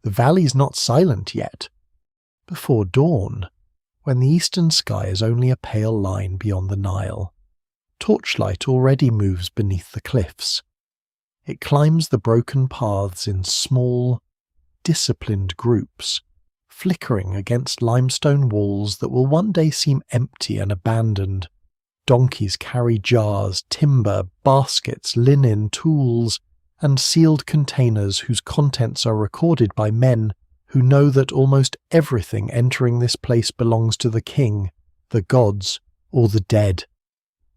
The valley's not silent yet. Before dawn, when the eastern sky is only a pale line beyond the Nile, torchlight already moves beneath the cliffs. It climbs the broken paths in small, disciplined groups, flickering against limestone walls that will one day seem empty and abandoned. Donkeys carry jars, timber, baskets, linen, tools, and sealed containers whose contents are recorded by men who know that almost everything entering this place belongs to the king, the gods, or the dead.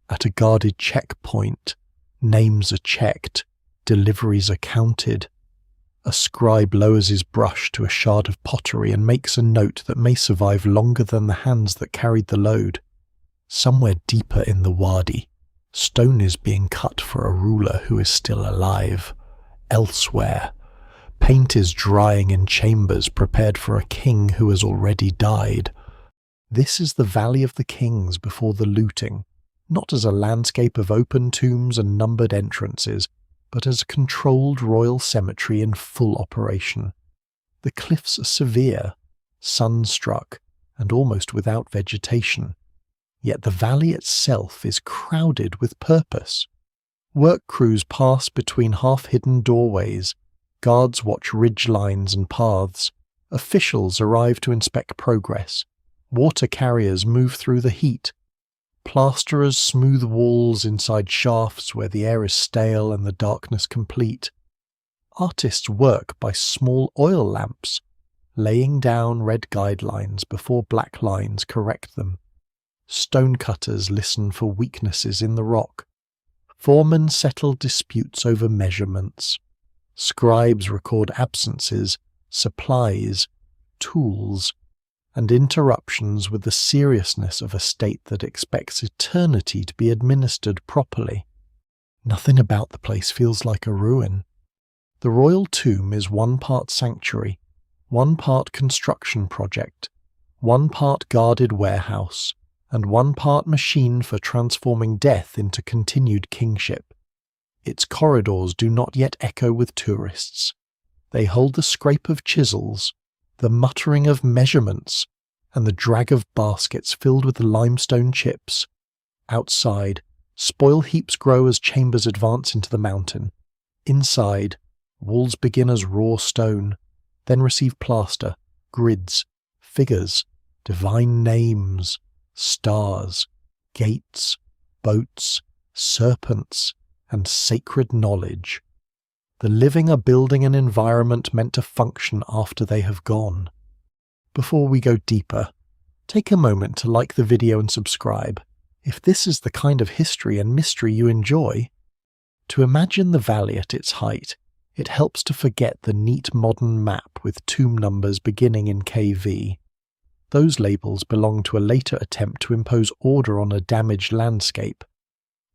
At a guarded checkpoint, names are checked, deliveries are counted. A scribe lowers his brush to a shard of pottery and makes a note that may survive longer than the hands that carried the load. Somewhere deeper in the wadi, stone is being cut for a ruler who is still alive. Elsewhere, paint is drying in chambers prepared for a king who has already died. This is the Valley of the Kings before the looting, not as a landscape of open tombs and numbered entrances, but as a controlled royal cemetery in full operation. The cliffs are severe, sun-struck, and almost without vegetation. Yet the valley itself is crowded with purpose. Work crews pass between half-hidden doorways, guards watch ridge lines and paths, officials arrive to inspect progress, water carriers move through the heat, plasterers smooth walls inside shafts where the air is stale and the darkness complete. Artists work by small oil lamps, laying down red guidelines before black lines correct them. Stonecutters listen for weaknesses in the rock. Foremen settle disputes over measurements. Scribes record absences, supplies, tools, and interruptions with the seriousness of a state that expects eternity to be administered properly. Nothing about the place feels like a ruin. The royal tomb is one part sanctuary, one part construction project, one part guarded warehouse, and one part machine for transforming death into continued kingship. Its corridors do not yet echo with tourists. They hold the scrape of chisels, the muttering of measurements, and the drag of baskets filled with limestone chips. Outside, spoil heaps grow as chambers advance into the mountain. Inside, walls begin as raw stone, then receive plaster, grids, figures, divine names, stars, gates, boats, serpents, and sacred knowledge. The living are building an environment meant to function after they have gone. Before we go deeper, take a moment to like the video and subscribe, if this is the kind of history and mystery you enjoy. To imagine the valley at its height, it helps to forget the neat modern map with tomb numbers beginning in KV. Those labels belong to a later attempt to impose order on a damaged landscape.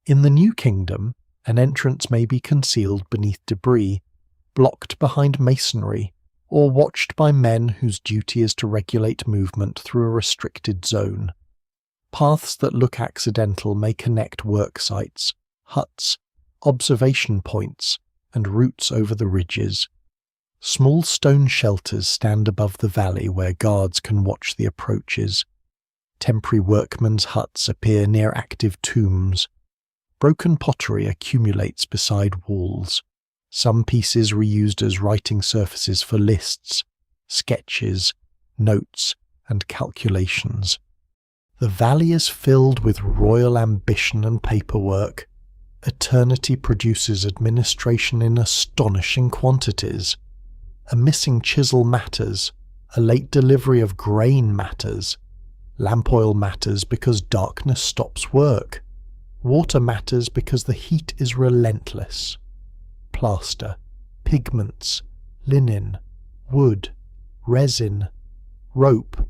In the New Kingdom, an entrance may be concealed beneath debris, blocked behind masonry, or watched by men whose duty is to regulate movement through a restricted zone. Paths that look accidental may connect work sites, huts, observation points, and routes over the ridges. Small stone shelters stand above the valley where guards can watch the approaches. Temporary workmen's huts appear near active tombs. Broken pottery accumulates beside walls, some pieces reused as writing surfaces for lists, sketches, notes, and calculations. The valley is filled with royal ambition and paperwork. Eternity produces administration in astonishing quantities. A missing chisel matters, a late delivery of grain matters. Lamp oil matters because darkness stops work. Water matters because the heat is relentless. Plaster, pigments, linen, wood, resin, rope,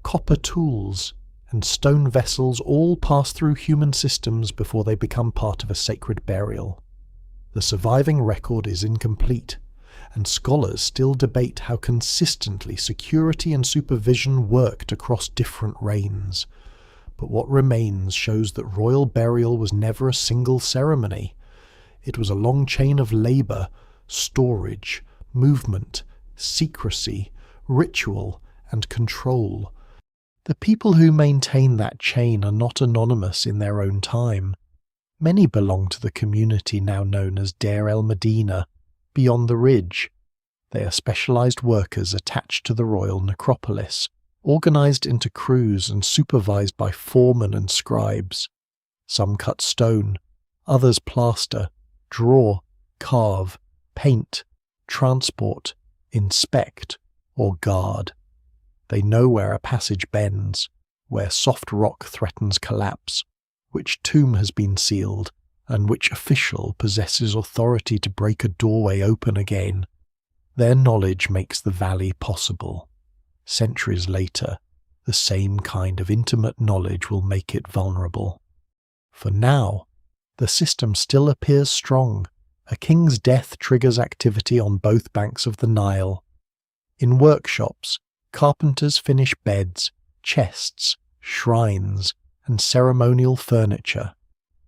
copper tools, and stone vessels all pass through human systems before they become part of a sacred burial. The surviving record is incomplete, and scholars still debate how consistently security and supervision worked across different reigns. But what remains shows that royal burial was never a single ceremony. It was a long chain of labour, storage, movement, secrecy, ritual, and control. The people who maintain that chain are not anonymous in their own time. Many belong to the community now known as Deir el-Medina, beyond the ridge. They are specialized workers attached to the royal necropolis, organized into crews and supervised by foremen and scribes. Some cut stone, others plaster, draw, carve, paint, transport, inspect, or guard. They know where a passage bends, where soft rock threatens collapse, which tomb has been sealed, and which official possesses authority to break a doorway open again. Their knowledge makes the valley possible. Centuries later, the same kind of intimate knowledge will make it vulnerable. For now, the system still appears strong. A king's death triggers activity on both banks of the Nile. In workshops, carpenters finish beds, chests, shrines, and ceremonial furniture.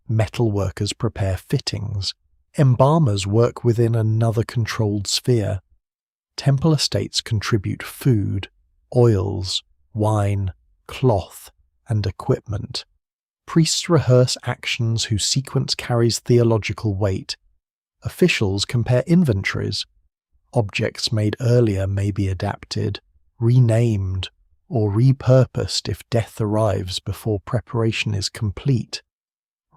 Metal workers prepare fittings. Embalmers work within another controlled sphere. Temple estates contribute food, oils, wine, cloth, and equipment. Priests rehearse actions whose sequence carries theological weight. Officials compare inventories. Objects made earlier may be adapted, renamed, or repurposed if death arrives before preparation is complete.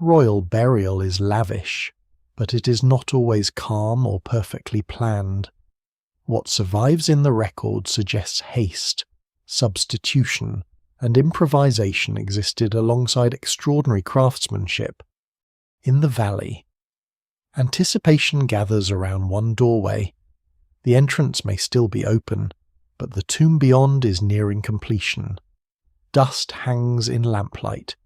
Royal burial is lavish, but it is not always calm or perfectly planned. What survives in the record suggests haste, substitution, and improvisation existed alongside extraordinary craftsmanship. In the valley, anticipation gathers around one doorway. The entrance may still be open, but the tomb beyond is nearing completion. Dust hangs in lamplight.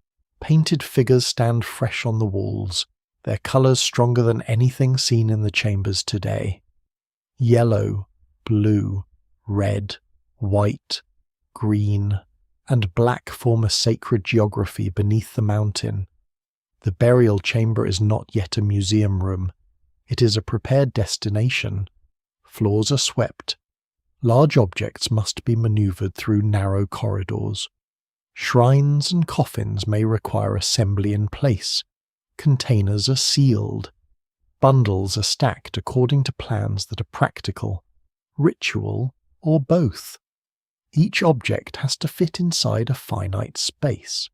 Painted figures stand fresh on the walls, their colours stronger than anything seen in the chambers today. Yellow, blue, red, white, green, and black form a sacred geography beneath the mountain. The burial chamber is not yet a museum room. It is a prepared destination. Floors are swept. Large objects must be manoeuvred through narrow corridors. Shrines and coffins may require assembly in place. Containers are sealed. Bundles are stacked according to plans that are practical, ritual, or both. Each object has to fit inside a finite space,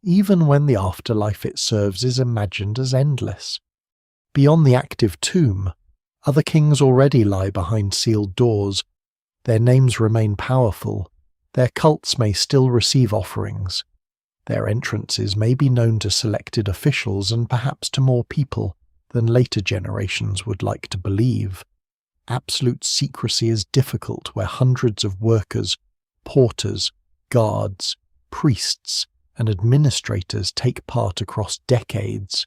even when the afterlife it serves is imagined as endless. Beyond the active tomb, other kings already lie behind sealed doors. Their names remain powerful. Their cults may still receive offerings. Their entrances may be known to selected officials and perhaps to more people than later generations would like to believe. Absolute secrecy is difficult where hundreds of workers, porters, guards, priests, and administrators take part across decades.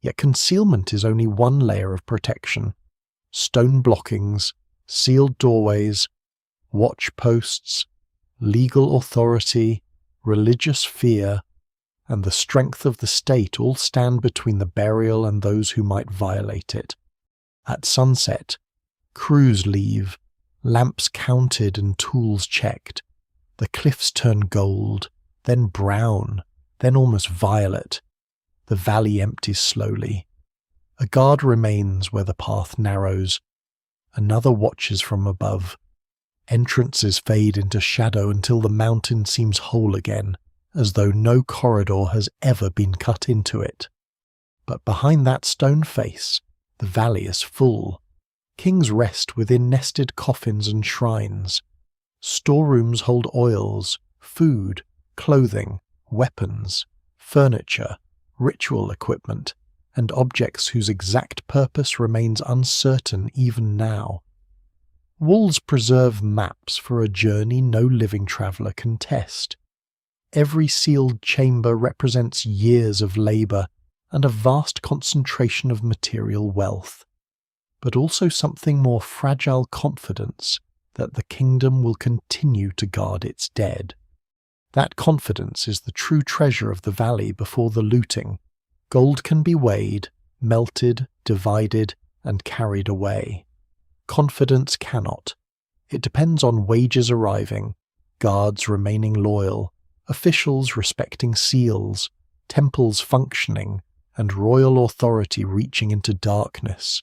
Yet concealment is only one layer of protection. Stone blockings, sealed doorways, watch posts, legal authority, religious fear, and the strength of the state all stand between the burial and those who might violate it. At sunset, crews leave, lamps counted and tools checked. The cliffs turn gold, then brown, then almost violet. The valley empties slowly. A guard remains where the path narrows. Another watches from above. Entrances fade into shadow until the mountain seems whole again, as though no corridor has ever been cut into it. But behind that stone face, the valley is full. Kings rest within nested coffins and shrines. Storerooms hold oils, food, clothing, weapons, furniture, ritual equipment, and objects whose exact purpose remains uncertain even now. Walls preserve maps for a journey no living traveller can test. Every sealed chamber represents years of labour and a vast concentration of material wealth, but also something more fragile: confidence that the kingdom will continue to guard its dead. That confidence is the true treasure of the valley before the looting. Gold can be weighed, melted, divided, and carried away. Confidence cannot. It depends on wages arriving, guards remaining loyal, officials respecting seals, temples functioning, and royal authority reaching into darkness.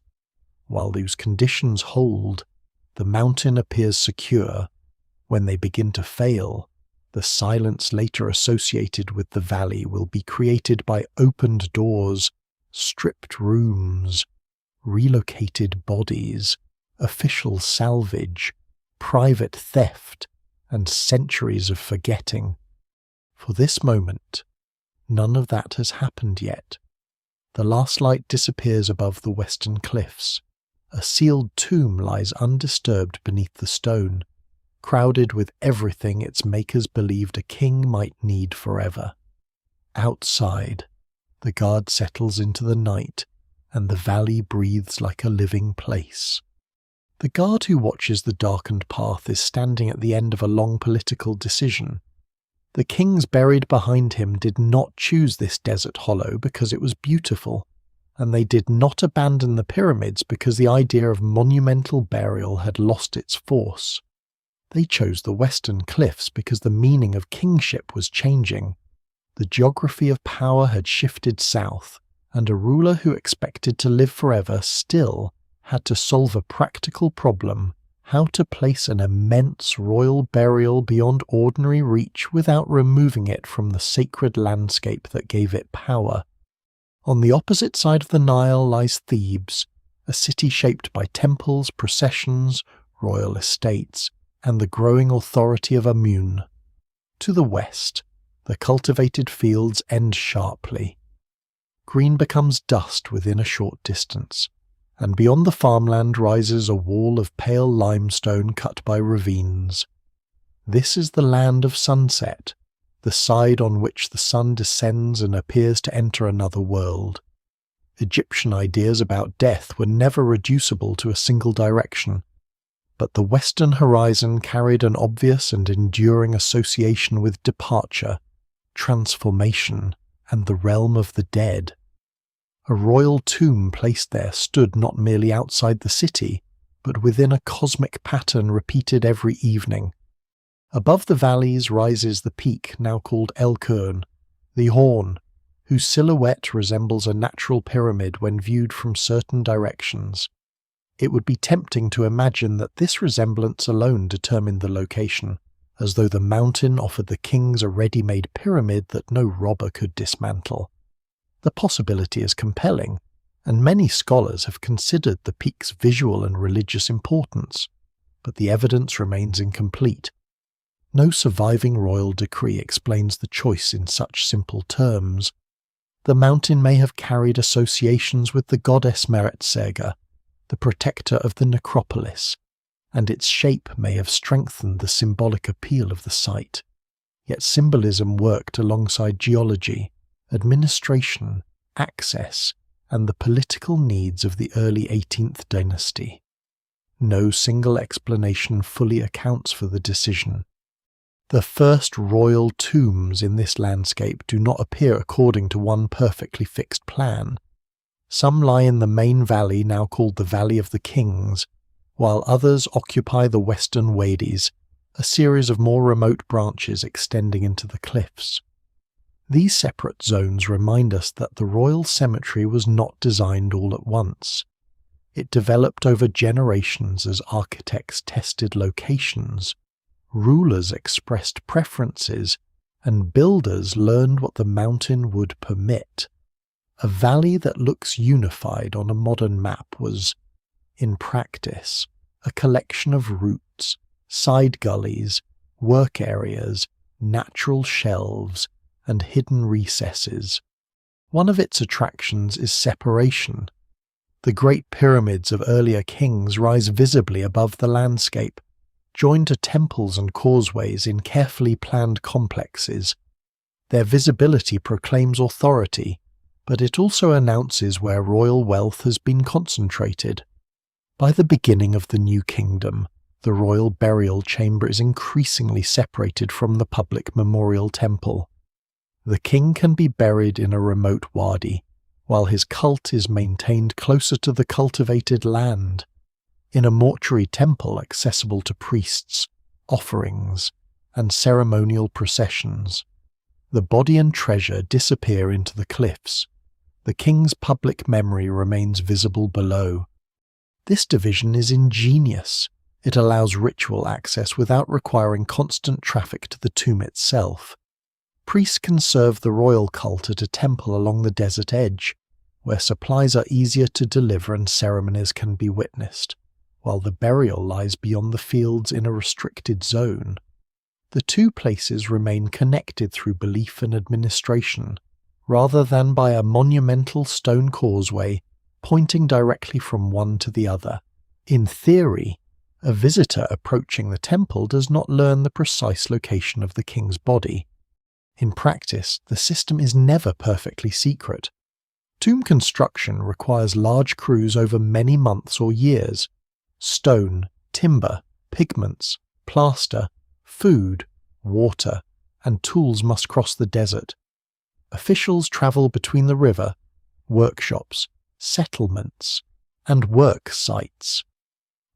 While those conditions hold, the mountain appears secure. When they begin to fail, the silence later associated with the valley will be created by opened doors, stripped rooms, relocated bodies, official salvage, private theft, and centuries of forgetting. For this moment, none of that has happened yet. The last light disappears above the western cliffs. A sealed tomb lies undisturbed beneath the stone, crowded with everything its makers believed a king might need forever. Outside, the guard settles into the night, and the valley breathes like a living place. The guard who watches the darkened path is standing at the end of a long political decision. The kings buried behind him did not choose this desert hollow because it was beautiful, and they did not abandon the pyramids because the idea of monumental burial had lost its force. They chose the western cliffs because the meaning of kingship was changing. The geography of power had shifted south, and a ruler who expected to live forever still had to solve a practical problem: how to place an immense royal burial beyond ordinary reach without removing it from the sacred landscape that gave it power. On the opposite side of the Nile lies Thebes, a city shaped by temples, processions, royal estates, and the growing authority of Amun. To the west, the cultivated fields end sharply. Green becomes dust within a short distance, and beyond the farmland rises a wall of pale limestone cut by ravines. This is the land of sunset, the side on which the sun descends and appears to enter another world. Egyptian ideas about death were never reducible to a single direction, but the western horizon carried an obvious and enduring association with departure, transformation, and the realm of the dead. A royal tomb placed there stood not merely outside the city, but within a cosmic pattern repeated every evening. Above the valleys rises the peak now called El Kurn, the Horn, whose silhouette resembles a natural pyramid when viewed from certain directions. It would be tempting to imagine that this resemblance alone determined the location, as though the mountain offered the kings a ready-made pyramid that no robber could dismantle. The possibility is compelling, and many scholars have considered the peak's visual and religious importance, but the evidence remains incomplete. No surviving royal decree explains the choice in such simple terms. The mountain may have carried associations with the goddess Meretseger, the protector of the necropolis, and its shape may have strengthened the symbolic appeal of the site. Yet symbolism worked alongside geology, administration, access, and the political needs of the early 18th dynasty. No single explanation fully accounts for the decision. The first royal tombs in this landscape do not appear according to one perfectly fixed plan. Some lie in the main valley now called the Valley of the Kings, while others occupy the western wadis, a series of more remote branches extending into the cliffs. These separate zones remind us that the royal cemetery was not designed all at once. It developed over generations as architects tested locations, rulers expressed preferences, and builders learned what the mountain would permit. A valley that looks unified on a modern map was, in practice, a collection of routes, side gullies, work areas, natural shelves, and hidden recesses. One of its attractions is separation. The great pyramids of earlier kings rise visibly above the landscape, joined to temples and causeways in carefully planned complexes. Their visibility proclaims authority, but it also announces where royal wealth has been concentrated. By the beginning of the New Kingdom, the royal burial chamber is increasingly separated from the public memorial temple. The king can be buried in a remote wadi, while his cult is maintained closer to the cultivated land. In a mortuary temple accessible to priests, offerings, and ceremonial processions, the body and treasure disappear into the cliffs. The king's public memory remains visible below. This division is ingenious. It allows ritual access without requiring constant traffic to the tomb itself. Priests can serve the royal cult at a temple along the desert edge, where supplies are easier to deliver and ceremonies can be witnessed, while the burial lies beyond the fields in a restricted zone. The two places remain connected through belief and administration, rather than by a monumental stone causeway pointing directly from one to the other. In theory, a visitor approaching the temple does not learn the precise location of the king's body. In practice, the system is never perfectly secret. Tomb construction requires large crews over many months or years. Stone, timber, pigments, plaster, food, water, and tools must cross the desert. Officials travel between the river, workshops, settlements, and work sites.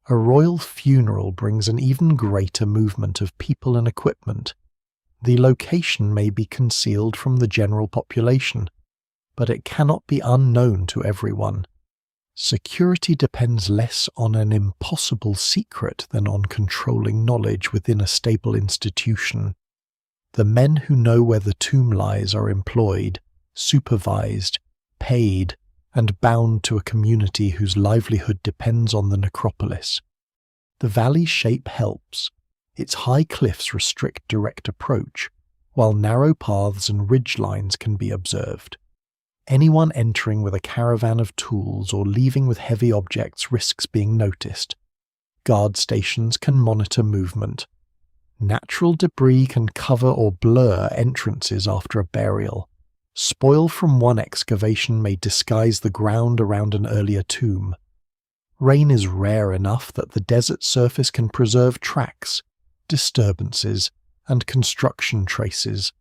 A royal funeral brings an even greater movement of people and equipment. The location may be concealed from the general population, but it cannot be unknown to everyone. Security depends less on an impossible secret than on controlling knowledge within a stable institution. The men who know where the tomb lies are employed, supervised, paid, and bound to a community whose livelihood depends on the necropolis. The valley's shape helps. Its high cliffs restrict direct approach, while narrow paths and ridgelines can be observed. Anyone entering with a caravan of tools or leaving with heavy objects risks being noticed. Guard stations can monitor movement. Natural debris can cover or blur entrances after a burial. Spoil from one excavation may disguise the ground around an earlier tomb. Rain is rare enough that the desert surface can preserve tracks, disturbances, and construction traces,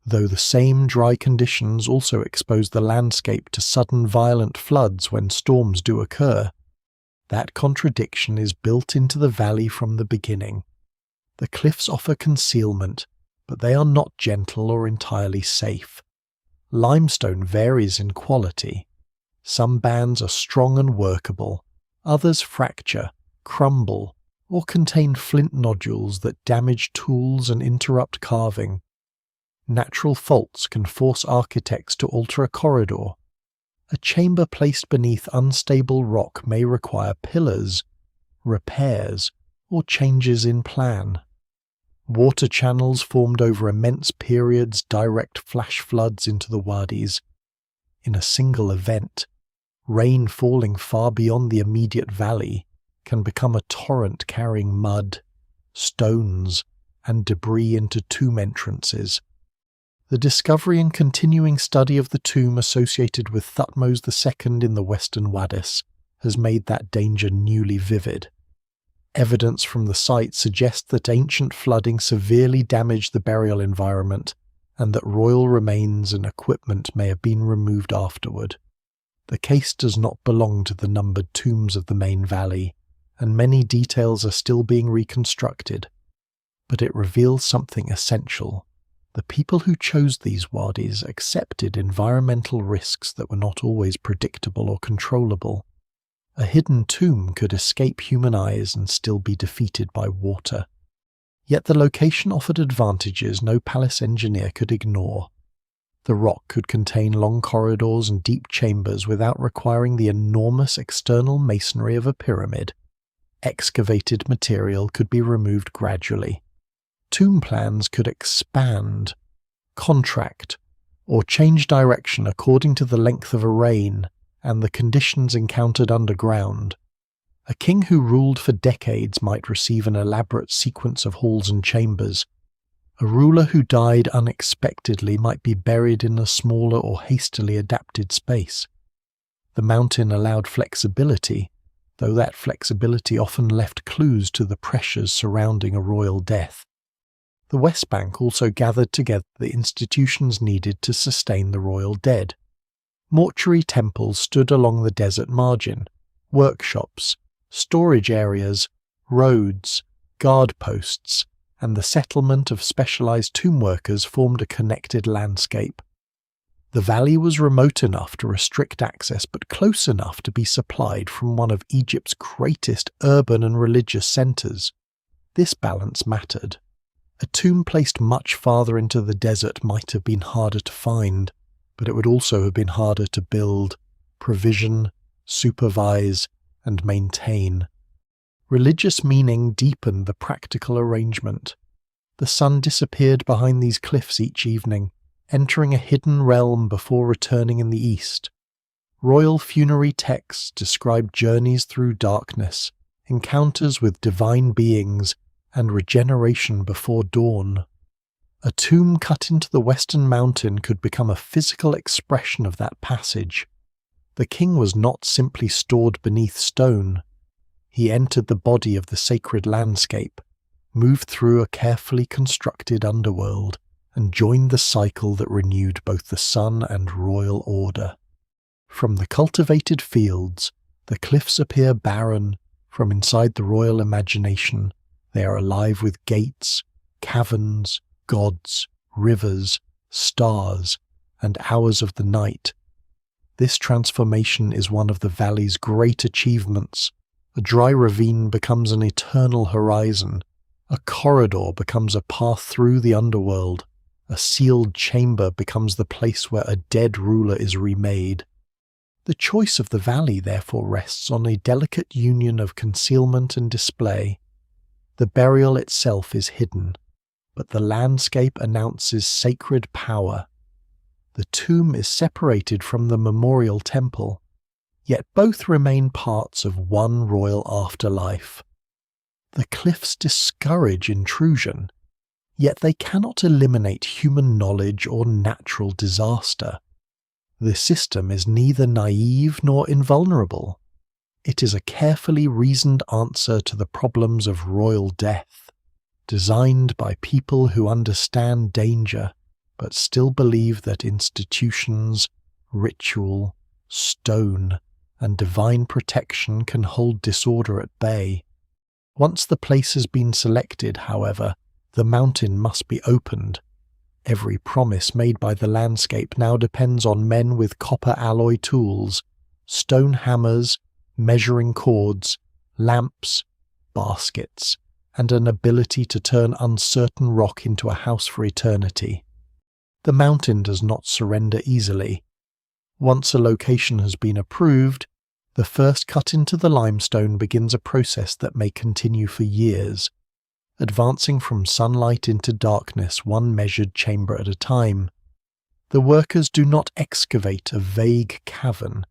though the same dry conditions also expose the landscape to sudden violent floods when storms do occur. That contradiction is built into the valley from the beginning. The cliffs offer concealment, but they are not gentle or entirely safe. Limestone varies in quality. Some bands are strong and workable, others fracture, crumble, or contain flint nodules that damage tools and interrupt carving. Natural faults can force architects to alter a corridor. A chamber placed beneath unstable rock may require pillars, repairs, or changes in plan. Water channels formed over immense periods direct flash floods into the wadis. In a single event, rain falling far beyond the immediate valley can become a torrent carrying mud, stones, and debris into tomb entrances. The discovery and continuing study of the tomb associated with Thutmose II in the Western Wadis has made that danger newly vivid. Evidence from the site suggests that ancient flooding severely damaged the burial environment and that royal remains and equipment may have been removed afterward. The case does not belong to the numbered tombs of the main valley, and many details are still being reconstructed. But it reveals something essential. The people who chose these wadis accepted environmental risks that were not always predictable or controllable. A hidden tomb could escape human eyes and still be defeated by water. Yet the location offered advantages no palace engineer could ignore. The rock could contain long corridors and deep chambers without requiring the enormous external masonry of a pyramid. Excavated material could be removed gradually. Tomb plans could expand, contract, or change direction according to the length of a reign and the conditions encountered underground. A king who ruled for decades might receive an elaborate sequence of halls and chambers. A ruler who died unexpectedly might be buried in a smaller or hastily adapted space. The mountain allowed flexibility, though that flexibility often left clues to the pressures surrounding a royal death. The West Bank also gathered together the institutions needed to sustain the royal dead. Mortuary temples stood along the desert margin, workshops, Storage areas, roads, guard posts, and the settlement of specialized tomb workers formed a connected landscape. The valley was remote enough to restrict access but close enough to be supplied from one of Egypt's greatest urban and religious centers. This balance mattered. A tomb placed much farther into the desert might have been harder to find, but it would also have been harder to build, provision, supervise, and maintain. Religious meaning deepened the practical arrangement. The sun disappeared behind these cliffs each evening, entering a hidden realm before returning in the east. Royal funerary texts described journeys through darkness, encounters with divine beings, and regeneration before dawn. A tomb cut into the western mountain could become a physical expression of that passage. The king was not simply stored beneath stone. He entered the body of the sacred landscape, moved through a carefully constructed underworld, and joined the cycle that renewed both the sun and royal order. From the cultivated fields, the cliffs appear barren. From inside the royal imagination, they are alive with gates, caverns, gods, rivers, stars, and hours of the night. This transformation is one of the valley's great achievements. A dry ravine becomes an eternal horizon. A corridor becomes a path through the underworld. A sealed chamber becomes the place where a dead ruler is remade. The choice of the valley therefore rests on a delicate union of concealment and display. The burial itself is hidden, but the landscape announces sacred power. The tomb is separated from the memorial temple, yet both remain parts of one royal afterlife. The cliffs discourage intrusion, yet they cannot eliminate human knowledge or natural disaster. The system is neither naive nor invulnerable. It is a carefully reasoned answer to the problems of royal death, designed by people who understand danger but still believe that institutions, ritual, stone, and divine protection can hold disorder at bay. Once the place has been selected, however, the mountain must be opened. Every promise made by the landscape now depends on men with copper alloy tools, stone hammers, measuring cords, lamps, baskets, and an ability to turn uncertain rock into a house for eternity. The mountain does not surrender easily. Once a location has been approved, the first cut into the limestone begins a process that may continue for years, advancing from sunlight into darkness one measured chamber at a time. The workers do not excavate a vague cavern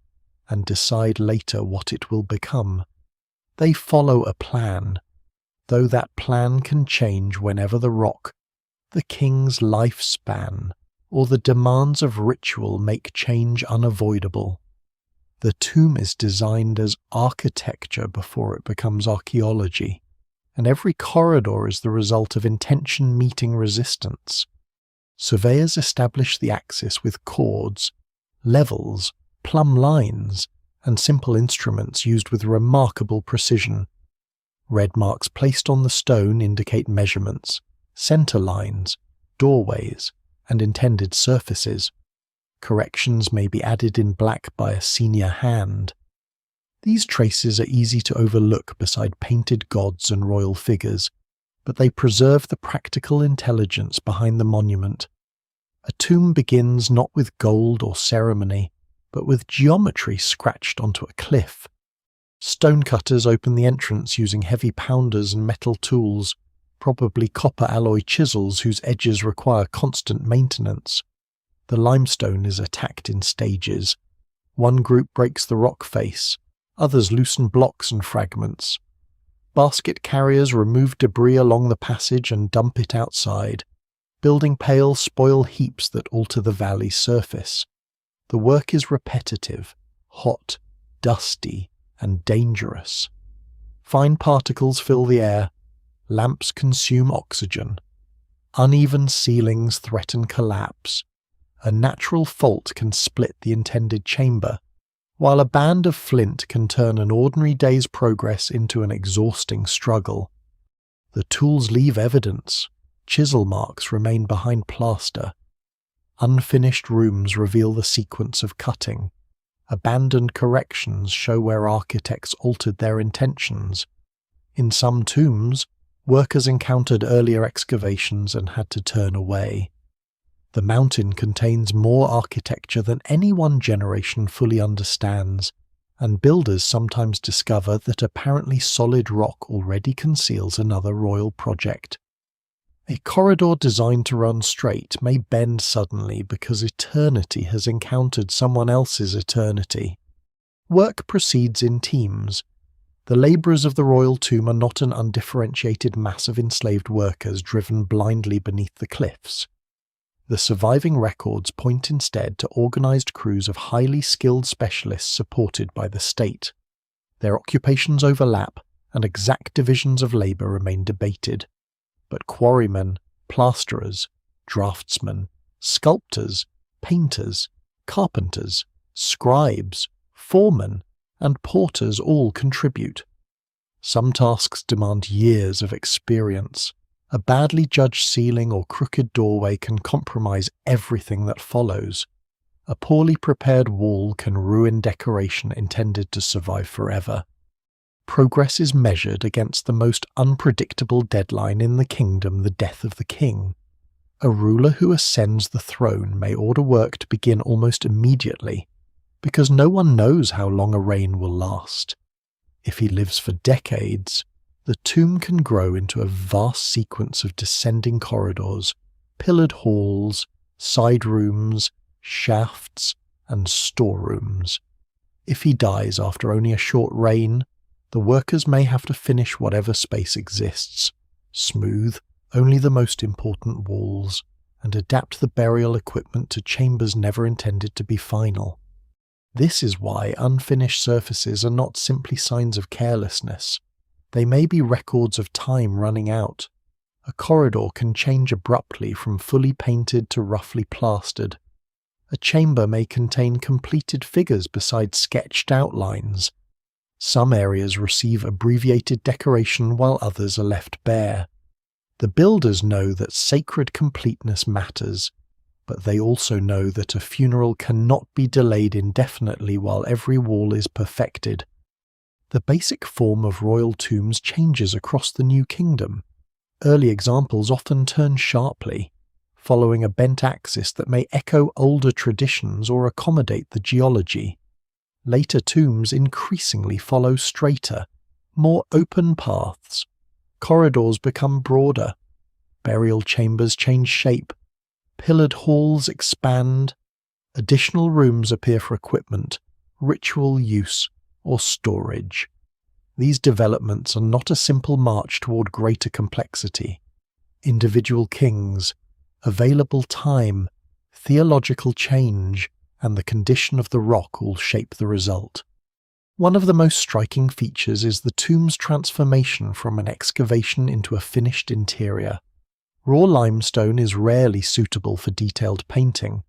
and decide later what it will become. They follow a plan, though that plan can change whenever the rock, the king's lifespan, or the demands of ritual make change unavoidable. The tomb is designed as architecture before it becomes archaeology, and every corridor is the result of intention meeting resistance. Surveyors establish the axis with chords, levels, plumb lines, and simple instruments used with remarkable precision. Red marks placed on the stone indicate measurements, center lines, doorways, and intended surfaces. Corrections may be added in black by a senior hand. These traces are easy to overlook beside painted gods and royal figures, but they preserve the practical intelligence behind the monument. A tomb begins not with gold or ceremony, but with geometry scratched onto a cliff. Stonecutters open the entrance using heavy pounders and metal tools, probably copper alloy chisels whose edges require constant maintenance. The limestone is attacked in stages. One group breaks the rock face, others loosen blocks and fragments. Basket carriers remove debris along the passage and dump it outside, building pale spoil heaps that alter the valley's surface. The work is repetitive, hot, dusty, and dangerous. Fine particles fill the air. Lamps consume oxygen. Uneven ceilings threaten collapse. A natural fault can split the intended chamber. While a band of flint can turn an ordinary day's progress into an exhausting struggle, the tools leave evidence. Chisel marks remain behind plaster. Unfinished rooms reveal the sequence of cutting. Abandoned corrections show where architects altered their intentions. In some tombs, workers encountered earlier excavations and had to turn away. The mountain contains more architecture than any one generation fully understands, and builders sometimes discover that apparently solid rock already conceals another royal project. A corridor designed to run straight may bend suddenly because eternity has encountered someone else's eternity. Work proceeds in teams. The labourers of the royal tomb are not an undifferentiated mass of enslaved workers driven blindly beneath the cliffs. The surviving records point instead to organised crews of highly skilled specialists supported by the state. Their occupations overlap, and exact divisions of labour remain debated. But quarrymen, plasterers, draftsmen, sculptors, painters, carpenters, scribes, foremen, and porters all contribute. Some tasks demand years of experience. A badly judged ceiling or crooked doorway can compromise everything that follows. A poorly prepared wall can ruin decoration intended to survive forever. Progress is measured against the most unpredictable deadline in the kingdom, the death of the king. A ruler who ascends the throne may order work to begin almost immediately, because no one knows how long a reign will last. If he lives for decades, the tomb can grow into a vast sequence of descending corridors, pillared halls, side rooms, shafts, and storerooms. If he dies after only a short reign, the workers may have to finish whatever space exists, smooth only the most important walls, and adapt the burial equipment to chambers never intended to be final. This is why unfinished surfaces are not simply signs of carelessness. They may be records of time running out. A corridor can change abruptly from fully painted to roughly plastered. A chamber may contain completed figures beside sketched outlines. Some areas receive abbreviated decoration while others are left bare. The builders know that sacred completeness matters, but they also know that a funeral cannot be delayed indefinitely while every wall is perfected. The basic form of royal tombs changes across the new kingdom. Early examples often turn sharply, following a bent axis that may echo older traditions or accommodate the geology. Later tombs increasingly follow straighter, more open paths. Corridors become broader. Burial chambers change shape. Pillared halls expand. Additional rooms appear for equipment, ritual use, or storage. These developments are not a simple march toward greater complexity. Individual kings, available time, theological change, and the condition of the rock all shape the result. One of the most striking features is the tomb's transformation from an excavation into a finished interior. Raw limestone is rarely suitable for detailed painting.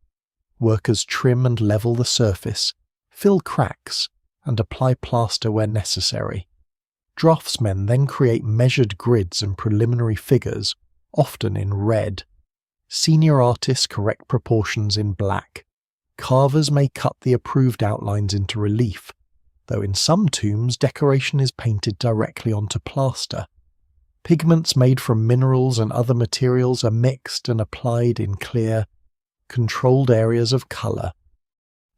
Workers trim and level the surface, fill cracks, and apply plaster where necessary. Draftsmen then create measured grids and preliminary figures, often in red. Senior artists correct proportions in black. Carvers may cut the approved outlines into relief, though in some tombs decoration is painted directly onto plaster. Pigments made from minerals and other materials are mixed and applied in clear, controlled areas of colour.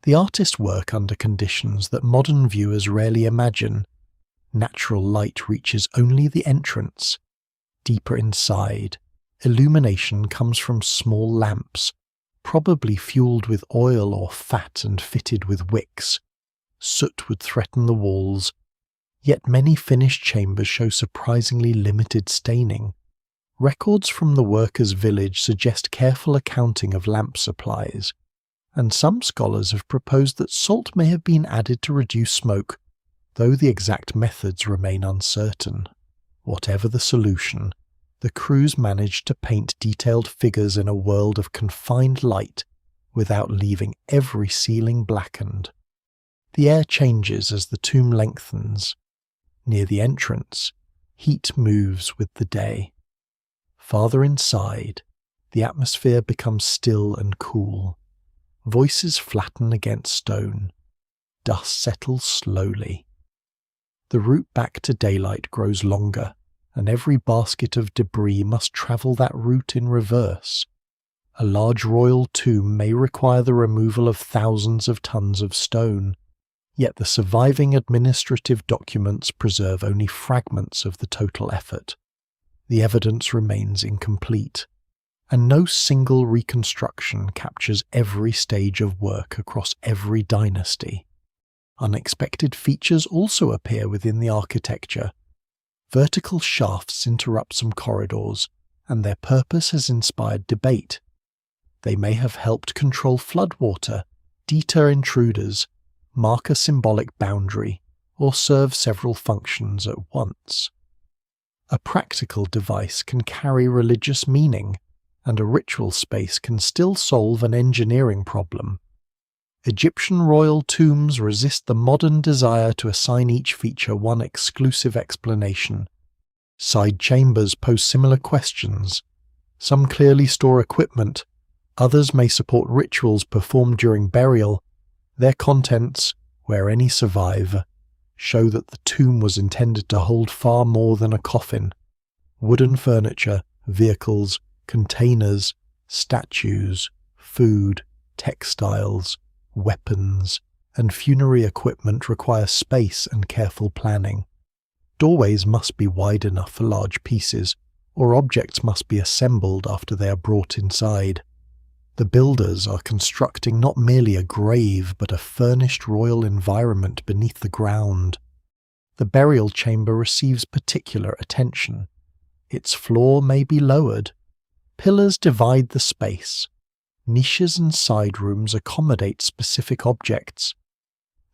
The artists work under conditions that modern viewers rarely imagine. Natural light reaches only the entrance. Deeper inside, illumination comes from small lamps, probably fueled with oil or fat and fitted with wicks. Soot would threaten the walls, yet many finished chambers show surprisingly limited staining. Records from the workers' village suggest careful accounting of lamp supplies, and some scholars have proposed that salt may have been added to reduce smoke, though the exact methods remain uncertain. Whatever the solution, the crews managed to paint detailed figures in a world of confined light without leaving every ceiling blackened. The air changes as the tomb lengthens. Near the entrance, heat moves with the day. Farther inside, the atmosphere becomes still and cool. Voices flatten against stone. Dust settles slowly. The route back to daylight grows longer, and every basket of debris must travel that route in reverse. A large royal tomb may require the removal of thousands of tons of stone, yet the surviving administrative documents preserve only fragments of the total effort. The evidence remains incomplete, and no single reconstruction captures every stage of work across every dynasty. Unexpected features also appear within the architecture. Vertical shafts interrupt some corridors, and their purpose has inspired debate. They may have helped control floodwater, deter intruders, mark a symbolic boundary, or serve several functions at once. A practical device can carry religious meaning, and a ritual space can still solve an engineering problem. Egyptian royal tombs resist the modern desire to assign each feature one exclusive explanation. Side chambers pose similar questions. Some clearly store equipment, others may support rituals performed during burial. Their contents, where any survive, show that the tomb was intended to hold far more than a coffin. Wooden furniture, vehicles, containers, statues, food, textiles, weapons, and funerary equipment require space and careful planning. Doorways must be wide enough for large pieces, or objects must be assembled after they are brought inside. The builders are constructing not merely a grave, but a furnished royal environment beneath the ground. The burial chamber receives particular attention. Its floor may be lowered. Pillars divide the space. Niches and side rooms accommodate specific objects.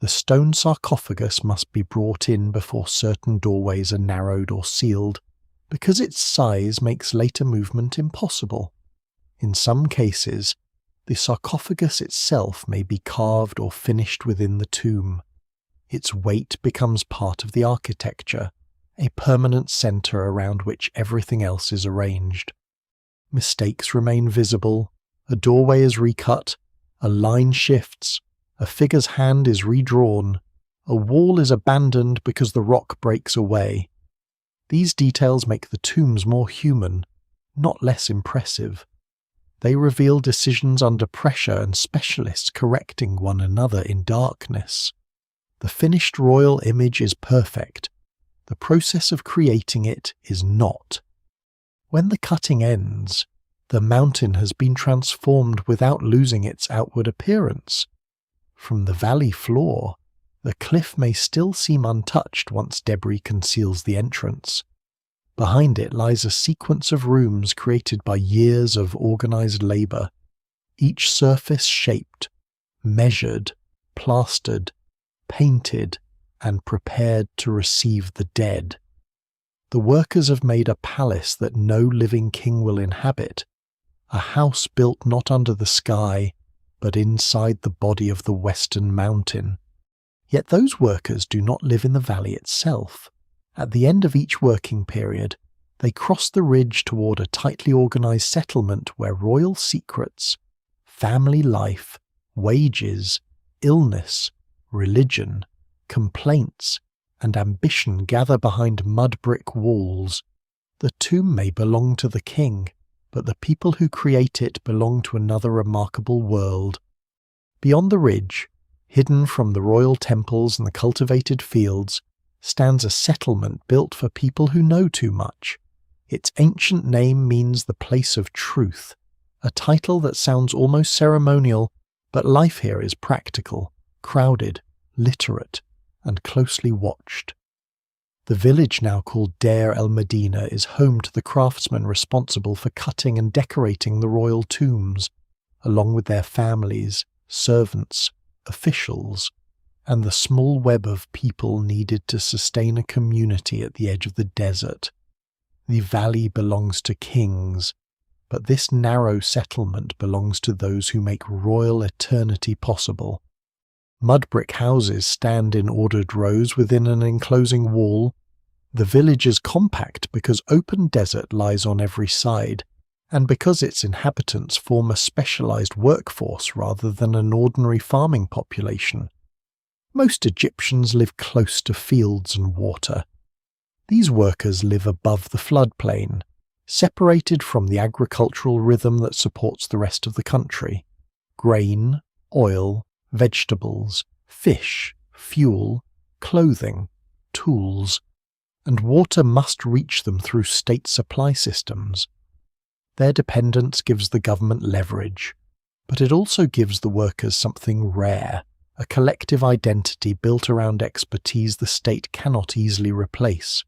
The stone sarcophagus must be brought in before certain doorways are narrowed or sealed, because its size makes later movement impossible. In some cases, the sarcophagus itself may be carved or finished within the tomb. Its weight becomes part of the architecture, a permanent centre around which everything else is arranged. Mistakes remain visible. A doorway is recut, a line shifts, a figure's hand is redrawn, a wall is abandoned because the rock breaks away. These details make the tombs more human, not less impressive. They reveal decisions under pressure and specialists correcting one another in darkness. The finished royal image is perfect. The process of creating it is not. When the cutting ends, the mountain has been transformed without losing its outward appearance. From the valley floor, the cliff may still seem untouched once debris conceals the entrance. Behind it lies a sequence of rooms created by years of organized labor, each surface shaped, measured, plastered, painted, and prepared to receive the dead. The workers have made a palace that no living king will inhabit, a house built not under the sky, but inside the body of the western mountain. Yet those workers do not live in the valley itself. At the end of each working period, they cross the ridge toward a tightly organized settlement where royal secrets, family life, wages, illness, religion, complaints, and ambition gather behind mud brick walls. The tomb may belong to the king, but the people who create it belong to another remarkable world. Beyond the ridge, hidden from the royal temples and the cultivated fields, stands a settlement built for people who know too much. Its ancient name means the place of truth, a title that sounds almost ceremonial, but life here is practical, crowded, literate, and closely watched. The village now called Deir el-Medina is home to the craftsmen responsible for cutting and decorating the royal tombs, along with their families, servants, officials, and the small web of people needed to sustain a community at the edge of the desert. The valley belongs to kings, but this narrow settlement belongs to those who make royal eternity possible. Mud brick houses stand in ordered rows within an enclosing wall. The village is compact because open desert lies on every side, and because its inhabitants form a specialized workforce rather than an ordinary farming population. Most Egyptians live close to fields and water. These workers live above the floodplain, separated from the agricultural rhythm that supports the rest of the country. Grain, oil, vegetables, fish, fuel, clothing, tools, and water must reach them through state supply systems. Their dependence gives the government leverage, but it also gives the workers something rare, a collective identity built around expertise the state cannot easily replace.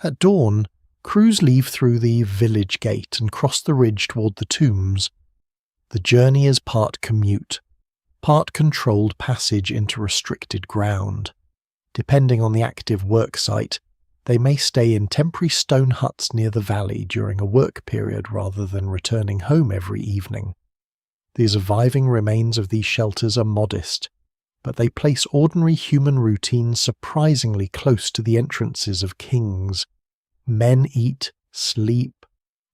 At dawn, crews leave through the village gate and cross the ridge toward the tombs. The journey is part commute, part controlled passage into restricted ground. Depending on the active work site, they may stay in temporary stone huts near the valley during a work period rather than returning home every evening. The surviving remains of these shelters are modest, but they place ordinary human routines surprisingly close to the entrances of kings. Men eat, sleep,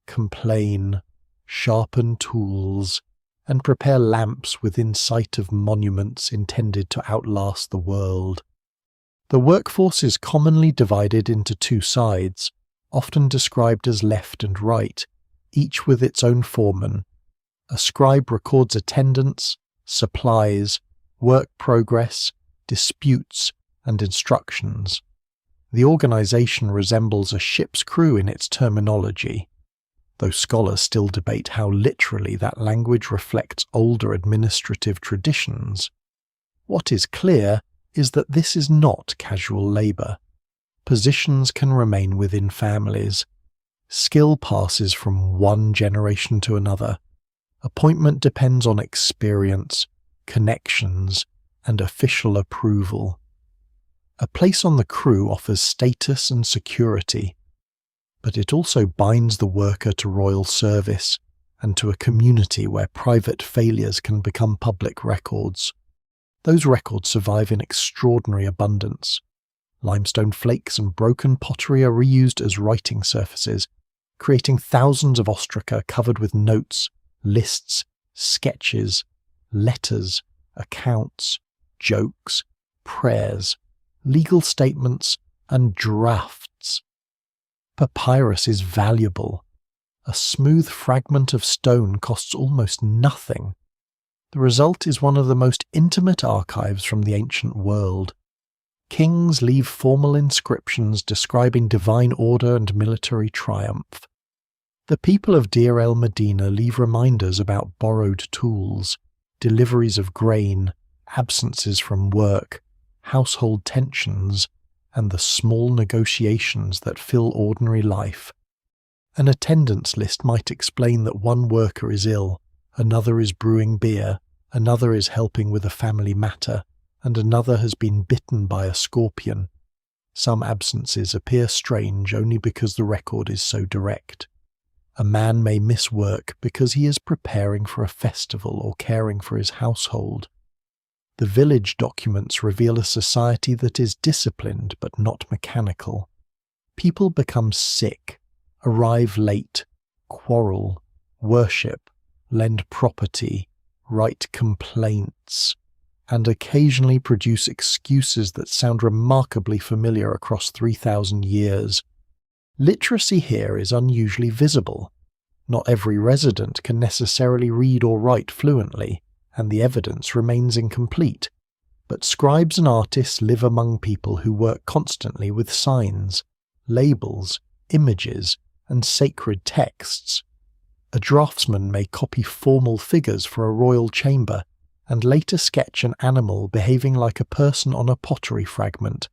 complain, sharpen tools, and prepare lamps within sight of monuments intended to outlast the world. The workforce is commonly divided into two sides, often described as left and right, each with its own foreman. A scribe records attendance, supplies, work progress, disputes, and instructions. The organization resembles a ship's crew in its terminology, though scholars still debate how literally that language reflects older administrative traditions. What is clear is that this is not casual labor. Positions can remain within families. Skill passes from one generation to another. Appointment depends on experience, connections, and official approval. A place on the crew offers status and security, but it also binds the worker to royal service and to a community where private failures can become public records. Those records survive in extraordinary abundance. Limestone flakes and broken pottery are reused as writing surfaces, creating thousands of ostraca covered with notes, lists, sketches, letters, accounts, jokes, prayers, legal statements, and drafts. Papyrus is valuable. A smooth fragment of stone costs almost nothing. The result is one of the most intimate archives from the ancient world. Kings leave formal inscriptions describing divine order and military triumph. The people of Deir el-Medina leave reminders about borrowed tools, deliveries of grain, absences from work, household tensions, and the small negotiations that fill ordinary life. An attendance list might explain that one worker is ill, another is brewing beer, another is helping with a family matter, and another has been bitten by a scorpion. Some absences appear strange only because the record is so direct. A man may miss work because he is preparing for a festival or caring for his household. The village documents reveal a society that is disciplined but not mechanical. People become sick, arrive late, quarrel, worship, lend property, write complaints, and occasionally produce excuses that sound remarkably familiar across 3,000 years. Literacy here is unusually visible. Not every resident can necessarily read or write fluently, and the evidence remains incomplete. But scribes and artists live among people who work constantly with signs, labels, images, and sacred texts. A draftsman may copy formal figures for a royal chamber, and later sketch an animal behaving like a person on a pottery fragment.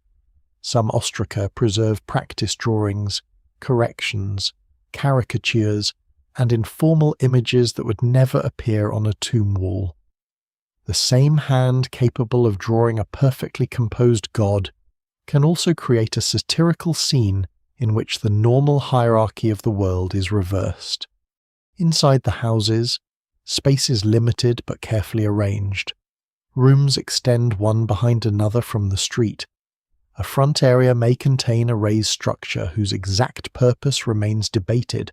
Some ostraca preserve practice drawings, corrections, caricatures, and informal images that would never appear on a tomb wall. The same hand capable of drawing a perfectly composed god can also create a satirical scene in which the normal hierarchy of the world is reversed. Inside the houses, space is limited but carefully arranged. Rooms extend one behind another from the street. A front area may contain a raised structure whose exact purpose remains debated,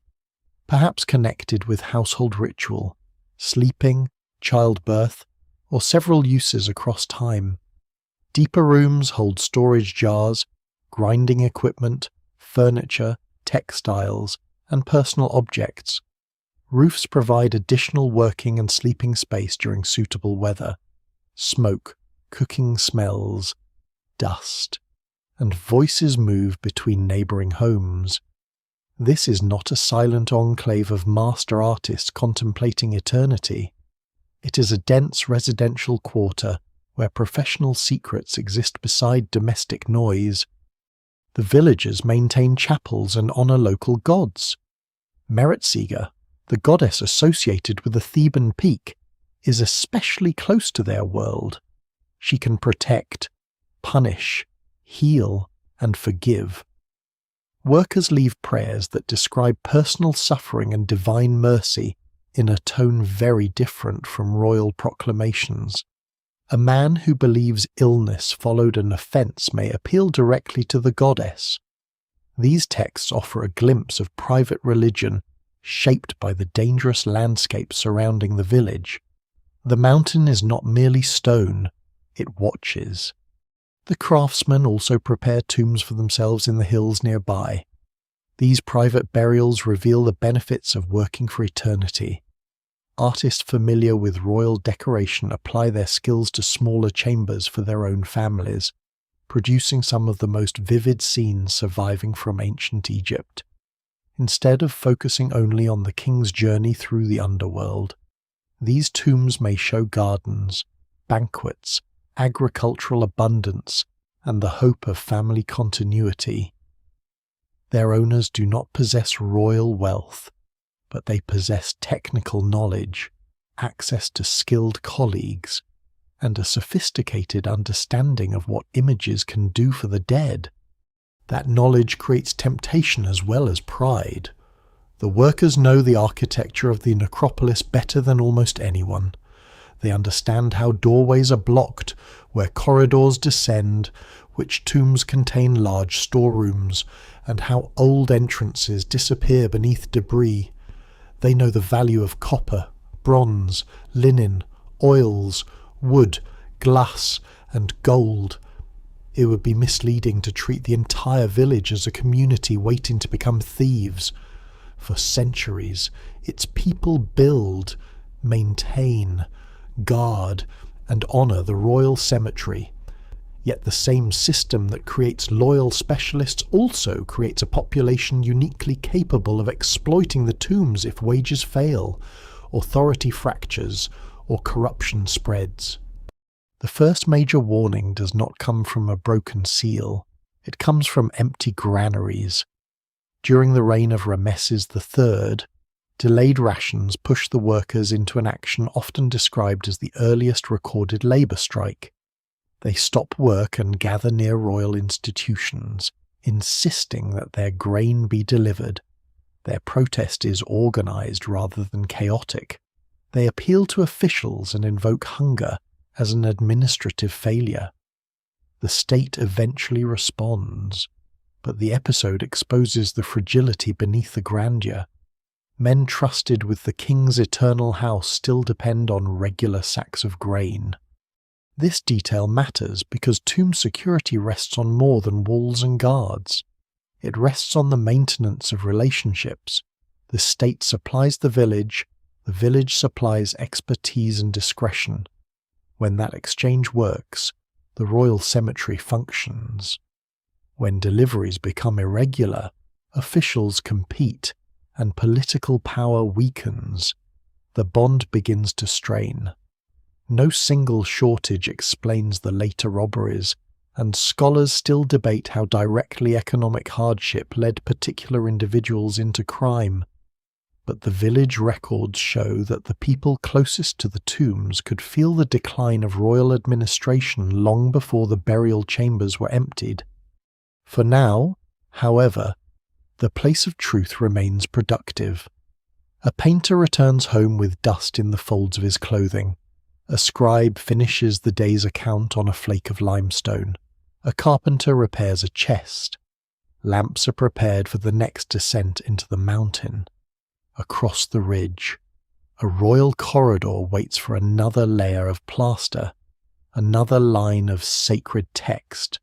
perhaps connected with household ritual, sleeping, childbirth, or several uses across time. Deeper rooms hold storage jars, grinding equipment, furniture, textiles, and personal objects. Roofs provide additional working and sleeping space during suitable weather. Smoke, cooking smells, dust, and voices move between neighbouring homes. This is not a silent enclave of master artists contemplating eternity. It is a dense residential quarter where professional secrets exist beside domestic noise. The villagers maintain chapels and honour local gods. Meretsiga, the goddess associated with the Theban peak, is especially close to their world. She can protect, punish, heal, and forgive. Workers leave prayers that describe personal suffering and divine mercy in a tone very different from royal proclamations. A man who believes illness followed an offence may appeal directly to the goddess. These texts offer a glimpse of private religion shaped by the dangerous landscape surrounding the village. The mountain is not merely stone, it watches. The craftsmen also prepare tombs for themselves in the hills nearby. These private burials reveal the benefits of working for eternity. Artists familiar with royal decoration apply their skills to smaller chambers for their own families, producing some of the most vivid scenes surviving from ancient Egypt. Instead of focusing only on the king's journey through the underworld, these tombs may show gardens, banquets, agricultural abundance, and the hope of family continuity. Their owners do not possess royal wealth, but they possess technical knowledge, access to skilled colleagues, and a sophisticated understanding of what images can do for the dead. That knowledge creates temptation as well as pride. The workers know the architecture of the necropolis better than almost anyone. They understand how doorways are blocked, where corridors descend, which tombs contain large storerooms, and how old entrances disappear beneath debris. They know the value of copper, bronze, linen, oils, wood, glass, and gold. It would be misleading to treat the entire village as a community waiting to become thieves. For centuries, its people build, maintain, guard, and honour the royal cemetery. Yet the same system that creates loyal specialists also creates a population uniquely capable of exploiting the tombs if wages fail, authority fractures, or corruption spreads. The first major warning does not come from a broken seal. It comes from empty granaries. During the reign of Rameses III, delayed rations pushed the workers into an action often described as the earliest recorded labour strike. They stop work and gather near royal institutions, insisting that their grain be delivered. Their protest is organised rather than chaotic. They appeal to officials and invoke hunger as an administrative failure. The state eventually responds, but the episode exposes the fragility beneath the grandeur. Men trusted with the king's eternal house still depend on regular sacks of grain. This detail matters because tomb security rests on more than walls and guards. It rests on the maintenance of relationships. The state supplies the village supplies expertise and discretion. When that exchange works, the royal cemetery functions. When deliveries become irregular, officials compete, and political power weakens. The bond begins to strain. No single shortage explains the later robberies, and scholars still debate how directly economic hardship led particular individuals into crime. But the village records show that the people closest to the tombs could feel the decline of royal administration long before the burial chambers were emptied. For now, however, the place of truth remains productive. A painter returns home with dust in the folds of his clothing. A scribe finishes the day's account on a flake of limestone. A carpenter repairs a chest. Lamps are prepared for the next descent into the mountain. Across the ridge, a royal corridor waits for another layer of plaster, another line of sacred text,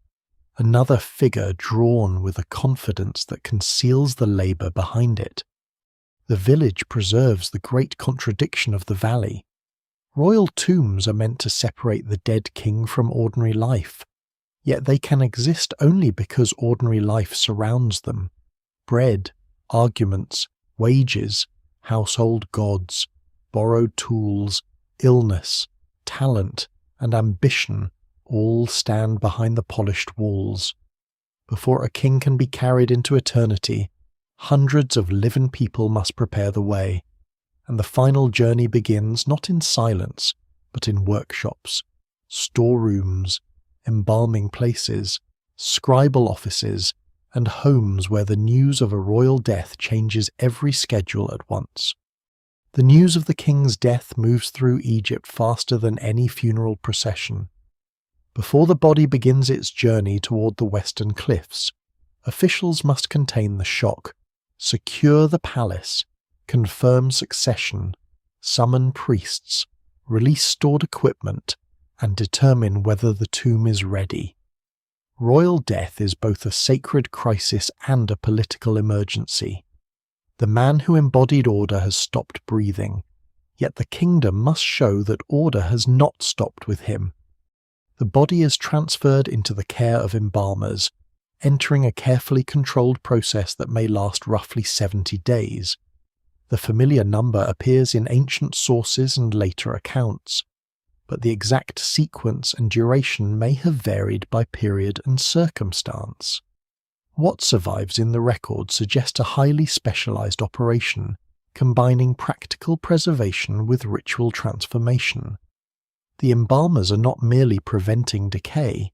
another figure drawn with a confidence that conceals the labour behind it. The village preserves the great contradiction of the valley. Royal tombs are meant to separate the dead king from ordinary life, yet they can exist only because ordinary life surrounds them. Bread, arguments, wages, household gods, borrowed tools, illness, talent, and ambition all stand behind the polished walls. Before a king can be carried into eternity, hundreds of living people must prepare the way, and the final journey begins not in silence, but in workshops, storerooms, embalming places, scribal offices, and homes where the news of a royal death changes every schedule at once. The news of the king's death moves through Egypt faster than any funeral procession. Before the body begins its journey toward the western cliffs, officials must contain the shock, secure the palace, confirm succession, summon priests, release stored equipment, and determine whether the tomb is ready. Royal death is both a sacred crisis and a political emergency. The man who embodied order has stopped breathing, yet the kingdom must show that order has not stopped with him. The body is transferred into the care of embalmers, entering a carefully controlled process that may last roughly 70 days. The familiar number appears in ancient sources and later accounts, but the exact sequence and duration may have varied by period and circumstance. What survives in the record suggests a highly specialized operation, combining practical preservation with ritual transformation. The embalmers are not merely preventing decay,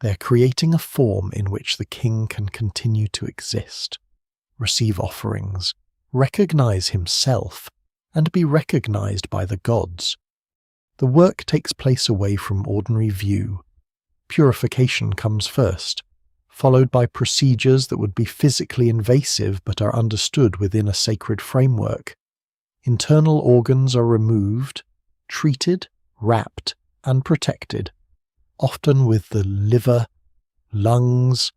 they're creating a form in which the king can continue to exist, receive offerings, recognize himself, and be recognized by the gods. The work takes place away from ordinary view. Purification comes first, followed by procedures that would be physically invasive but are understood within a sacred framework. Internal organs are removed, treated, wrapped, and protected, often with the liver, lungs,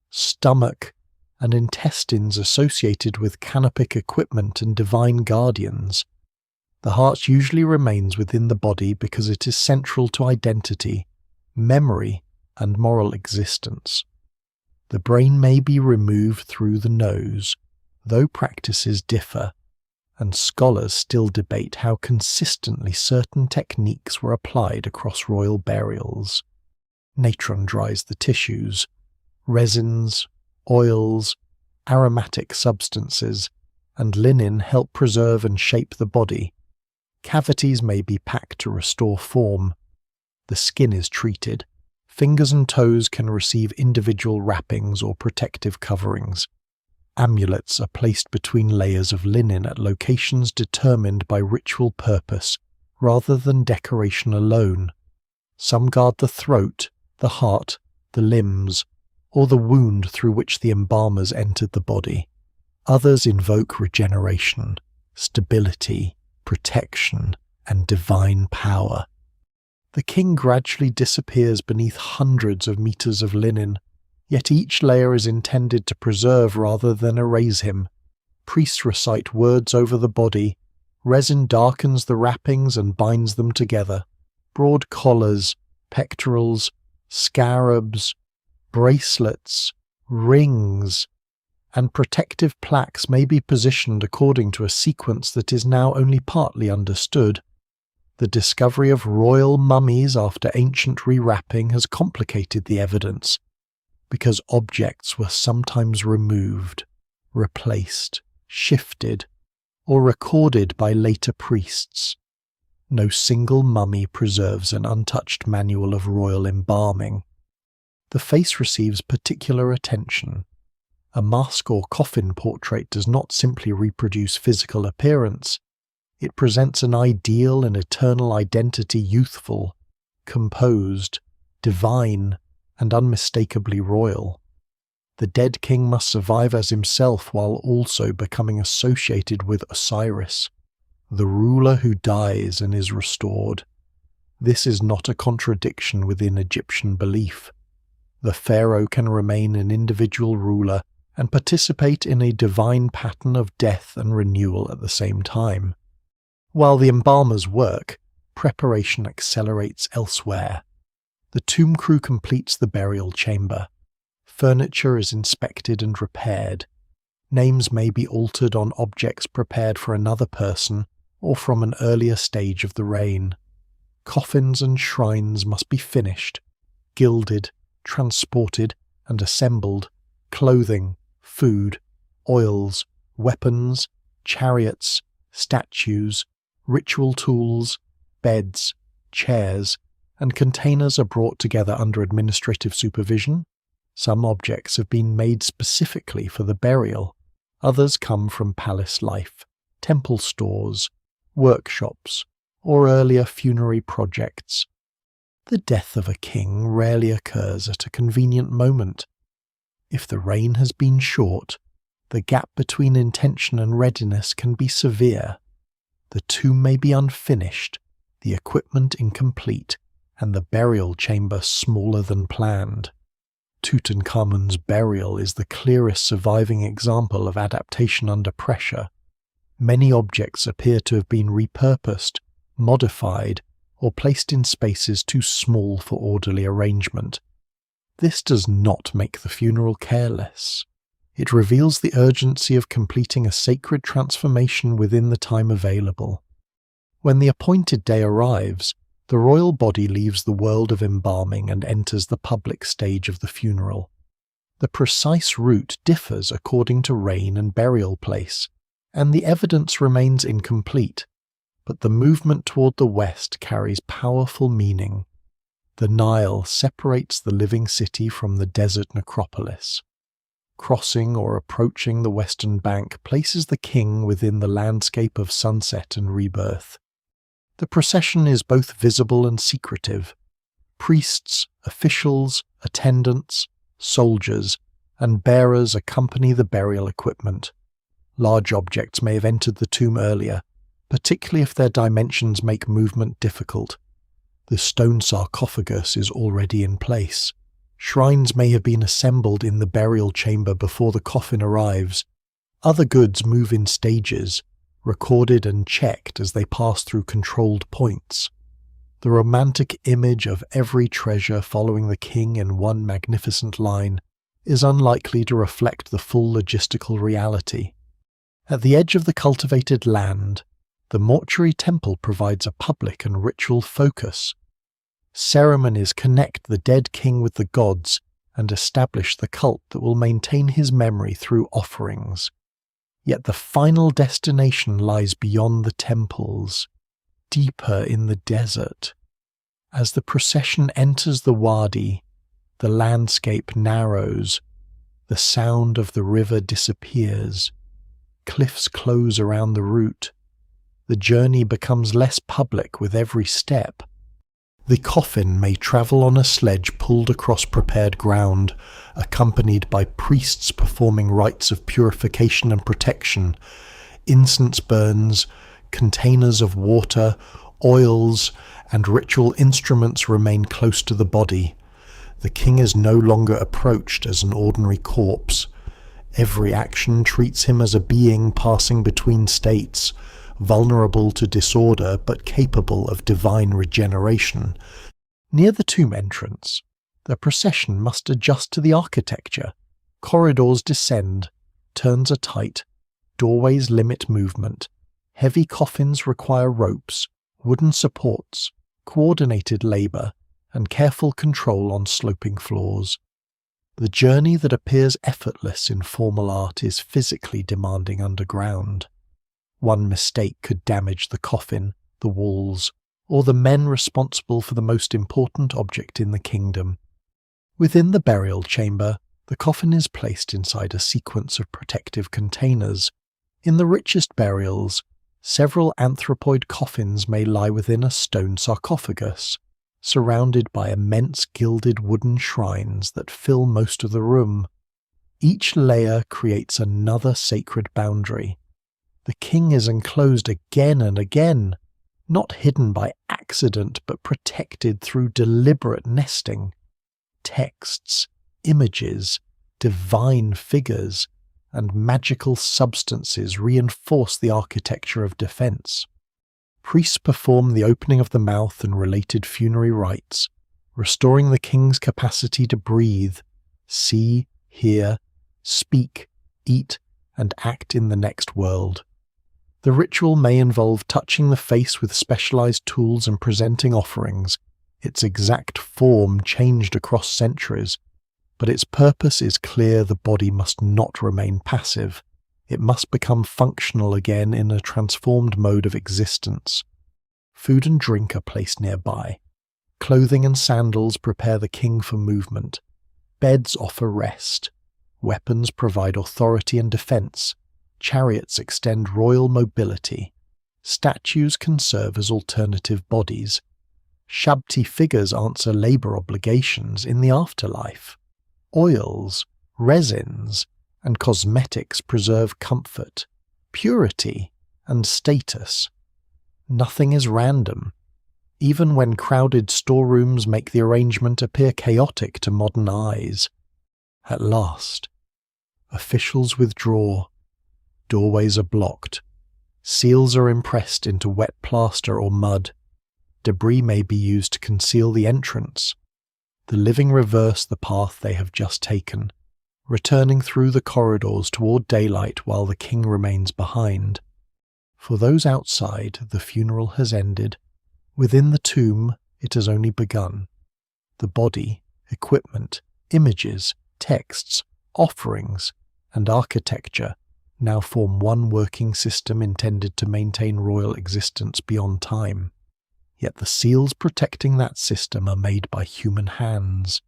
stomach, and intestines associated with canopic equipment and divine guardians. The heart usually remains within the body because it is central to identity, memory, and moral existence. The brain may be removed through the nose, though practices differ, and scholars still debate how consistently certain techniques were applied across royal burials. Natron dries the tissues. Resins, oils, aromatic substances, and linen help preserve and shape the body. Cavities may be packed to restore form. The skin is treated. Fingers and toes can receive individual wrappings or protective coverings. Amulets are placed between layers of linen at locations determined by ritual purpose rather than decoration alone. Some guard the throat, the heart, the limbs, or the wound through which the embalmers entered the body. Others invoke regeneration, stability, protection, and divine power. The king gradually disappears beneath hundreds of meters of linen, yet each layer is intended to preserve rather than erase him. Priests recite words over the body. Resin darkens the wrappings and binds them together. Broad collars, pectorals, scarabs, bracelets, rings, and protective plaques may be positioned according to a sequence that is now only partly understood. The discovery of royal mummies after ancient rewrapping has complicated the evidence, because objects were sometimes removed, replaced, shifted, or recorded by later priests. No single mummy preserves an untouched manual of royal embalming. The face receives particular attention. A mask or coffin portrait does not simply reproduce physical appearance, It presents an ideal and eternal identity, youthful, composed, divine, and unmistakably royal. The dead king must survive as himself while also becoming associated with Osiris, the ruler who dies and is restored. This is not a contradiction within Egyptian belief. The pharaoh can remain an individual ruler and participate in a divine pattern of death and renewal at the same time. While the embalmers work, preparation accelerates elsewhere. The tomb crew completes the burial chamber. Furniture is inspected and repaired. Names may be altered on objects prepared for another person or from an earlier stage of the reign. Coffins and shrines must be finished, gilded, transported, and assembled. Clothing, food, oils, weapons, chariots, statues, ritual tools, beds, chairs, and containers are brought together under administrative supervision. Some objects have been made specifically for the burial. Others come from palace life, temple stores, workshops, or earlier funerary projects. The death of a king rarely occurs at a convenient moment. If the reign has been short, the gap between intention and readiness can be severe. The tomb may be unfinished, the equipment incomplete, and the burial chamber smaller than planned. Tutankhamun's burial is the clearest surviving example of adaptation under pressure. Many objects appear to have been repurposed, modified, or placed in spaces too small for orderly arrangement. This does not make the funeral careless. It reveals the urgency of completing a sacred transformation within the time available. When the appointed day arrives, the royal body leaves the world of embalming and enters the public stage of the funeral. The precise route differs according to reign and burial place, and the evidence remains incomplete, but the movement toward the west carries powerful meaning. The Nile separates the living city from the desert necropolis. Crossing or approaching the western bank places the king within the landscape of sunset and rebirth. The procession is both visible and secretive. Priests, officials, attendants, soldiers, and bearers accompany the burial equipment. Large objects may have entered the tomb earlier, particularly if their dimensions make movement difficult. The stone sarcophagus is already in place. Shrines may have been assembled in the burial chamber before the coffin arrives. Other goods move in stages, recorded and checked as they pass through controlled points. The romantic image of every treasure following the king in one magnificent line is unlikely to reflect the full logistical reality. At the edge of the cultivated land, the mortuary temple provides a public and ritual focus. Ceremonies connect the dead king with the gods and establish the cult that will maintain his memory through offerings. Yet the final destination lies beyond the temples, deeper in the desert. As the procession enters the wadi, the landscape narrows, the sound of the river disappears, cliffs close around the route. The journey becomes less public with every step. The coffin may travel on a sledge pulled across prepared ground, accompanied by priests performing rites of purification and protection. Incense burns, containers of water, oils, and ritual instruments remain close to the body. The king is no longer approached as an ordinary corpse. Every action treats him as a being passing between states, vulnerable to disorder but capable of divine regeneration. Near the tomb entrance, the procession must adjust to the architecture. Corridors descend, turns are tight, doorways limit movement. Heavy coffins require ropes, wooden supports, coordinated labour, and careful control on sloping floors. The journey that appears effortless in formal art is physically demanding underground. One mistake could damage the coffin, the walls, or the men responsible for the most important object in the kingdom. Within the burial chamber, the coffin is placed inside a sequence of protective containers. In the richest burials, Several anthropoid coffins may lie within a stone sarcophagus, surrounded by immense gilded wooden shrines that fill most of the room. Each layer creates another sacred boundary. The king is enclosed again and again, not hidden by accident but protected through deliberate nesting. Texts, images, divine figures, and magical substances reinforce the architecture of defense. Priests perform the opening of the mouth and related funerary rites, restoring the king's capacity to breathe, see, hear, speak, eat, and act in the next world. The ritual may involve touching the face with specialized tools and presenting offerings, its exact form changed across centuries, but its purpose is clear: the body must not remain passive. It must become functional again in a transformed mode of existence. Food and drink are placed nearby. Clothing and sandals prepare the king for movement. Beds offer rest. Weapons provide authority and defense. Chariots extend royal mobility. Statues can serve as alternative bodies. Shabti figures answer labor obligations in the afterlife. Oils, resins, and cosmetics preserve comfort, purity, and status. Nothing is random. Even when crowded storerooms make the arrangement appear chaotic to modern eyes. At last, officials withdraw. Doorways are blocked. Seals are impressed into wet plaster or mud. Debris may be used to conceal the entrance. The living reverse the path they have just taken, returning through the corridors toward daylight while the king remains behind. For those outside, the funeral has ended. Within the tomb, it has only begun. The body, equipment, images, texts, offerings, and architecture now form one working system intended to maintain royal existence beyond time. Yet the seals protecting that system are made by human hands,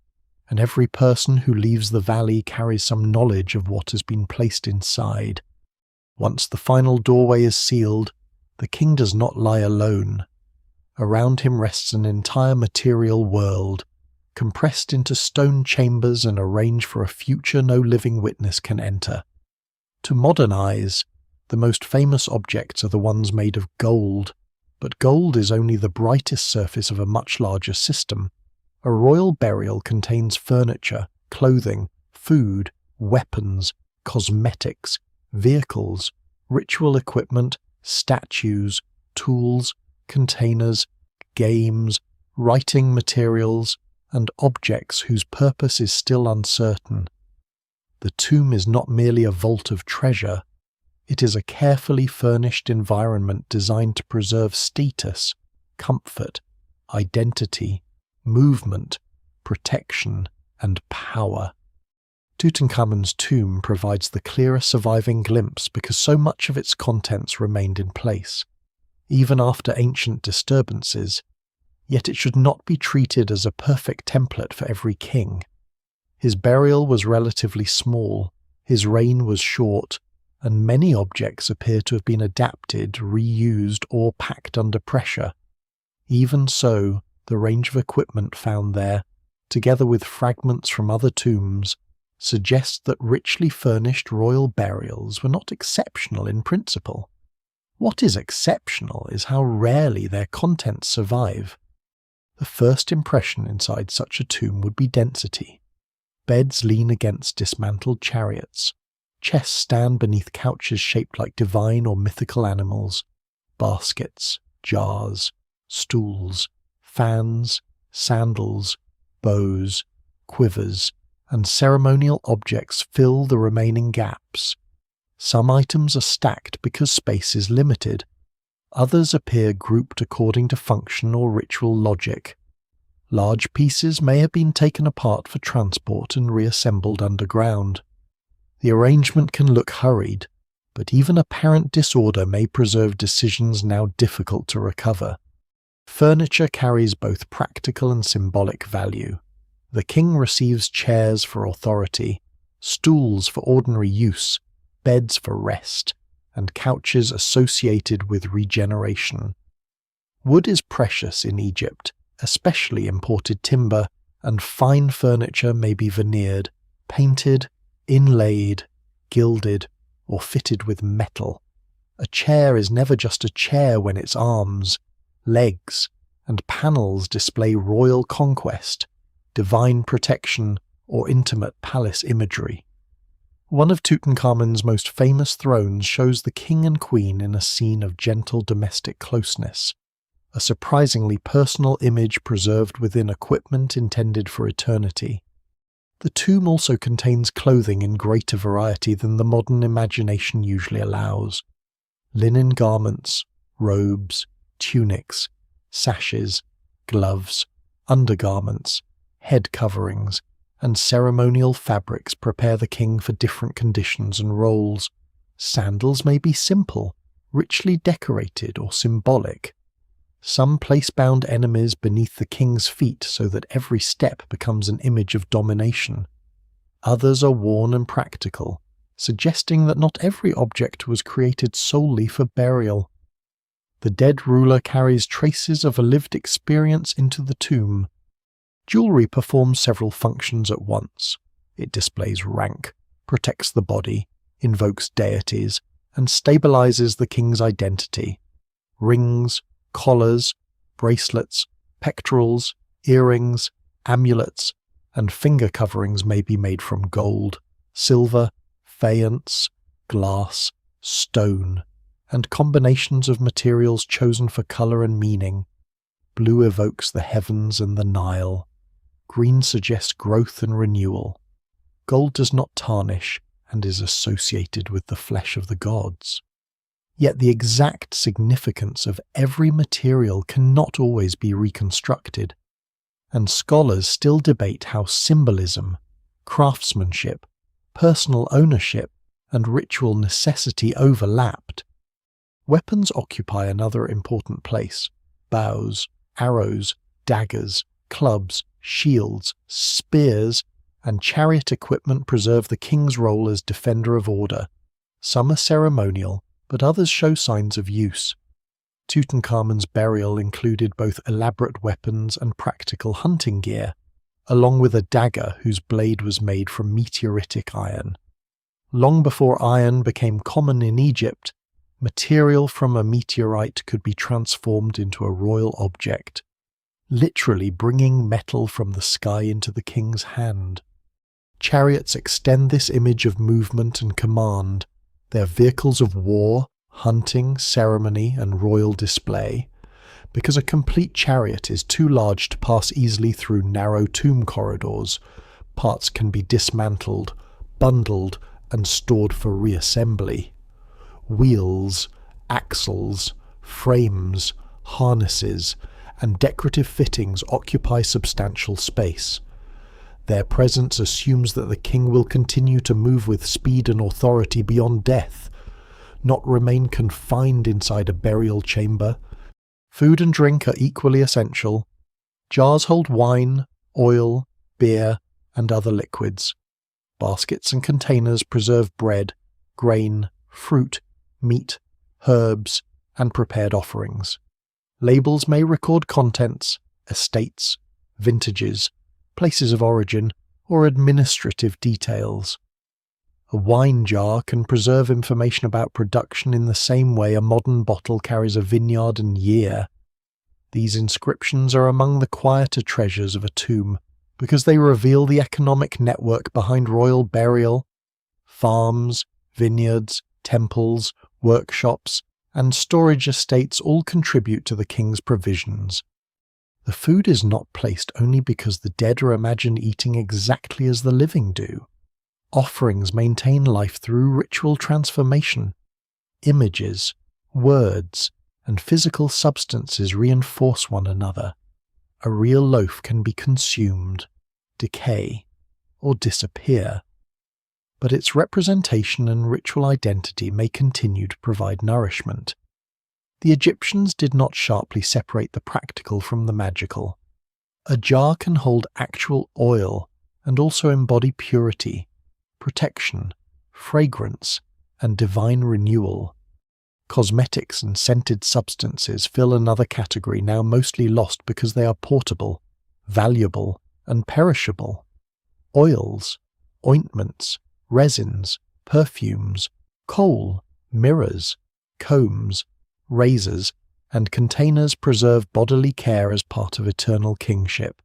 and every person who leaves the valley carries some knowledge of what has been placed inside. Once the final doorway is sealed, the king does not lie alone. Around him rests an entire material world, compressed into stone chambers and arranged for a future no living witness can enter. To modern eyes, the most famous objects are the ones made of gold, but gold is only the brightest surface of a much larger system. A royal burial contains furniture, clothing, food, weapons, cosmetics, vehicles, ritual equipment, statues, tools, containers, games, writing materials, and objects whose purpose is still uncertain. The tomb is not merely a vault of treasure. It is a carefully furnished environment designed to preserve status, comfort, identity, movement, protection, and power. Tutankhamun's tomb provides the clearest surviving glimpse because so much of its contents remained in place, even after ancient disturbances, yet it should not be treated as a perfect template for every king. His burial was relatively small, his reign was short, and many objects appear to have been adapted, reused, or packed under pressure. Even so, the range of equipment found there, together with fragments from other tombs, suggests that richly furnished royal burials were not exceptional in principle. What is exceptional is how rarely their contents survive. The first impression inside such a tomb would be density. Beds lean against dismantled chariots. Chests stand beneath couches shaped like divine or mythical animals. Baskets, jars, stools, fans, sandals, bows, quivers, and ceremonial objects fill the remaining gaps. Some items are stacked because space is limited. Others appear grouped according to function or ritual logic. Large pieces may have been taken apart for transport and reassembled underground. The arrangement can look hurried, but even apparent disorder may preserve decisions now difficult to recover. Furniture carries both practical and symbolic value. The king receives chairs for authority, stools for ordinary use, beds for rest, and couches associated with regeneration. Wood is precious in Egypt, especially imported timber, and fine furniture may be veneered, painted, inlaid, gilded, or fitted with metal. A chair is never just a chair when its arms, legs, and panels display royal conquest, divine protection, or intimate palace imagery. One of Tutankhamun's most famous thrones shows the king and queen in a scene of gentle domestic closeness, a surprisingly personal image preserved within equipment intended for eternity. The tomb also contains clothing in greater variety than the modern imagination usually allows. Linen garments, robes, tunics, sashes, gloves, undergarments, head coverings, and ceremonial fabrics prepare the king for different conditions and roles. Sandals may be simple, richly decorated, or symbolic. Some place bound enemies beneath the king's feet so that every step becomes an image of domination. Others are worn and practical, suggesting that not every object was created solely for burial. The dead ruler carries traces of a lived experience into the tomb. Jewelry performs several functions at once. It displays rank, protects the body, invokes deities, and stabilizes the king's identity. Rings, collars, bracelets, pectorals, earrings, amulets, and finger coverings may be made from gold, silver, faience, glass, stone, and combinations of materials chosen for color and meaning. Blue evokes the heavens and the Nile. Green suggests growth and renewal. Gold does not tarnish and is associated with the flesh of the gods. Yet the exact significance of every material cannot always be reconstructed, and scholars still debate how symbolism, craftsmanship, personal ownership, and ritual necessity overlapped. Weapons occupy another important place. Bows, arrows, daggers, clubs, shields, spears, and chariot equipment preserve the king's role as defender of order. Some are ceremonial, but others show signs of use. Tutankhamun's burial included both elaborate weapons and practical hunting gear, along with a dagger whose blade was made from meteoritic iron. Long before iron became common in Egypt, material from a meteorite could be transformed into a royal object, literally bringing metal from the sky into the king's hand. Chariots extend this image of movement and command. They are vehicles of war, hunting, ceremony, and royal display. Because a complete chariot is too large to pass easily through narrow tomb corridors, parts can be dismantled, bundled, and stored for reassembly. Wheels, axles, frames, harnesses, and decorative fittings occupy substantial space. Their presence assumes that the king will continue to move with speed and authority beyond death, not remain confined inside a burial chamber. Food and drink are equally essential. Jars hold wine, oil, beer, and other liquids. Baskets and containers preserve bread, grain, fruit, meat, herbs, and prepared offerings. Labels may record contents, estates, vintages, places of origin, or administrative details. A wine jar can preserve information about production in the same way a modern bottle carries a vineyard and year. These inscriptions are among the quieter treasures of a tomb because they reveal the economic network behind royal burial. Farms, vineyards, temples, workshops, and storage estates all contribute to the king's provisions. The food is not placed only because the dead are imagined eating exactly as the living do. Offerings maintain life through ritual transformation. Images, words, and physical substances reinforce one another. A real loaf can be consumed, decay, or disappear, but its representation and ritual identity may continue to provide nourishment. The Egyptians did not sharply separate the practical from the magical. A jar can hold actual oil and also embody purity, protection, fragrance, and divine renewal. Cosmetics and scented substances fill another category now mostly lost because they are portable, valuable, and perishable. Oils, ointments, resins, perfumes, coal, mirrors, combs, razors, and containers preserve bodily care as part of eternal kingship.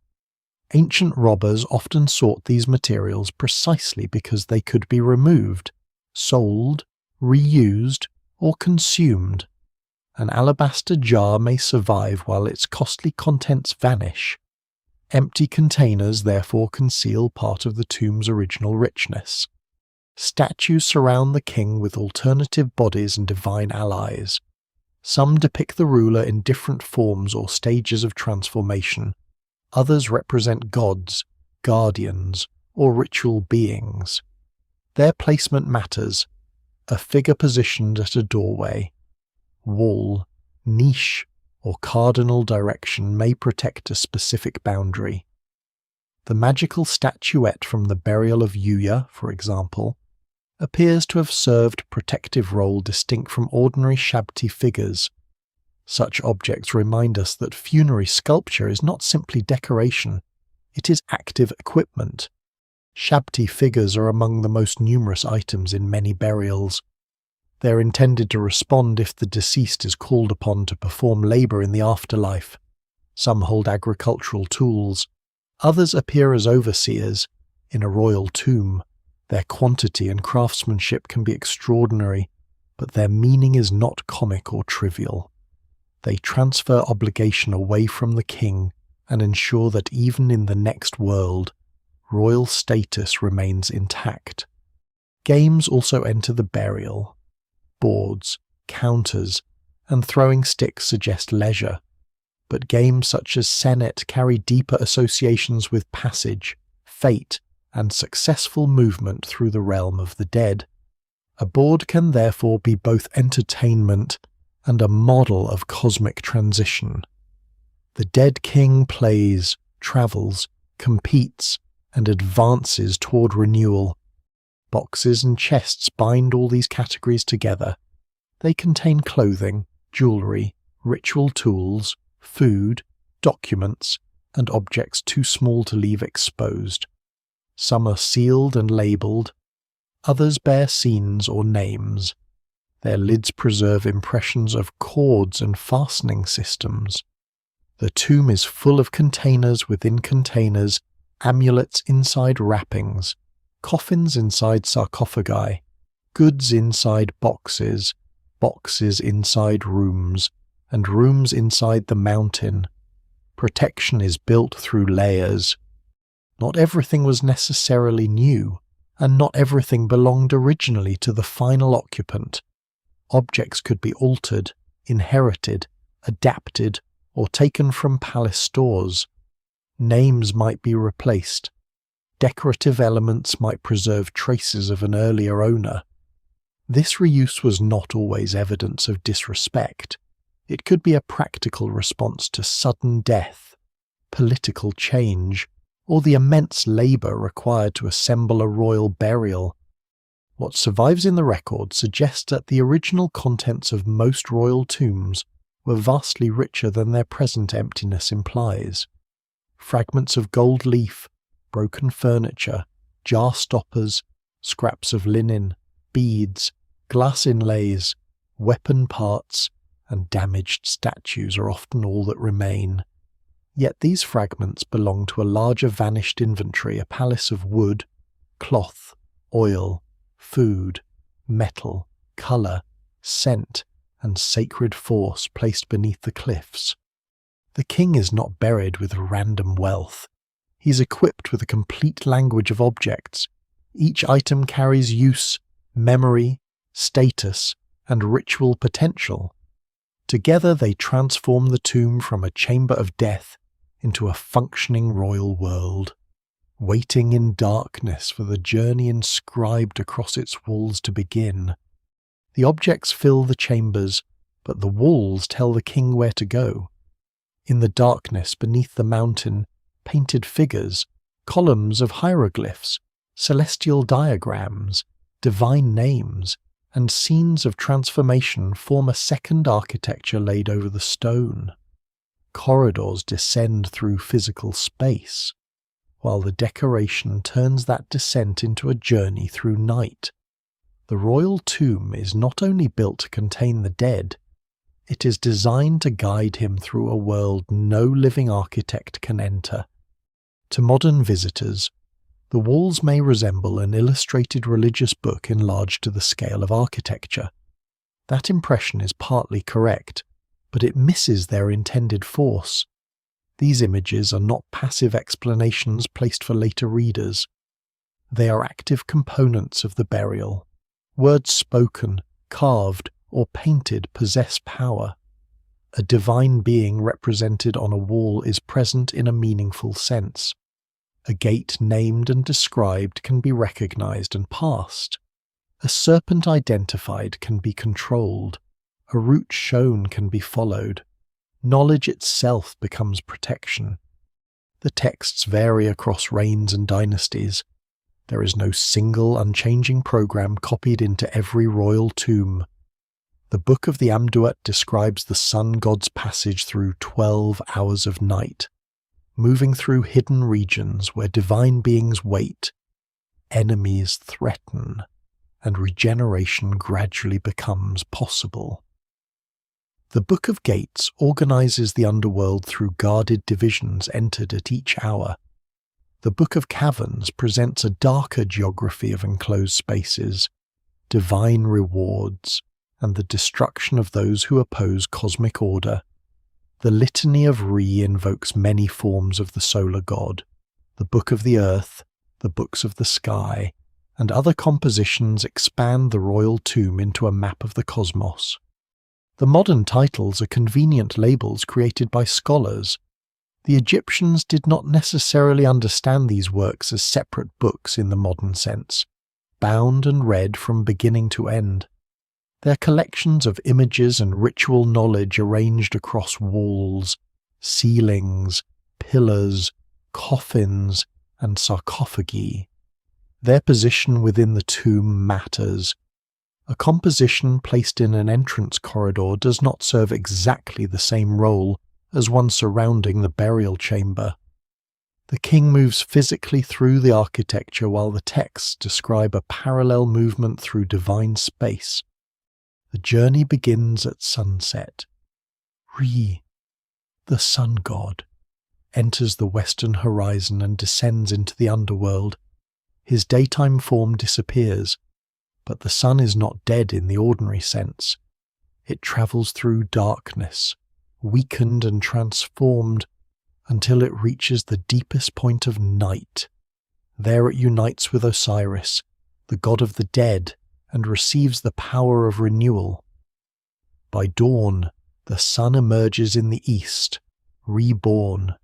Ancient robbers often sought these materials precisely because they could be removed, sold, reused, or consumed. An alabaster jar may survive while its costly contents vanish. Empty containers therefore conceal part of the tomb's original richness. Statues surround the king with alternative bodies and divine allies. Some depict the ruler in different forms or stages of transformation. Others represent gods, guardians, or ritual beings. Their placement matters. A figure positioned at a doorway, wall, niche, or cardinal direction may protect a specific boundary. The magical statuette from the burial of Yuya, for example, appears to have served a protective role distinct from ordinary shabti figures. Such objects remind us that funerary sculpture is not simply decoration, it is active equipment. Shabti figures are among the most numerous items in many burials. They are intended to respond if the deceased is called upon to perform labour in the afterlife. Some hold agricultural tools. Others appear as overseers in a royal tomb. Their quantity and craftsmanship can be extraordinary, but their meaning is not comic or trivial. They transfer obligation away from the king and ensure that even in the next world, royal status remains intact. Games also enter the burial. Boards, counters, and throwing sticks suggest leisure, but games such as senet carry deeper associations with passage, fate, and successful movement through the realm of the dead. A board can therefore be both entertainment and a model of cosmic transition. The dead king plays, travels, competes, and advances toward renewal. Boxes and chests bind all these categories together. They contain clothing, jewellery, ritual tools, food, documents, and objects too small to leave exposed. Some are sealed and labelled. Others bear scenes or names. Their lids preserve impressions of cords and fastening systems. The tomb is full of containers within containers, amulets inside wrappings, coffins inside sarcophagi, goods inside boxes, boxes inside rooms, and rooms inside the mountain. Protection is built through layers. Not everything was necessarily new, and not everything belonged originally to the final occupant. Objects could be altered, inherited, adapted, or taken from palace stores. Names might be replaced. Decorative elements might preserve traces of an earlier owner. This reuse was not always evidence of disrespect. It could be a practical response to sudden death, political change, or the immense labour required to assemble a royal burial. What survives in the record suggests that the original contents of most royal tombs were vastly richer than their present emptiness implies. Fragments of gold leaf, broken furniture, jar stoppers, scraps of linen, beads, glass inlays, weapon parts, and damaged statues are often all that remain. Yet these fragments belong to a larger vanished inventory, a palace of wood, cloth, oil, food, metal, colour, scent, and sacred force placed beneath the cliffs. The king is not buried with random wealth. He is equipped with a complete language of objects. Each item carries use, memory, status, and ritual potential. Together they transform the tomb from a chamber of death into a functioning royal world, waiting in darkness for the journey inscribed across its walls to begin. The objects fill the chambers, but the walls tell the king where to go. In the darkness beneath the mountain, painted figures, columns of hieroglyphs, celestial diagrams, divine names, and scenes of transformation form a second architecture laid over the stone. Corridors descend through physical space, while the decoration turns that descent into a journey through night. The royal tomb is not only built to contain the dead, it is designed to guide him through a world no living architect can enter. To modern visitors, the walls may resemble an illustrated religious book enlarged to the scale of architecture. That impression is partly correct, but it misses their intended force. These images are not passive explanations placed for later readers. They are active components of the burial. Words spoken, carved, or painted possess power. A divine being represented on a wall is present in a meaningful sense. A gate named and described can be recognized and passed. A serpent identified can be controlled. A route shown can be followed. Knowledge itself becomes protection. The texts vary across reigns and dynasties. There is no single unchanging program copied into every royal tomb. The Book of the Amduat describes the sun god's passage through 12 hours of night, moving through hidden regions where divine beings wait, enemies threaten, and regeneration gradually becomes possible. The Book of Gates organizes the underworld through guarded divisions entered at each hour. The Book of Caverns presents a darker geography of enclosed spaces, divine rewards, and the destruction of those who oppose cosmic order. The Litany of Re invokes many forms of the solar god, the Book of the Earth, the Books of the Sky, and other compositions expand the royal tomb into a map of the cosmos. The modern titles are convenient labels created by scholars. The Egyptians did not necessarily understand these works as separate books in the modern sense, bound and read from beginning to end. They're collections of images and ritual knowledge arranged across walls, ceilings, pillars, coffins, and sarcophagi. Their position within the tomb matters. A composition placed in an entrance corridor does not serve exactly the same role as one surrounding the burial chamber. The king moves physically through the architecture while the texts describe a parallel movement through divine space. The journey begins at sunset. Re, the sun god, enters the western horizon and descends into the underworld. His daytime form disappears, but the sun is not dead in the ordinary sense. It travels through darkness, weakened and transformed, until it reaches the deepest point of night. There it unites with Osiris, the god of the dead, and receives the power of renewal. By dawn, the sun emerges in the east, reborn.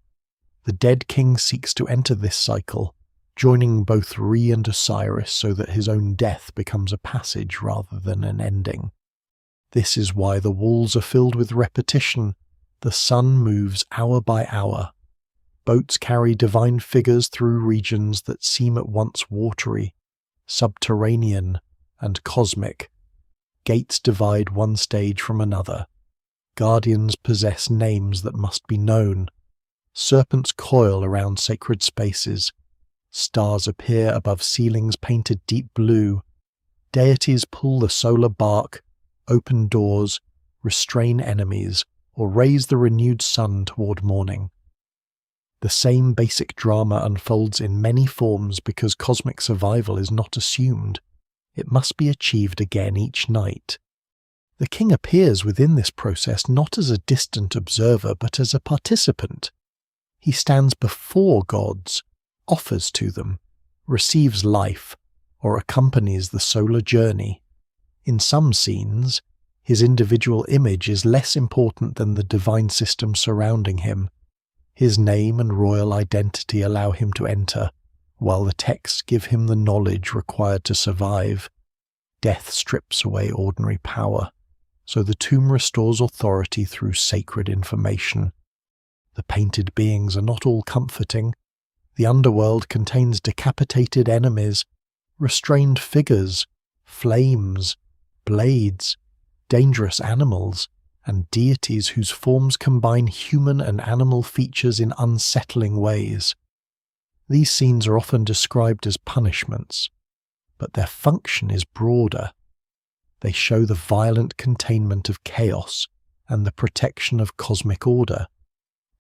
The dead king seeks to enter this cycle, joining both Re and Osiris so that his own death becomes a passage rather than an ending. This is why the walls are filled with repetition. The sun moves hour by hour. Boats carry divine figures through regions that seem at once watery, subterranean, and cosmic. Gates divide one stage from another. Guardians possess names that must be known. Serpents coil around sacred spaces. Stars appear above ceilings painted deep blue. Deities pull the solar bark, open doors, restrain enemies, or raise the renewed sun toward morning. The same basic drama unfolds in many forms because cosmic survival is not assumed. It must be achieved again each night. The king appears within this process not as a distant observer but as a participant. He stands before gods, offers to them, receives life, or accompanies the solar journey. In some scenes, his individual image is less important than the divine system surrounding him. His name and royal identity allow him to enter, while the texts give him the knowledge required to survive. Death strips away ordinary power, so the tomb restores authority through sacred information. The painted beings are not all comforting. The underworld contains decapitated enemies, restrained figures, flames, blades, dangerous animals, and deities whose forms combine human and animal features in unsettling ways. These scenes are often described as punishments, but their function is broader. They show the violent containment of chaos and the protection of cosmic order.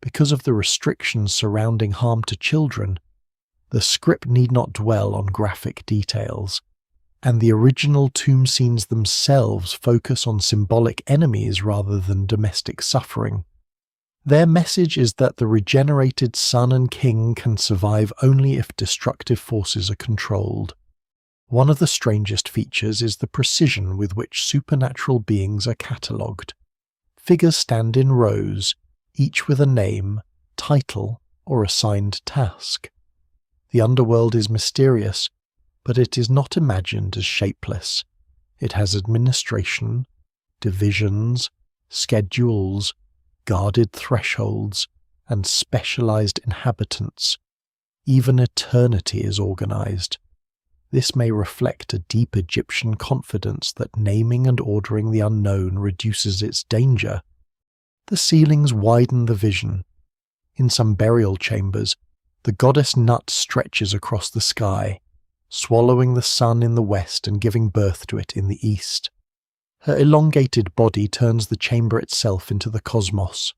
Because of the restrictions surrounding harm to children, the script need not dwell on graphic details, and the original tomb scenes themselves focus on symbolic enemies rather than domestic suffering. Their message is that the regenerated son and king can survive only if destructive forces are controlled. One of the strangest features is the precision with which supernatural beings are catalogued. Figures stand in rows, each with a name, title, or assigned task. The underworld is mysterious, but it is not imagined as shapeless. It has administration, divisions, schedules, guarded thresholds, and specialized inhabitants. Even eternity is organized. This may reflect a deep Egyptian confidence that naming and ordering the unknown reduces its danger. The ceilings widen the vision. In some burial chambers, the goddess Nut stretches across the sky, swallowing the sun in the west and giving birth to it in the east. Her elongated body turns the chamber itself into the cosmos.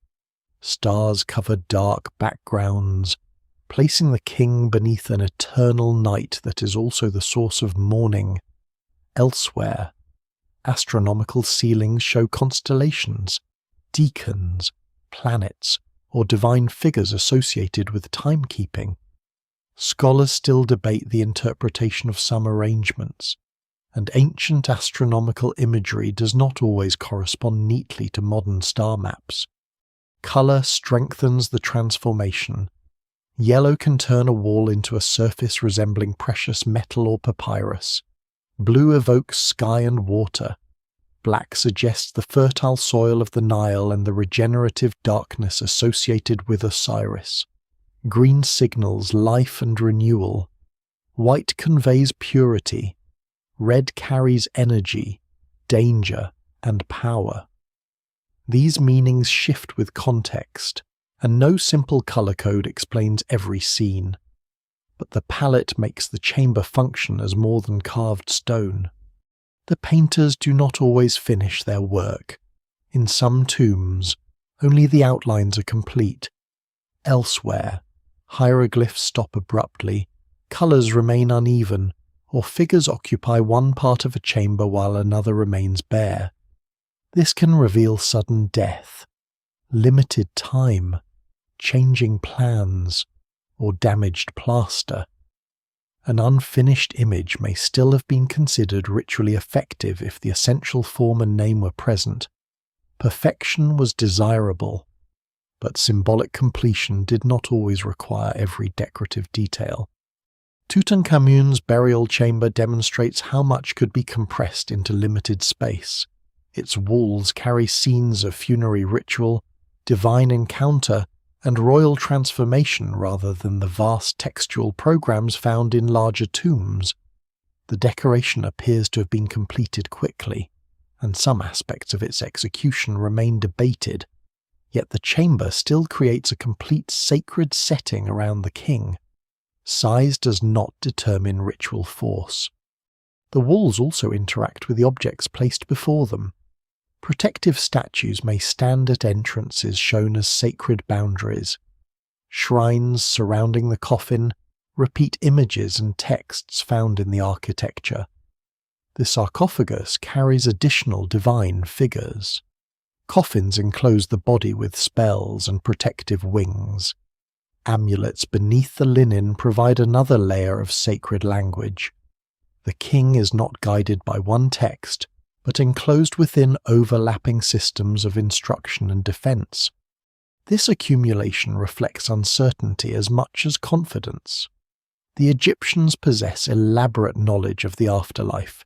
Stars cover dark backgrounds, placing the king beneath an eternal night that is also the source of morning. Elsewhere, astronomical ceilings show constellations, deacons, planets, or divine figures associated with timekeeping. Scholars still debate the interpretation of some arrangements, and ancient astronomical imagery does not always correspond neatly to modern star maps. Color strengthens the transformation. Yellow can turn a wall into a surface resembling precious metal or papyrus. Blue evokes sky and water. Black suggests the fertile soil of the Nile and the regenerative darkness associated with Osiris. Green signals life and renewal. White conveys purity. Red carries energy, danger, and power. These meanings shift with context, and no simple color code explains every scene. But the palette makes the chamber function as more than carved stone. The painters do not always finish their work. In some tombs, only the outlines are complete. Elsewhere, hieroglyphs stop abruptly, colors remain uneven, or figures occupy one part of a chamber while another remains bare. This can reveal sudden death, limited time, changing plans, or damaged plaster. An unfinished image may still have been considered ritually effective if the essential form and name were present. Perfection was desirable, but symbolic completion did not always require every decorative detail. Tutankhamun's burial chamber demonstrates how much could be compressed into limited space. Its walls carry scenes of funerary ritual, divine encounter, and royal transformation rather than the vast textual programs found in larger tombs. The decoration appears to have been completed quickly, and some aspects of its execution remain debated, yet the chamber still creates a complete sacred setting around the king. Size does not determine ritual force. The walls also interact with the objects placed before them. Protective statues may stand at entrances shown as sacred boundaries. Shrines surrounding the coffin repeat images and texts found in the architecture. The sarcophagus carries additional divine figures. Coffins enclose the body with spells and protective wings. Amulets beneath the linen provide another layer of sacred language. The king is not guided by one text, but enclosed within overlapping systems of instruction and defense. This accumulation reflects uncertainty as much as confidence. The Egyptians possess elaborate knowledge of the afterlife,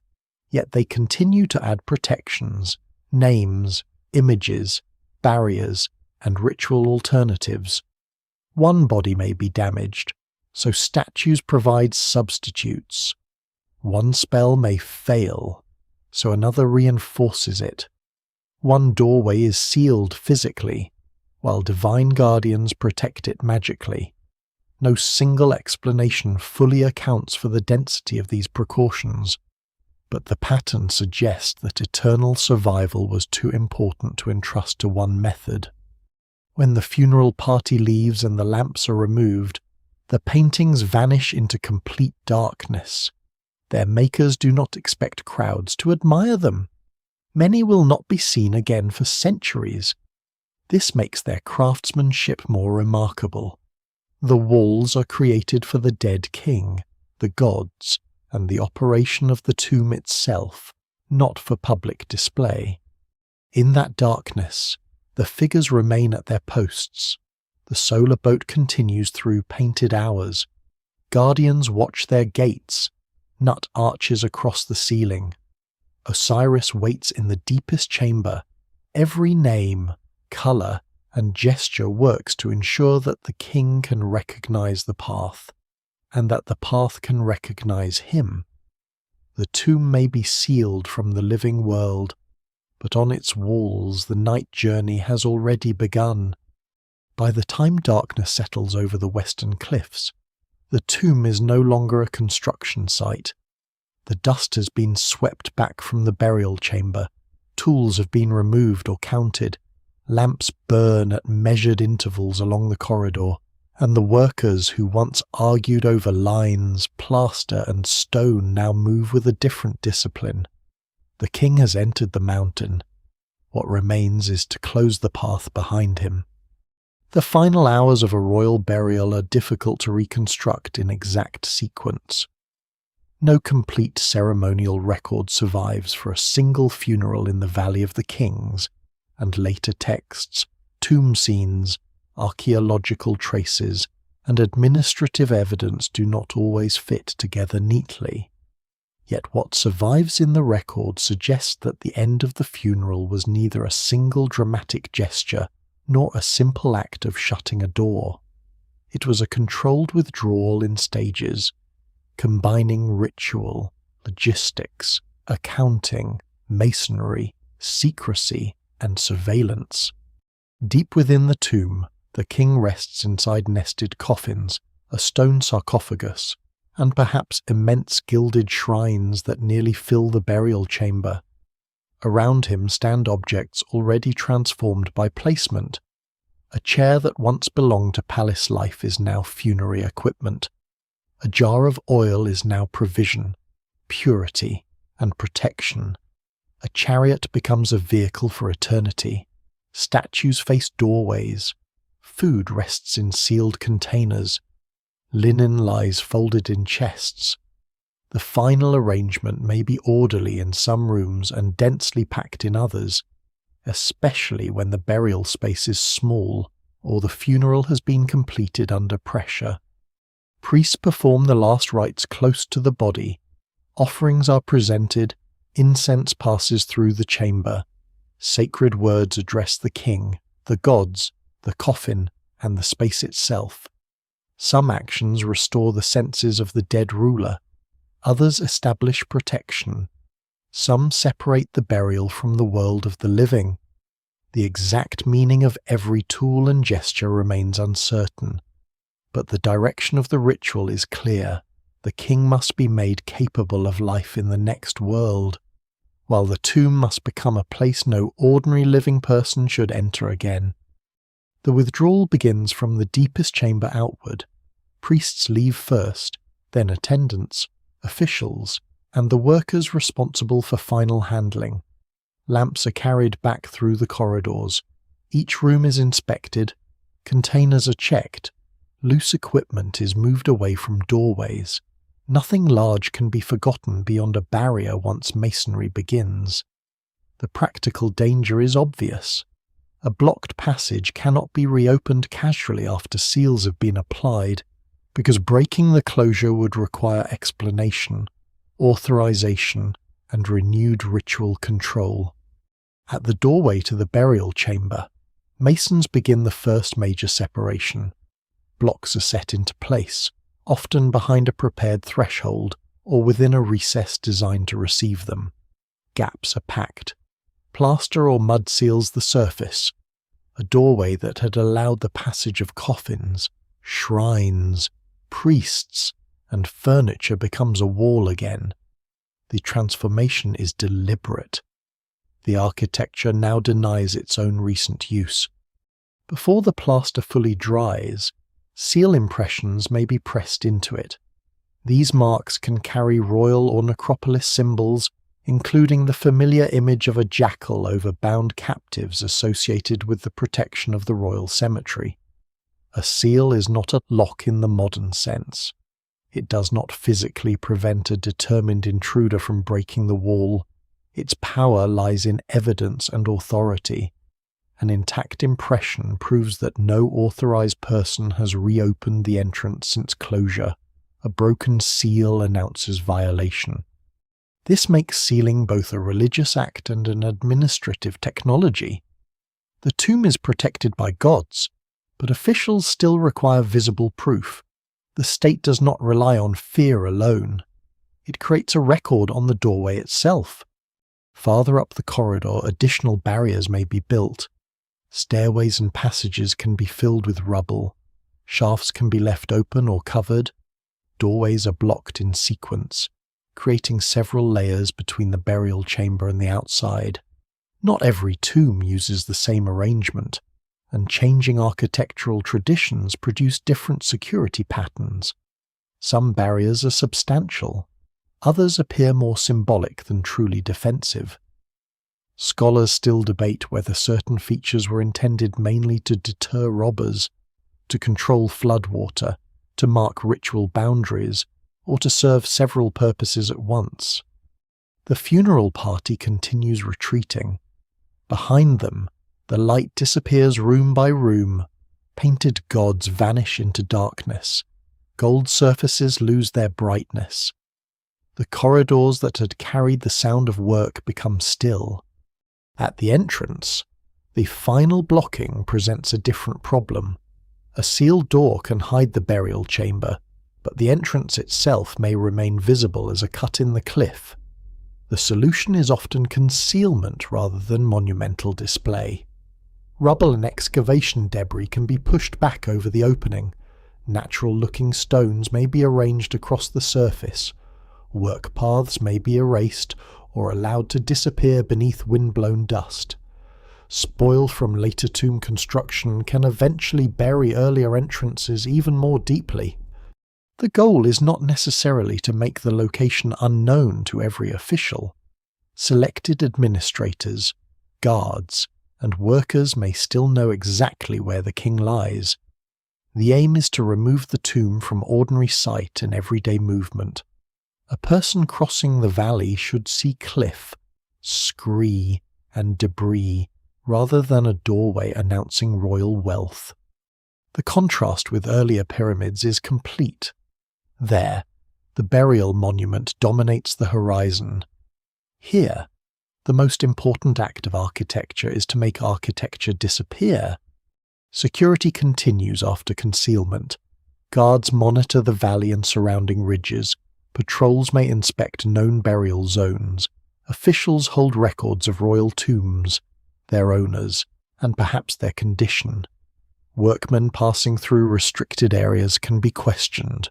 yet they continue to add protections, names, images, barriers, and ritual alternatives. One body may be damaged, so statues provide substitutes. One spell may fail, so another reinforces it. One doorway is sealed physically, while divine guardians protect it magically. No single explanation fully accounts for the density of these precautions, but the pattern suggests that eternal survival was too important to entrust to one method. When the funeral party leaves and the lamps are removed, the paintings vanish into complete darkness. Their makers do not expect crowds to admire them. Many will not be seen again for centuries. This makes their craftsmanship more remarkable. The walls are created for the dead king, the gods, and the operation of the tomb itself, not for public display. In that darkness, the figures remain at their posts. The solar boat continues through painted hours. Guardians watch their gates, nut arches across the ceiling. Osiris waits in the deepest chamber. Every name, colour, and gesture works to ensure that the king can recognize the path, and that the path can recognize him. The tomb may be sealed from the living world, but on its walls the night journey has already begun. By the time darkness settles over the western cliffs, the tomb is no longer a construction site. The dust has been swept back from the burial chamber, tools have been removed or counted, lamps burn at measured intervals along the corridor, and the workers who once argued over lines, plaster, and stone now move with a different discipline. The king has entered the mountain. What remains is to close the path behind him. The final hours of a royal burial are difficult to reconstruct in exact sequence. No complete ceremonial record survives for a single funeral in the Valley of the Kings, and later texts, tomb scenes, archaeological traces, and administrative evidence do not always fit together neatly. Yet what survives in the record suggests that the end of the funeral was neither a single dramatic gesture nor a simple act of shutting a door. It was a controlled withdrawal in stages, combining ritual, logistics, accounting, masonry, secrecy, and surveillance. Deep within the tomb, the king rests inside nested coffins, a stone sarcophagus, and perhaps immense gilded shrines that nearly fill the burial chamber. Around him stand objects already transformed by placement. A chair that once belonged to palace life is now funerary equipment. A jar of oil is now provision, purity, and protection. A chariot becomes a vehicle for eternity. Statues face doorways. Food rests in sealed containers. Linen lies folded in chests. The final arrangement may be orderly in some rooms and densely packed in others, especially when the burial space is small or the funeral has been completed under pressure. Priests perform the last rites close to the body. Offerings are presented, incense passes through the chamber. Sacred words address the king, the gods, the coffin, and the space itself. Some actions restore the senses of the dead ruler. Others establish protection. Some separate the burial from the world of the living. The exact meaning of every tool and gesture remains uncertain, but the direction of the ritual is clear. The king must be made capable of life in the next world, while the tomb must become a place no ordinary living person should enter again. The withdrawal begins from the deepest chamber outward. Priests leave first, then attendants, officials, and the workers responsible for final handling. Lamps are carried back through the corridors. Each room is inspected. Containers are checked. Loose equipment is moved away from doorways. Nothing large can be forgotten beyond a barrier once masonry begins. The practical danger is obvious. A blocked passage cannot be reopened casually after seals have been applied, because breaking the closure would require explanation, authorization, and renewed ritual control. At the doorway to the burial chamber, masons begin the first major separation. Blocks are set into place, often behind a prepared threshold or within a recess designed to receive them. gaps are packed. Plaster or mud seals the surface. A doorway that had allowed the passage of coffins, shrines, priests, and furniture becomes a wall again. The transformation is deliberate. The architecture now denies its own recent use. Before the plaster fully dries, seal impressions may be pressed into it. These marks can carry royal or necropolis symbols, including the familiar image of a jackal over bound captives associated with the protection of the royal cemetery. A seal is not a lock in the modern sense. It does not physically prevent a determined intruder from breaking the wall. Its power lies in evidence and authority. An intact impression proves that no authorized person has reopened the entrance since closure. A broken seal announces violation. This makes sealing both a religious act and an administrative technology. The tomb is protected by gods, but officials still require visible proof. The state does not rely on fear alone. It creates a record on the doorway itself. Farther up the corridor, additional barriers may be built. Stairways and passages can be filled with rubble. Shafts can be left open or covered. Doorways are blocked in sequence, creating several layers between the burial chamber and the outside. Not every tomb uses the same arrangement, and changing architectural traditions produce different security patterns. Some barriers are substantial, others appear more symbolic than truly defensive. Scholars still debate whether certain features were intended mainly to deter robbers, to control floodwater, to mark ritual boundaries, or to serve several purposes at once. The funeral party continues retreating. Behind them, the light disappears room by room. Painted gods vanish into darkness. Gold surfaces lose their brightness. The corridors that had carried the sound of work become still. At the entrance, the final blocking presents a different problem. A sealed door can hide the burial chamber, but the entrance itself may remain visible as a cut in the cliff. The solution is often concealment rather than monumental display. Rubble and excavation debris can be pushed back over the opening. Natural-looking stones may be arranged across the surface. Work paths may be erased or allowed to disappear beneath wind-blown dust. Spoil from later tomb construction can eventually bury earlier entrances even more deeply. The goal is not necessarily to make the location unknown to every official. Selected administrators, guards, and workers may still know exactly where the king lies. The aim is to remove the tomb from ordinary sight and everyday movement. A person crossing the valley should see cliff, scree, and debris, rather than a doorway announcing royal wealth. The contrast with earlier pyramids is complete. There, the burial monument dominates the horizon. Here, the most important act of architecture is to make architecture disappear. Security continues after concealment. Guards monitor the valley and surrounding ridges. Patrols may inspect known burial zones. Officials hold records of royal tombs, their owners, and perhaps their condition. Workmen passing through restricted areas can be questioned.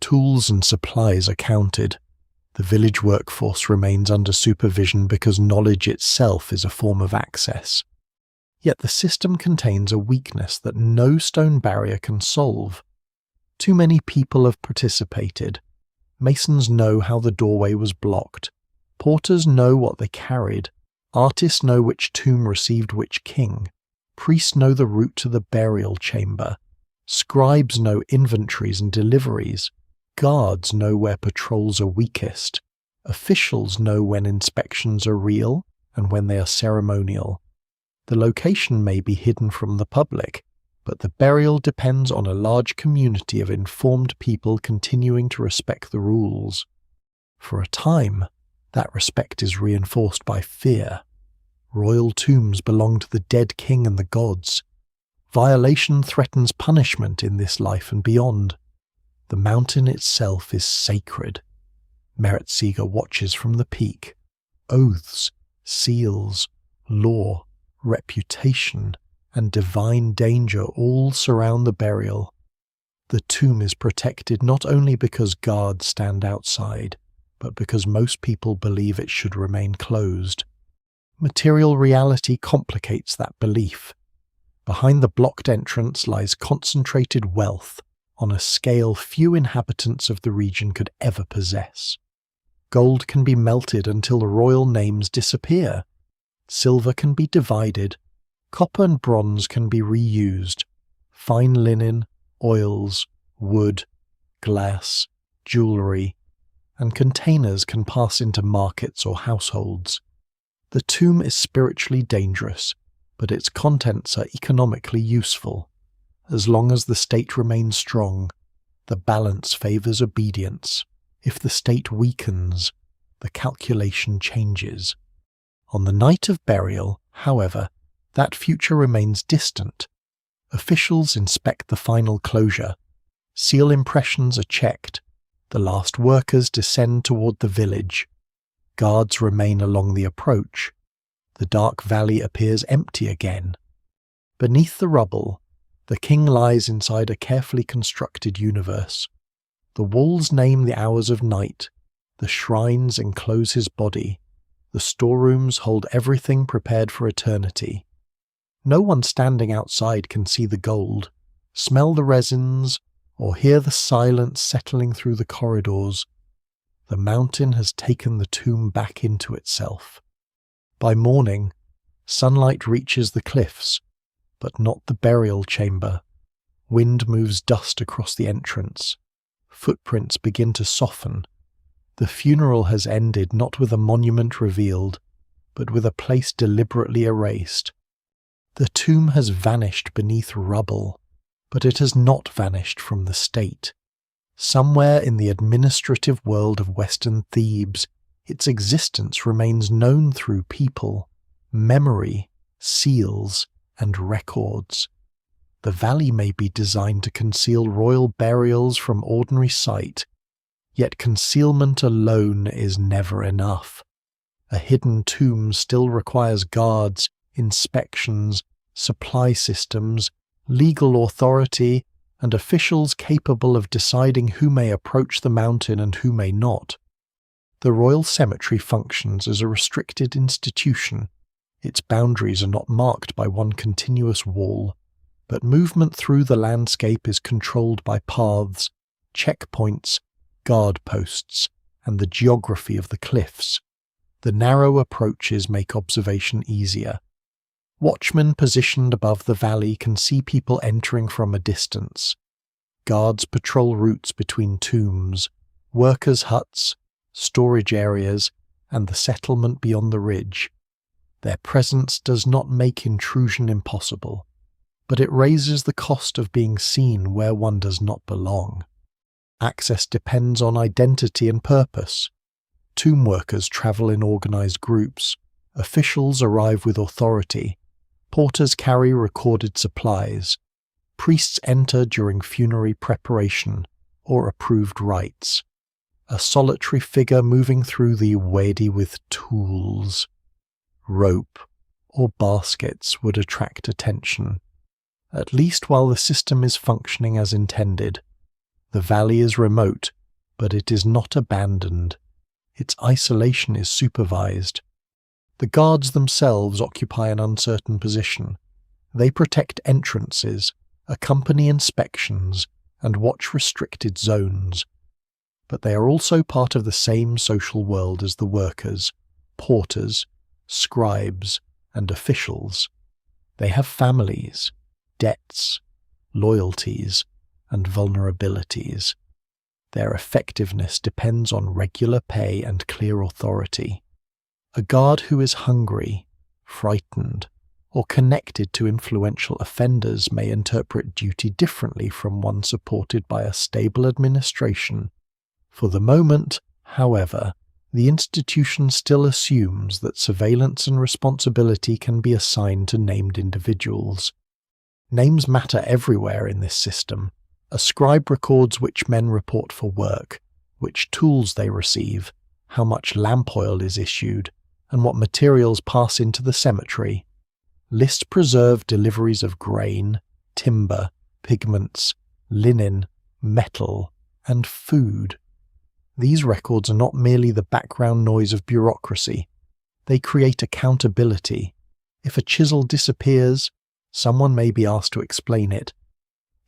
Tools and supplies are counted. The village workforce remains under supervision because knowledge itself is a form of access. Yet the system contains a weakness that no stone barrier can solve. Too many people have participated. Masons know how the doorway was blocked. Porters know what they carried. Artists know which tomb received which king. Priests know the route to the burial chamber. Scribes know inventories and deliveries. Guards know where patrols are weakest. Officials know when inspections are real and when they are ceremonial. The location may be hidden from the public, but the burial depends on a large community of informed people continuing to respect the rules. For a time, that respect is reinforced by fear. Royal tombs belong to the dead king and the gods. Violation threatens punishment in this life and beyond. The mountain itself is sacred. Meretseger watches from the peak, oaths, seals, law, reputation, and divine danger all surround the burial. The tomb is protected not only because guards stand outside, but because most people believe it should remain closed. Material reality complicates that belief. Behind the blocked entrance lies concentrated wealth on a scale few inhabitants of the region could ever possess. Gold can be melted until the royal names disappear. Silver can be divided. Copper and bronze can be reused. Fine linen, oils, wood, glass, jewellery, and containers can pass into markets or households. The tomb is spiritually dangerous, but its contents are economically useful. As long as the state remains strong, the balance favours obedience. If the state weakens, the calculation changes. On the night of burial, however, that future remains distant. Officials inspect the final closure. Seal impressions are checked. The last workers descend toward the village. Guards remain along the approach. The dark valley appears empty again. Beneath the rubble, the king lies inside a carefully constructed universe. The walls name the hours of night. The shrines enclose his body. The storerooms hold everything prepared for eternity. No one standing outside can see the gold, smell the resins, or hear the silence settling through the corridors. The mountain has taken the tomb back into itself. By morning, sunlight reaches the cliffs, but not the burial chamber. Wind moves dust across the entrance. Footprints begin to soften. The funeral has ended not with a monument revealed, but with a place deliberately erased. The tomb has vanished beneath rubble, but it has not vanished from the state. Somewhere in the administrative world of Western Thebes, its existence remains known through people, memory, seals, and records. The valley may be designed to conceal royal burials from ordinary sight, yet concealment alone is never enough. A hidden tomb still requires guards, inspections, supply systems, legal authority, and officials capable of deciding who may approach the mountain and who may not. The royal cemetery functions as a restricted institution. Its boundaries are not marked by one continuous wall, but movement through the landscape is controlled by paths, checkpoints, guard posts, and the geography of the cliffs. The narrow approaches make observation easier. Watchmen positioned above the valley can see people entering from a distance. Guards patrol routes between tombs, workers' huts, storage areas, and the settlement beyond the ridge. Their presence does not make intrusion impossible, but it raises the cost of being seen where one does not belong. Access depends on identity and purpose. Tomb workers travel in organized groups. Officials arrive with authority. Porters carry recorded supplies. Priests enter during funerary preparation or approved rites. A solitary figure moving through the wadi with tools, rope, or baskets would attract attention, at least while the system is functioning as intended. The valley is remote, but it is not abandoned. Its isolation is supervised. The guards themselves occupy an uncertain position. They protect entrances, accompany inspections, and watch restricted zones. But they are also part of the same social world as the workers, porters, scribes, and officials. They have families, debts, loyalties, and vulnerabilities. Their effectiveness depends on regular pay and clear authority. A guard who is hungry, frightened, or connected to influential offenders may interpret duty differently from one supported by a stable administration. For the moment, however, the institution still assumes that surveillance and responsibility can be assigned to named individuals. Names matter everywhere in this system. A scribe records which men report for work, which tools they receive, how much lamp oil is issued, and what materials pass into the cemetery. Lists preserve deliveries of grain, timber, pigments, linen, metal, and food. These records are not merely the background noise of bureaucracy. They create accountability. If a chisel disappears, someone may be asked to explain it.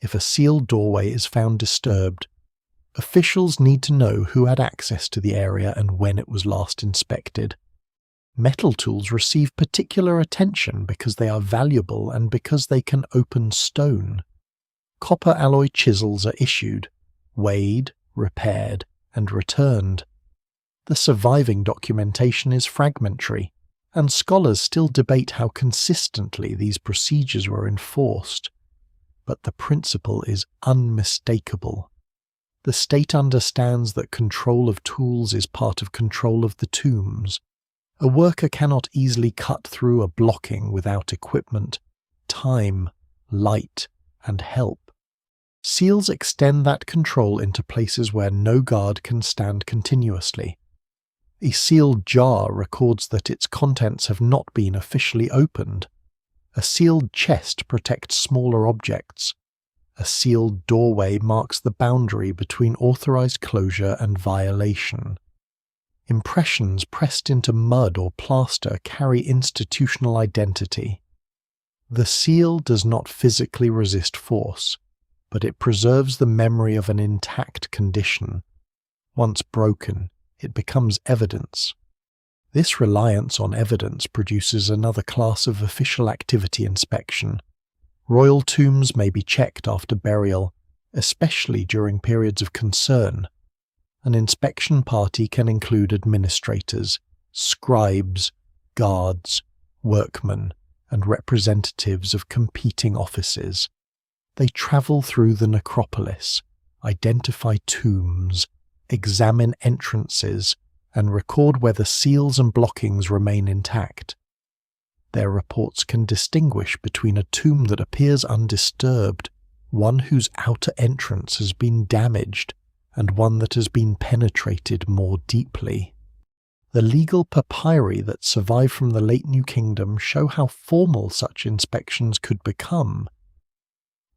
If a sealed doorway is found disturbed, officials need to know who had access to the area and when it was last inspected. Metal tools receive particular attention because they are valuable and because they can open stone. Copper alloy chisels are issued, weighed, repaired, and returned. The surviving documentation is fragmentary, and scholars still debate how consistently these procedures were enforced. But the principle is unmistakable. The state understands that control of tools is part of control of the tombs. A worker cannot easily cut through a blocking without equipment, time, light, and help. Seals extend that control into places where no guard can stand continuously. A sealed jar records that its contents have not been officially opened. A sealed chest protects smaller objects. A sealed doorway marks the boundary between authorized closure and violation. Impressions pressed into mud or plaster carry institutional identity. The seal does not physically resist force, but it preserves the memory of an intact condition. Once broken, it becomes evidence. This reliance on evidence produces another class of official activity inspection. Royal tombs may be checked after burial, especially during periods of concern. An inspection party can include administrators, scribes, guards, workmen, and representatives of competing offices. They travel through the necropolis, identify tombs, examine entrances, and record whether seals and blockings remain intact. Their reports can distinguish between a tomb that appears undisturbed, one whose outer entrance has been damaged, and one that has been penetrated more deeply. The legal papyri that survive from the late New Kingdom show how formal such inspections could become.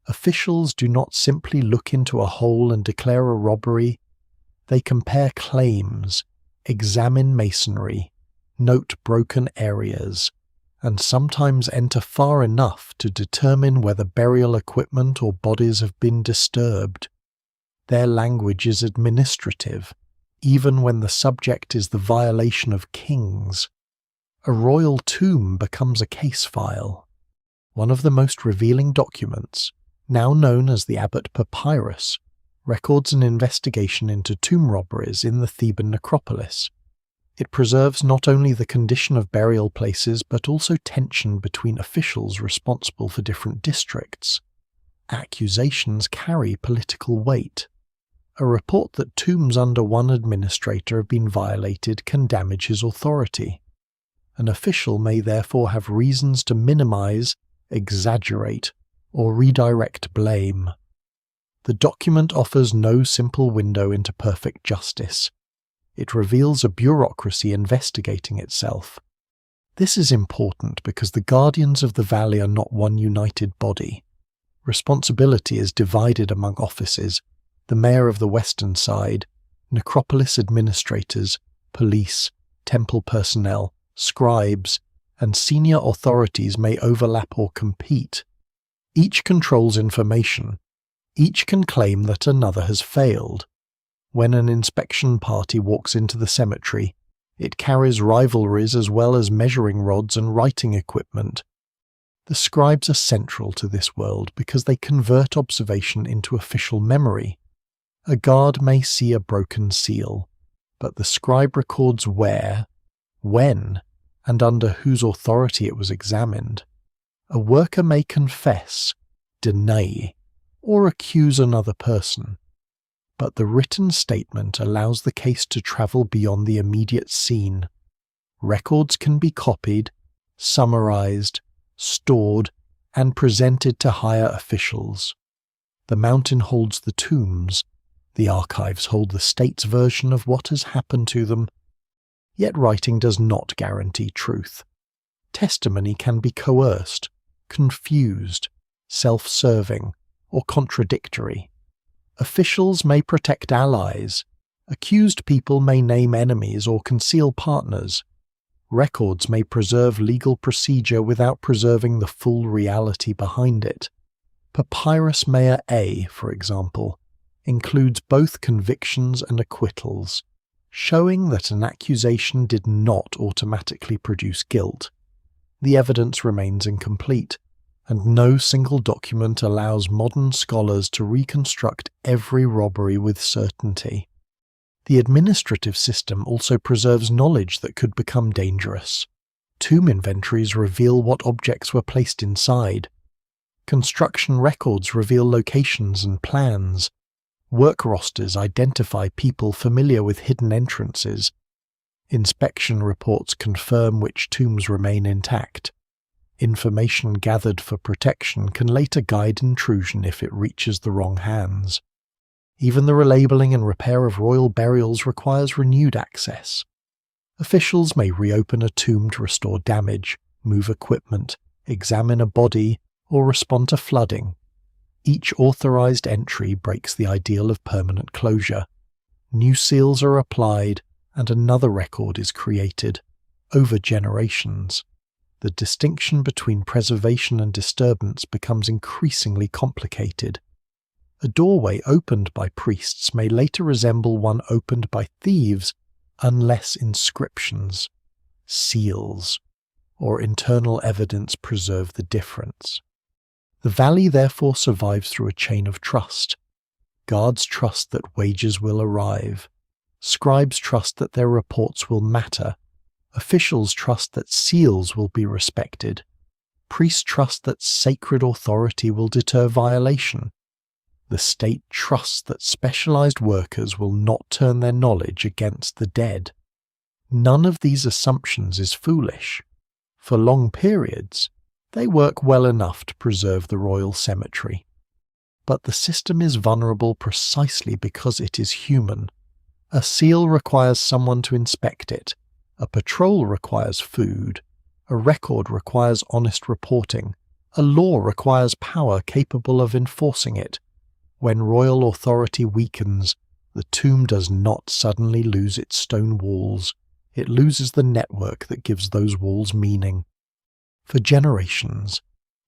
Officials do not simply look into a hole and declare a robbery. They compare claims, examine masonry, note broken areas, and sometimes enter far enough to determine whether burial equipment or bodies have been disturbed. Their language is administrative, even when the subject is the violation of kings. A royal tomb becomes a case file. One of the most revealing documents, now known as the Abbot Papyrus, records an investigation into tomb robberies in the Theban necropolis. It preserves not only the condition of burial places but also tension between officials responsible for different districts. Accusations carry political weight. A report that tombs under one administrator have been violated can damage his authority. An official may therefore have reasons to minimize, exaggerate, or redirect blame. The document offers no simple window into perfect justice. It reveals a bureaucracy investigating itself. This is important because the guardians of the valley are not one united body. Responsibility is divided among offices: the mayor of the western side, necropolis administrators, police, temple personnel, scribes, and senior authorities may overlap or compete. Each controls information. Each can claim that another has failed. When an inspection party walks into the cemetery, it carries rivalries as well as measuring rods and writing equipment. The scribes are central to this world because they convert observation into official memory. A guard may see a broken seal, but the scribe records where, when, and under whose authority it was examined. A worker may confess, deny, or accuse another person, but the written statement allows the case to travel beyond the immediate scene. Records can be copied, summarized, stored, and presented to higher officials. The mountain holds the tombs. The archives hold the state's version of what has happened to them. Yet writing does not guarantee truth. Testimony can be coerced, confused, self-serving, or contradictory. Officials may protect allies. Accused people may name enemies or conceal partners. Records may preserve legal procedure without preserving the full reality behind it. Papyrus Maya A, for example, includes both convictions and acquittals, showing that an accusation did not automatically produce guilt. The evidence remains incomplete, and no single document allows modern scholars to reconstruct every robbery with certainty. The administrative system also preserves knowledge that could become dangerous. Tomb inventories reveal what objects were placed inside. Construction records reveal locations and plans. Work rosters identify people familiar with hidden entrances. Inspection reports confirm which tombs remain intact. Information gathered for protection can later guide intrusion if it reaches the wrong hands. Even the relabeling and repair of royal burials requires renewed access. Officials may reopen a tomb to restore damage, move equipment, examine a body, or respond to flooding. Each authorized entry breaks the ideal of permanent closure. New seals are applied, and another record is created, over generations. The distinction between preservation and disturbance becomes increasingly complicated. A doorway opened by priests may later resemble one opened by thieves unless inscriptions, seals, or internal evidence preserve the difference. The valley therefore survives through a chain of trust. Guards trust that wages will arrive. Scribes trust that their reports will matter. Officials trust that seals will be respected. Priests trust that sacred authority will deter violation. The state trusts that specialized workers will not turn their knowledge against the dead. None of these assumptions is foolish. For long periods, they work well enough to preserve the royal cemetery. But the system is vulnerable precisely because it is human. A seal requires someone to inspect it. A patrol requires food. A record requires honest reporting. A law requires power capable of enforcing it. When royal authority weakens, the tomb does not suddenly lose its stone walls. It loses the network that gives those walls meaning. For generations,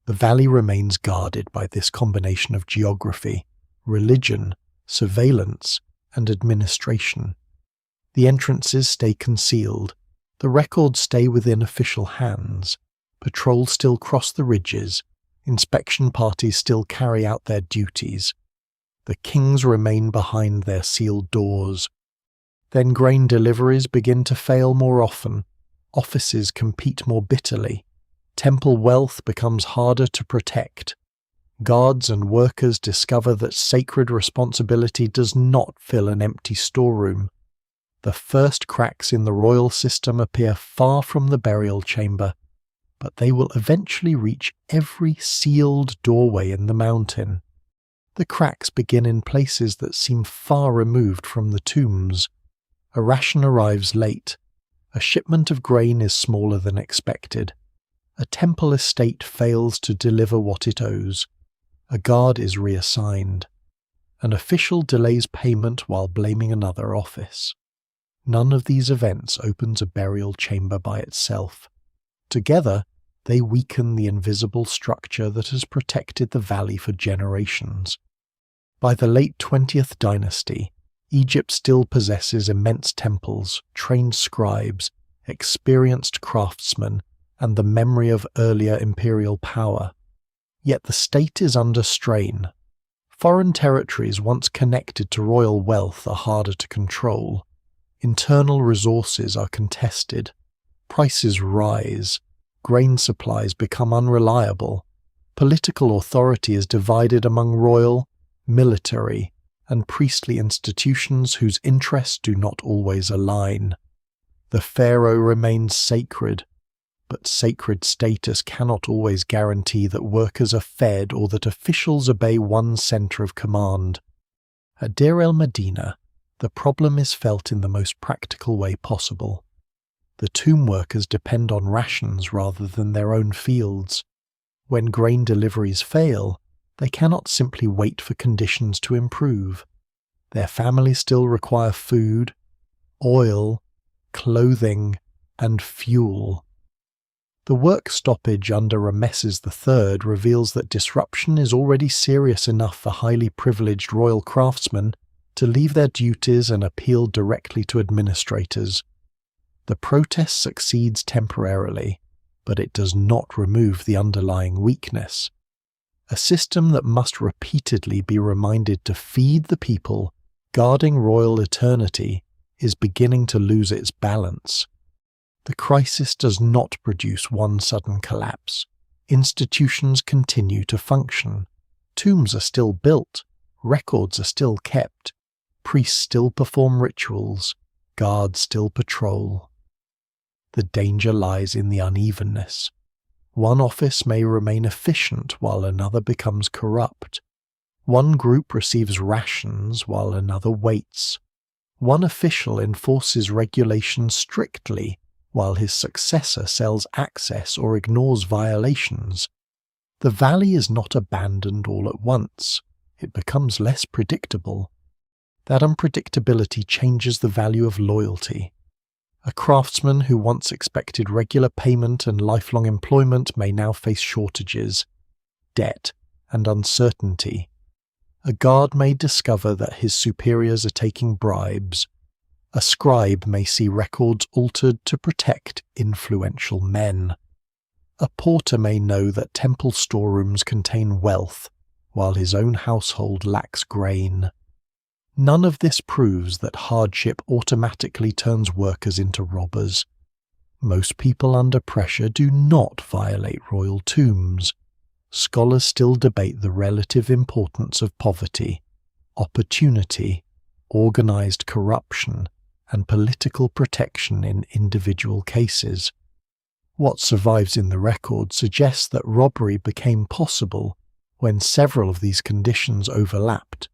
the valley remains guarded by this combination of geography, religion, surveillance, and administration. The entrances stay concealed. The records stay within official hands. Patrols still cross the ridges. Inspection parties still carry out their duties. The kings remain behind their sealed doors. Then grain deliveries begin to fail more often. Offices compete more bitterly. Temple wealth becomes harder to protect. Guards and workers discover that sacred responsibility does not fill an empty storeroom. The first cracks in the royal system appear far from the burial chamber, but they will eventually reach every sealed doorway in the mountain. The cracks begin in places that seem far removed from the tombs. A ration arrives late. A shipment of grain is smaller than expected. A temple estate fails to deliver what it owes. A guard is reassigned. An official delays payment while blaming another office. None of these events opens a burial chamber by itself. Together, they weaken the invisible structure that has protected the valley for generations. By the late 20th dynasty, Egypt still possesses immense temples, trained scribes, experienced craftsmen, and the memory of earlier imperial power. Yet the state is under strain. Foreign territories once connected to royal wealth are harder to control. Internal resources are contested. Prices rise. Grain supplies become unreliable. Political authority is divided among royal, military, and priestly institutions whose interests do not always align. The pharaoh remains sacred, but sacred status cannot always guarantee that workers are fed or that officials obey one center of command. At Deir el-Medina, the problem is felt in the most practical way possible. The tomb workers depend on rations rather than their own fields. When grain deliveries fail, they cannot simply wait for conditions to improve. Their families still require food, oil, clothing, and fuel. The work stoppage under Ramesses III reveals that disruption is already serious enough for highly privileged royal craftsmen to leave their duties and appeal directly to administrators. The protest succeeds temporarily, but it does not remove the underlying weakness. A system that must repeatedly be reminded to feed the people, guarding royal eternity, is beginning to lose its balance. The crisis does not produce one sudden collapse. Institutions continue to function. Tombs are still built, records are still kept, priests still perform rituals, guards still patrol. The danger lies in the unevenness. One office may remain efficient while another becomes corrupt. One group receives rations while another waits. One official enforces regulations strictly while his successor sells access or ignores violations. The valley is not abandoned all at once. It becomes less predictable. That unpredictability changes the value of loyalty. A craftsman who once expected regular payment and lifelong employment may now face shortages, debt, and uncertainty. A guard may discover that his superiors are taking bribes. A scribe may see records altered to protect influential men. A porter may know that temple storerooms contain wealth, while his own household lacks grain. None of this proves that hardship automatically turns workers into robbers. Most people under pressure do not violate royal tombs. Scholars still debate the relative importance of poverty, opportunity, organized corruption, and political protection in individual cases. What survives in the record suggests that robbery became possible when several of these conditions overlapped.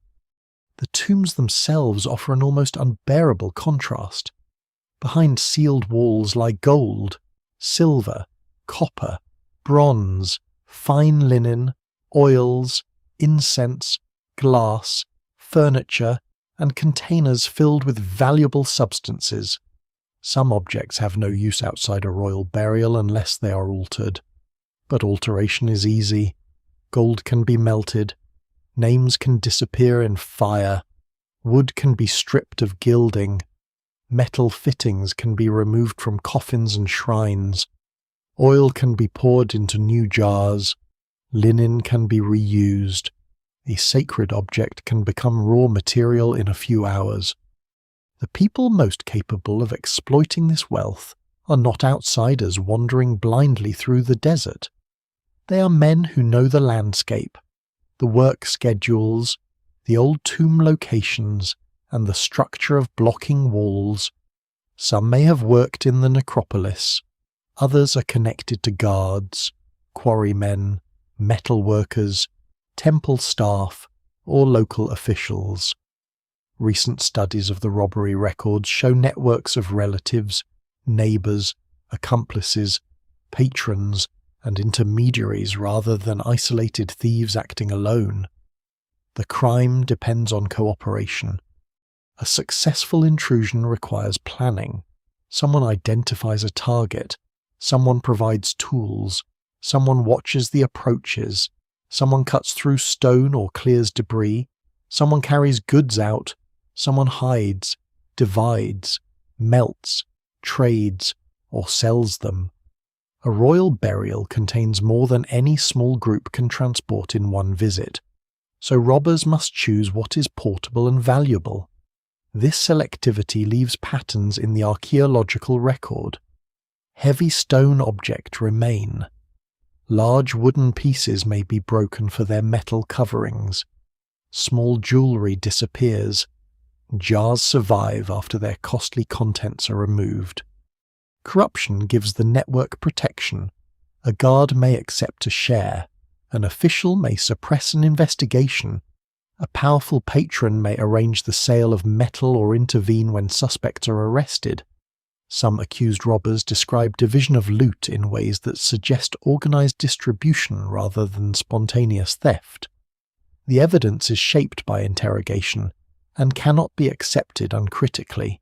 The tombs themselves offer an almost unbearable contrast. Behind sealed walls lie gold, silver, copper, bronze, fine linen, oils, incense, glass, furniture, and containers filled with valuable substances. Some objects have no use outside a royal burial unless they are altered. But alteration is easy. Gold can be melted. Names can disappear in fire. Wood can be stripped of gilding. Metal fittings can be removed from coffins and shrines. Oil can be poured into new jars. Linen can be reused. A sacred object can become raw material in a few hours. The people most capable of exploiting this wealth are not outsiders wandering blindly through the desert. They are men who know the landscape, the work schedules, the old tomb locations, and the structure of blocking walls. Some may have worked in the necropolis. Others are connected to guards, quarrymen, metal workers, temple staff, or local officials. Recent studies of the robbery records show networks of relatives, neighbours, accomplices, patrons, and intermediaries rather than isolated thieves acting alone. The crime depends on cooperation. A successful intrusion requires planning. Someone identifies a target. Someone provides tools. Someone watches the approaches. Someone cuts through stone or clears debris. Someone carries goods out. Someone hides, divides, melts, trades, or sells them. A royal burial contains more than any small group can transport in one visit, so robbers must choose what is portable and valuable. This selectivity leaves patterns in the archaeological record. Heavy stone objects remain. Large wooden pieces may be broken for their metal coverings. Small jewellery disappears. Jars survive after their costly contents are removed. Corruption gives the network protection. A guard may accept a share. An official may suppress an investigation. A powerful patron may arrange the sale of metal or intervene when suspects are arrested. Some accused robbers describe division of loot in ways that suggest organized distribution rather than spontaneous theft. The evidence is shaped by interrogation and cannot be accepted uncritically,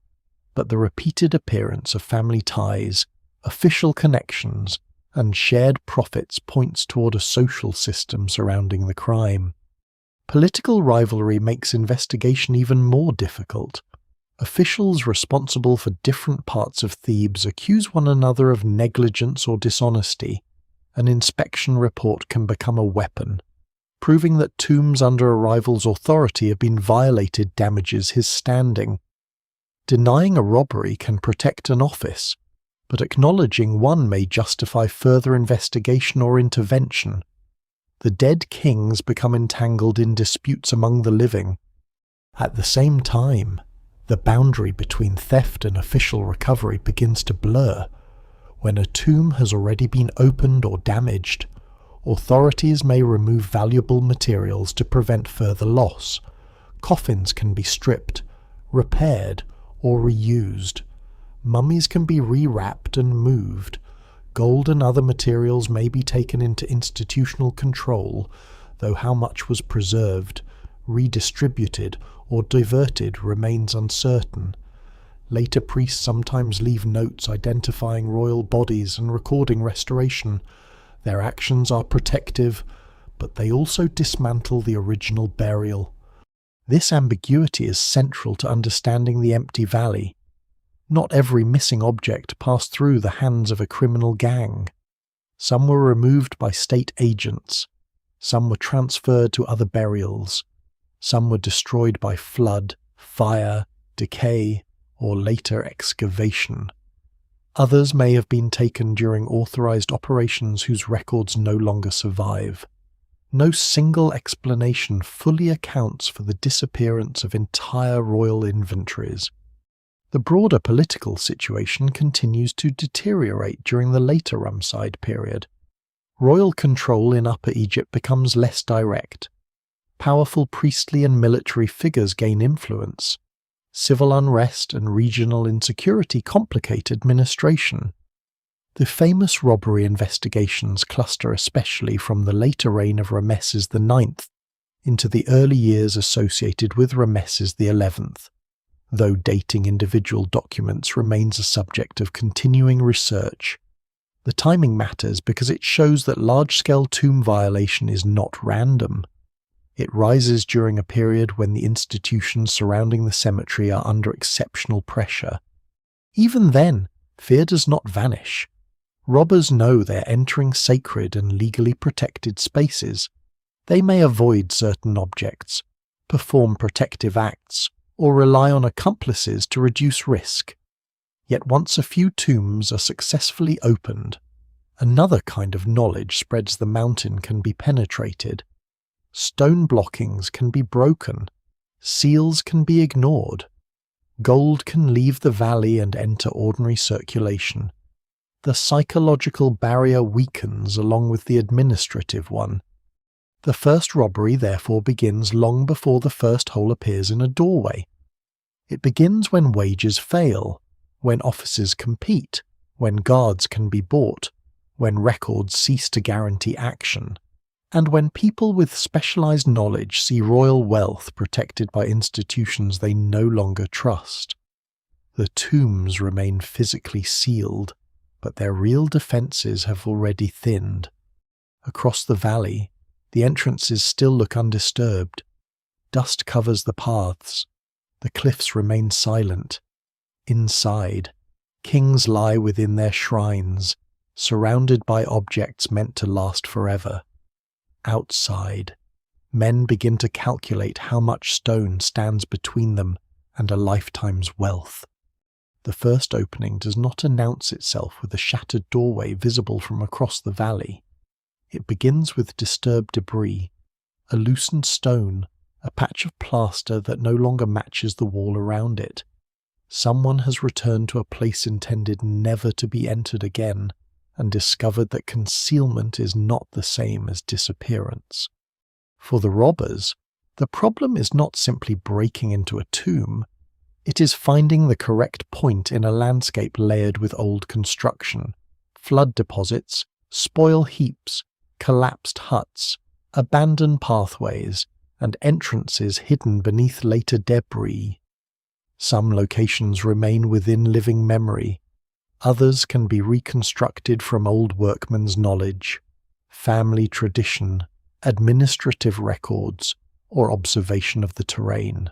but the repeated appearance of family ties, official connections, and shared profits points toward a social system surrounding the crime. Political rivalry makes investigation even more difficult. Officials responsible for different parts of Thebes accuse one another of negligence or dishonesty. An inspection report can become a weapon. Proving that tombs under a rival's authority have been violated damages his standing. Denying a robbery can protect an office, but acknowledging one may justify further investigation or intervention. The dead kings become entangled in disputes among the living. At the same time, the boundary between theft and official recovery begins to blur. When a tomb has already been opened or damaged, authorities may remove valuable materials to prevent further loss. Coffins can be stripped, repaired, or reused. Mummies can be rewrapped and moved. Gold and other materials may be taken into institutional control, though how much was preserved, redistributed, or diverted remains uncertain. Later priests sometimes leave notes identifying royal bodies and recording restoration. Their actions are protective, but they also dismantle the original burial. This ambiguity is central to understanding the empty valley. Not every missing object passed through the hands of a criminal gang. Some were removed by state agents. Some were transferred to other burials. Some were destroyed by flood, fire, decay, or later excavation. Others may have been taken during authorized operations whose records no longer survive. No single explanation fully accounts for the disappearance of entire royal inventories. The broader political situation continues to deteriorate during the later Ramesside period. Royal control in Upper Egypt becomes less direct. Powerful priestly and military figures gain influence. Civil unrest and regional insecurity complicate administration. The famous robbery investigations cluster especially from the later reign of Ramesses IX into the early years associated with Ramesses XI. Though dating individual documents remains a subject of continuing research. The timing matters because it shows that large-scale tomb violation is not random. It rises during a period when the institutions surrounding the cemetery are under exceptional pressure. Even then, fear does not vanish. Robbers know they're entering sacred and legally protected spaces. They may avoid certain objects, perform protective acts, or rely on accomplices to reduce risk. Yet once a few tombs are successfully opened, another kind of knowledge spreads. The mountain can be penetrated. Stone blockings can be broken. Seals can be ignored. Gold can leave the valley and enter ordinary circulation. The psychological barrier weakens along with the administrative one. The first robbery therefore begins long before the first hole appears in a doorway. It begins when wages fail, when officers compete, when guards can be bought, when records cease to guarantee action, and when people with specialized knowledge see royal wealth protected by institutions they no longer trust. The tombs remain physically sealed, but their real defenses have already thinned. Across the valley, the entrances still look undisturbed. Dust covers the paths. The cliffs remain silent. Inside, kings lie within their shrines, surrounded by objects meant to last forever. Outside, men begin to calculate how much stone stands between them and a lifetime's wealth. The first opening does not announce itself with a shattered doorway visible from across the valley. It begins with disturbed debris, a loosened stone, a patch of plaster that no longer matches the wall around it. Someone has returned to a place intended never to be entered again, and discovered that concealment is not the same as disappearance. For the robbers, the problem is not simply breaking into a tomb. It is finding the correct point in a landscape layered with old construction, flood deposits, spoil heaps, collapsed huts, abandoned pathways, and entrances hidden beneath later debris. Some locations remain within living memory. Others can be reconstructed from old workmen's knowledge, family tradition, administrative records, or observation of the terrain.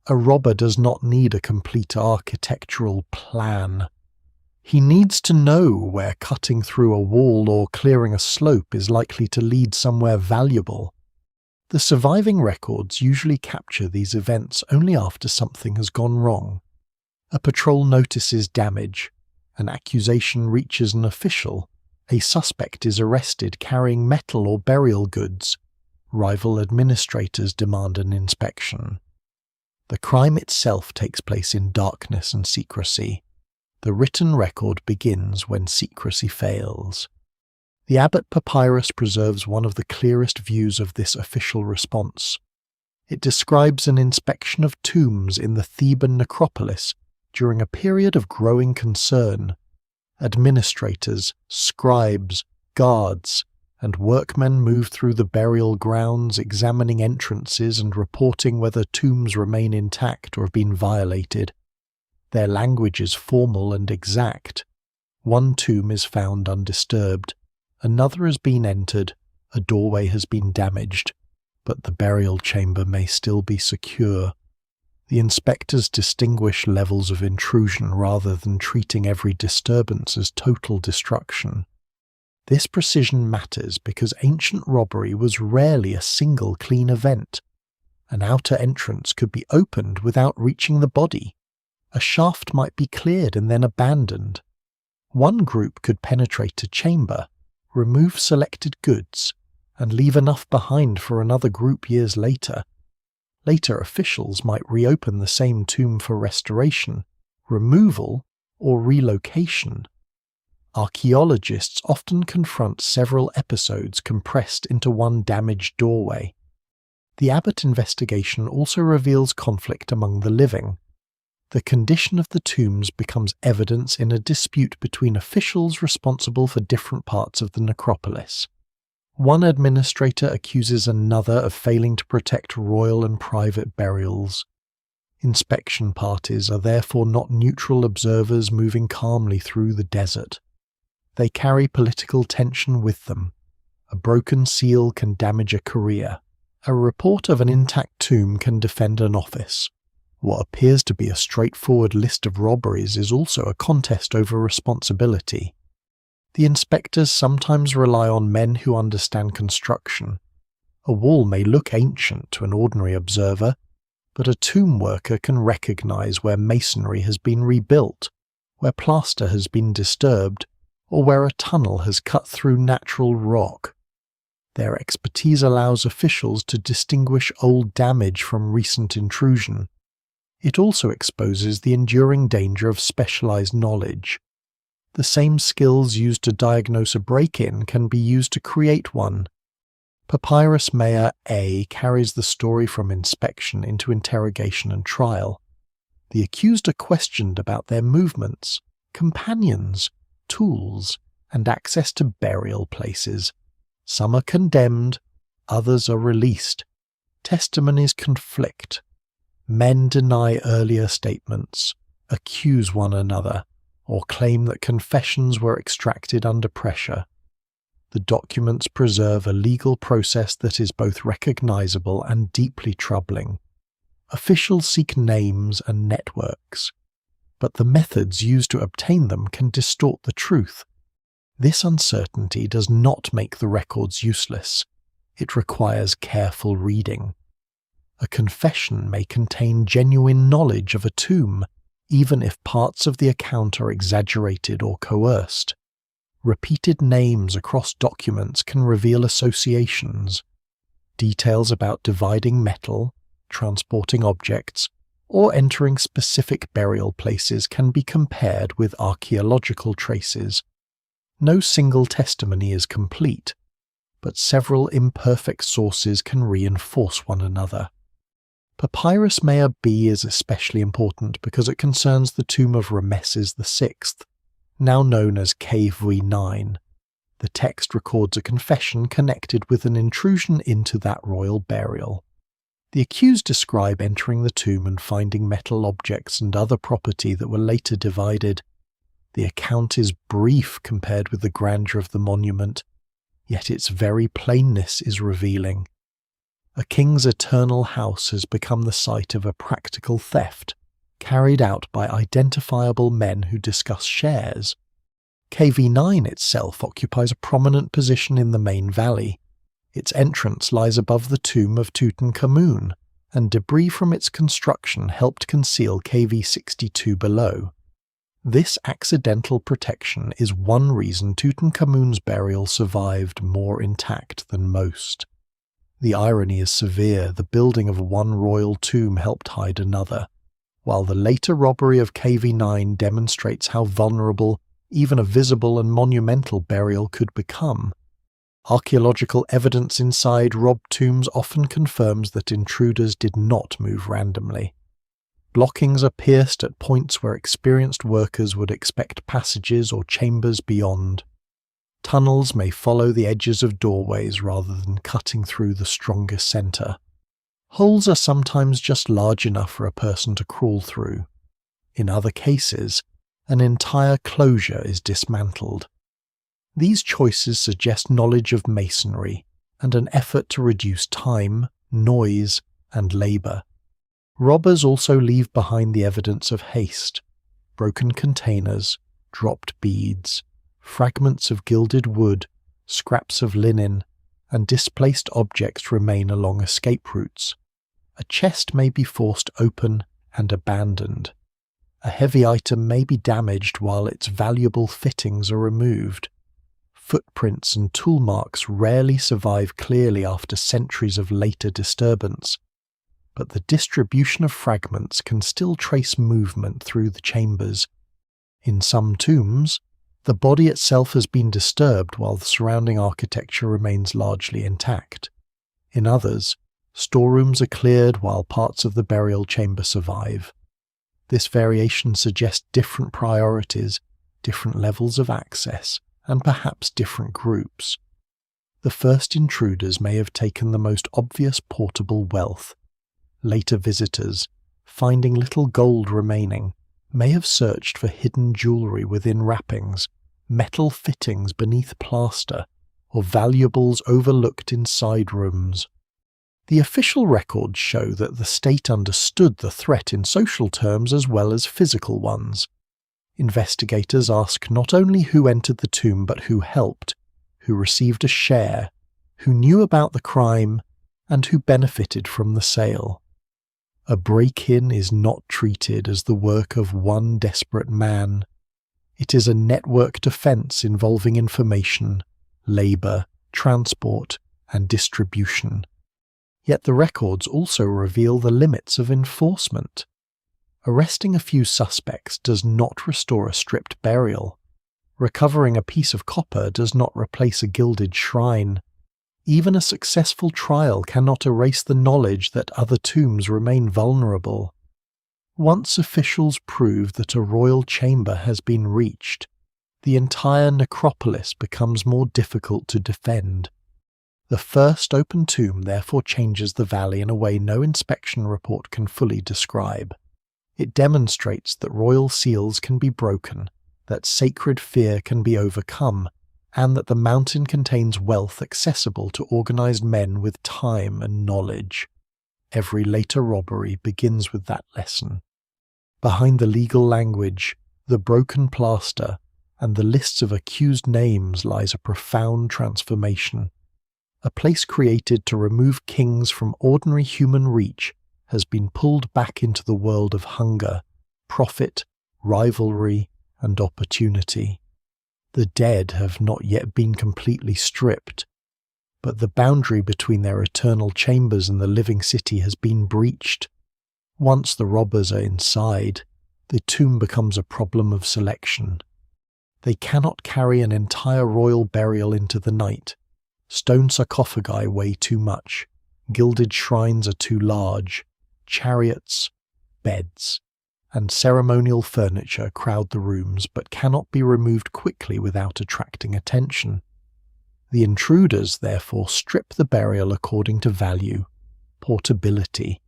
A robber does not need a complete architectural plan. He needs to know where cutting through a wall or clearing a slope is likely to lead somewhere valuable. The surviving records usually capture these events only after something has gone wrong. A patrol notices damage, an accusation reaches an official, a suspect is arrested carrying metal or burial goods, rival administrators demand an inspection. The crime itself takes place in darkness and secrecy. The written record begins when secrecy fails. The Abbot Papyrus preserves one of the clearest views of this official response. It describes an inspection of tombs in the Theban necropolis during a period of growing concern. Administrators, scribes, guards, and workmen move through the burial grounds, examining entrances and reporting whether tombs remain intact or have been violated. Their language is formal and exact. One tomb is found undisturbed. Another has been entered, a doorway has been damaged, but the burial chamber may still be secure. The inspectors distinguish levels of intrusion rather than treating every disturbance as total destruction. This precision matters because ancient robbery was rarely a single clean event. An outer entrance could be opened without reaching the body. A shaft might be cleared and then abandoned. One group could penetrate a chamber, remove selected goods, and leave enough behind for another group years later. Later officials might reopen the same tomb for restoration, removal, or relocation. Archaeologists often confront several episodes compressed into one damaged doorway. The Abbot investigation also reveals conflict among the living. The condition of the tombs becomes evidence in a dispute between officials responsible for different parts of the necropolis. One administrator accuses another of failing to protect royal and private burials. Inspection parties are therefore not neutral observers moving calmly through the desert. They carry political tension with them. A broken seal can damage a career. A report of an intact tomb can defend an office. What appears to be a straightforward list of robberies is also a contest over responsibility. The inspectors sometimes rely on men who understand construction. A wall may look ancient to an ordinary observer, but a tomb worker can recognize where masonry has been rebuilt, where plaster has been disturbed, or where a tunnel has cut through natural rock. Their expertise allows officials to distinguish old damage from recent intrusion. It also exposes the enduring danger of specialized knowledge. The same skills used to diagnose a break-in can be used to create one. Papyrus Mayor A carries the story from inspection into interrogation and trial. The accused are questioned about their movements, companions, tools, and access to burial places. Some are condemned, others are released. Testimonies conflict. Men deny earlier statements, accuse one another, or claim that confessions were extracted under pressure. The documents preserve a legal process that is both recognizable and deeply troubling. Officials seek names and networks, but the methods used to obtain them can distort the truth. This uncertainty does not make the records useless. It requires careful reading. A confession may contain genuine knowledge of a tomb, even if parts of the account are exaggerated or coerced. Repeated names across documents can reveal associations. Details about dividing metal, transporting objects, or entering specific burial places can be compared with archaeological traces. No single testimony is complete, but several imperfect sources can reinforce one another. Papyrus Maya B is especially important because it concerns the tomb of Rameses VI, now known as KV9. The text records a confession connected with an intrusion into that royal burial. The accused describe entering the tomb and finding metal objects and other property that were later divided. The account is brief compared with the grandeur of the monument, yet its very plainness is revealing. A king's eternal house has become the site of a practical theft, carried out by identifiable men who discuss shares. KV9 itself occupies a prominent position in the main valley. Its entrance lies above the tomb of Tutankhamun, and debris from its construction helped conceal KV62 below. This accidental protection is one reason Tutankhamun's burial survived more intact than most. The irony is severe. The building of one royal tomb helped hide another, while the later robbery of KV9 demonstrates how vulnerable even a visible and monumental burial could become. Archaeological evidence inside robbed tombs often confirms that intruders did not move randomly. Blockings are pierced at points where experienced workers would expect passages or chambers beyond. Tunnels may follow the edges of doorways rather than cutting through the strongest center. Holes are sometimes just large enough for a person to crawl through. In other cases, an entire closure is dismantled. These choices suggest knowledge of masonry and an effort to reduce time, noise, and labor. Robbers also leave behind the evidence of haste: broken containers, dropped beads, fragments of gilded wood, scraps of linen, and displaced objects remain along escape routes. A chest may be forced open and abandoned. A heavy item may be damaged while its valuable fittings are removed. Footprints and tool marks rarely survive clearly after centuries of later disturbance, but the distribution of fragments can still trace movement through the chambers. In some tombs, the body itself has been disturbed while the surrounding architecture remains largely intact. In others, storerooms are cleared while parts of the burial chamber survive. This variation suggests different priorities, different levels of access, and perhaps different groups. The first intruders may have taken the most obvious portable wealth. Later visitors, finding little gold remaining, may have searched for hidden jewelry within wrappings, metal fittings beneath plaster, or valuables overlooked in side rooms. The official records show that the state understood the threat in social terms as well as physical ones. Investigators ask not only who entered the tomb but who helped, who received a share, who knew about the crime, and who benefited from the sale. A break-in is not treated as the work of one desperate man. It is a networked offense involving information, labor, transport, and distribution. Yet the records also reveal the limits of enforcement. Arresting a few suspects does not restore a stripped burial. Recovering a piece of copper does not replace a gilded shrine. Even a successful trial cannot erase the knowledge that other tombs remain vulnerable. Once officials prove that a royal chamber has been reached, the entire necropolis becomes more difficult to defend. The first open tomb therefore changes the valley in a way no inspection report can fully describe. It demonstrates that royal seals can be broken, that sacred fear can be overcome, and that the mountain contains wealth accessible to organized men with time and knowledge. Every later robbery begins with that lesson. Behind the legal language, the broken plaster, and the lists of accused names lies a profound transformation. A place created to remove kings from ordinary human reach has been pulled back into the world of hunger, profit, rivalry, and opportunity. The dead have not yet been completely stripped, but the boundary between their eternal chambers and the living city has been breached. Once the robbers are inside, the tomb becomes a problem of selection. They cannot carry an entire royal burial into the night. Stone sarcophagi weigh too much, gilded shrines are too large, chariots, beds, and ceremonial furniture crowd the rooms but cannot be removed quickly without attracting attention. The intruders therefore strip the burial according to value, portability,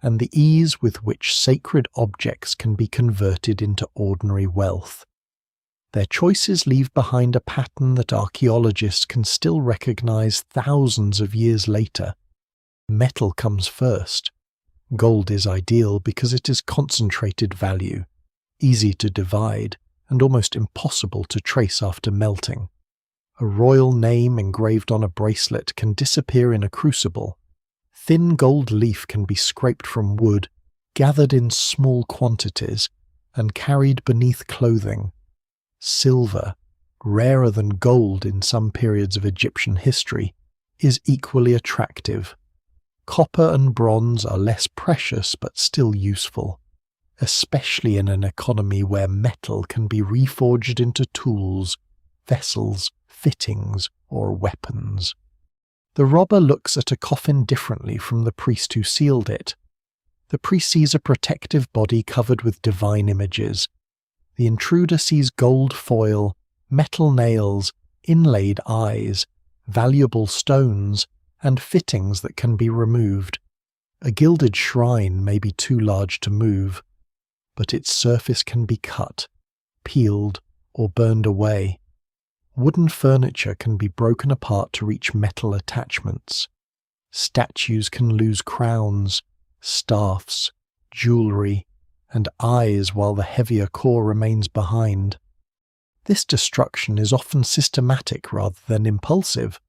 and the ease with which sacred objects can be converted into ordinary wealth. Their choices leave behind a pattern that archaeologists can still recognize thousands of years later. Metal comes first. Gold is ideal because it is concentrated value, easy to divide, and almost impossible to trace after melting. A royal name engraved on a bracelet can disappear in a crucible. Thin gold leaf can be scraped from wood, gathered in small quantities, and carried beneath clothing. Silver, rarer than gold in some periods of Egyptian history, is equally attractive. Copper and bronze are less precious but still useful, especially in an economy where metal can be reforged into tools, vessels, fittings, or weapons. The robber looks at a coffin differently from the priest who sealed it. The priest sees a protective body covered with divine images. The intruder sees gold foil, metal nails, inlaid eyes, valuable stones, and fittings that can be removed. A gilded shrine may be too large to move, but its surface can be cut, peeled, or burned away. Wooden furniture can be broken apart to reach metal attachments. Statues can lose crowns, staffs, jewelry, and eyes while the heavier core remains behind. This destruction is often systematic rather than impulsive.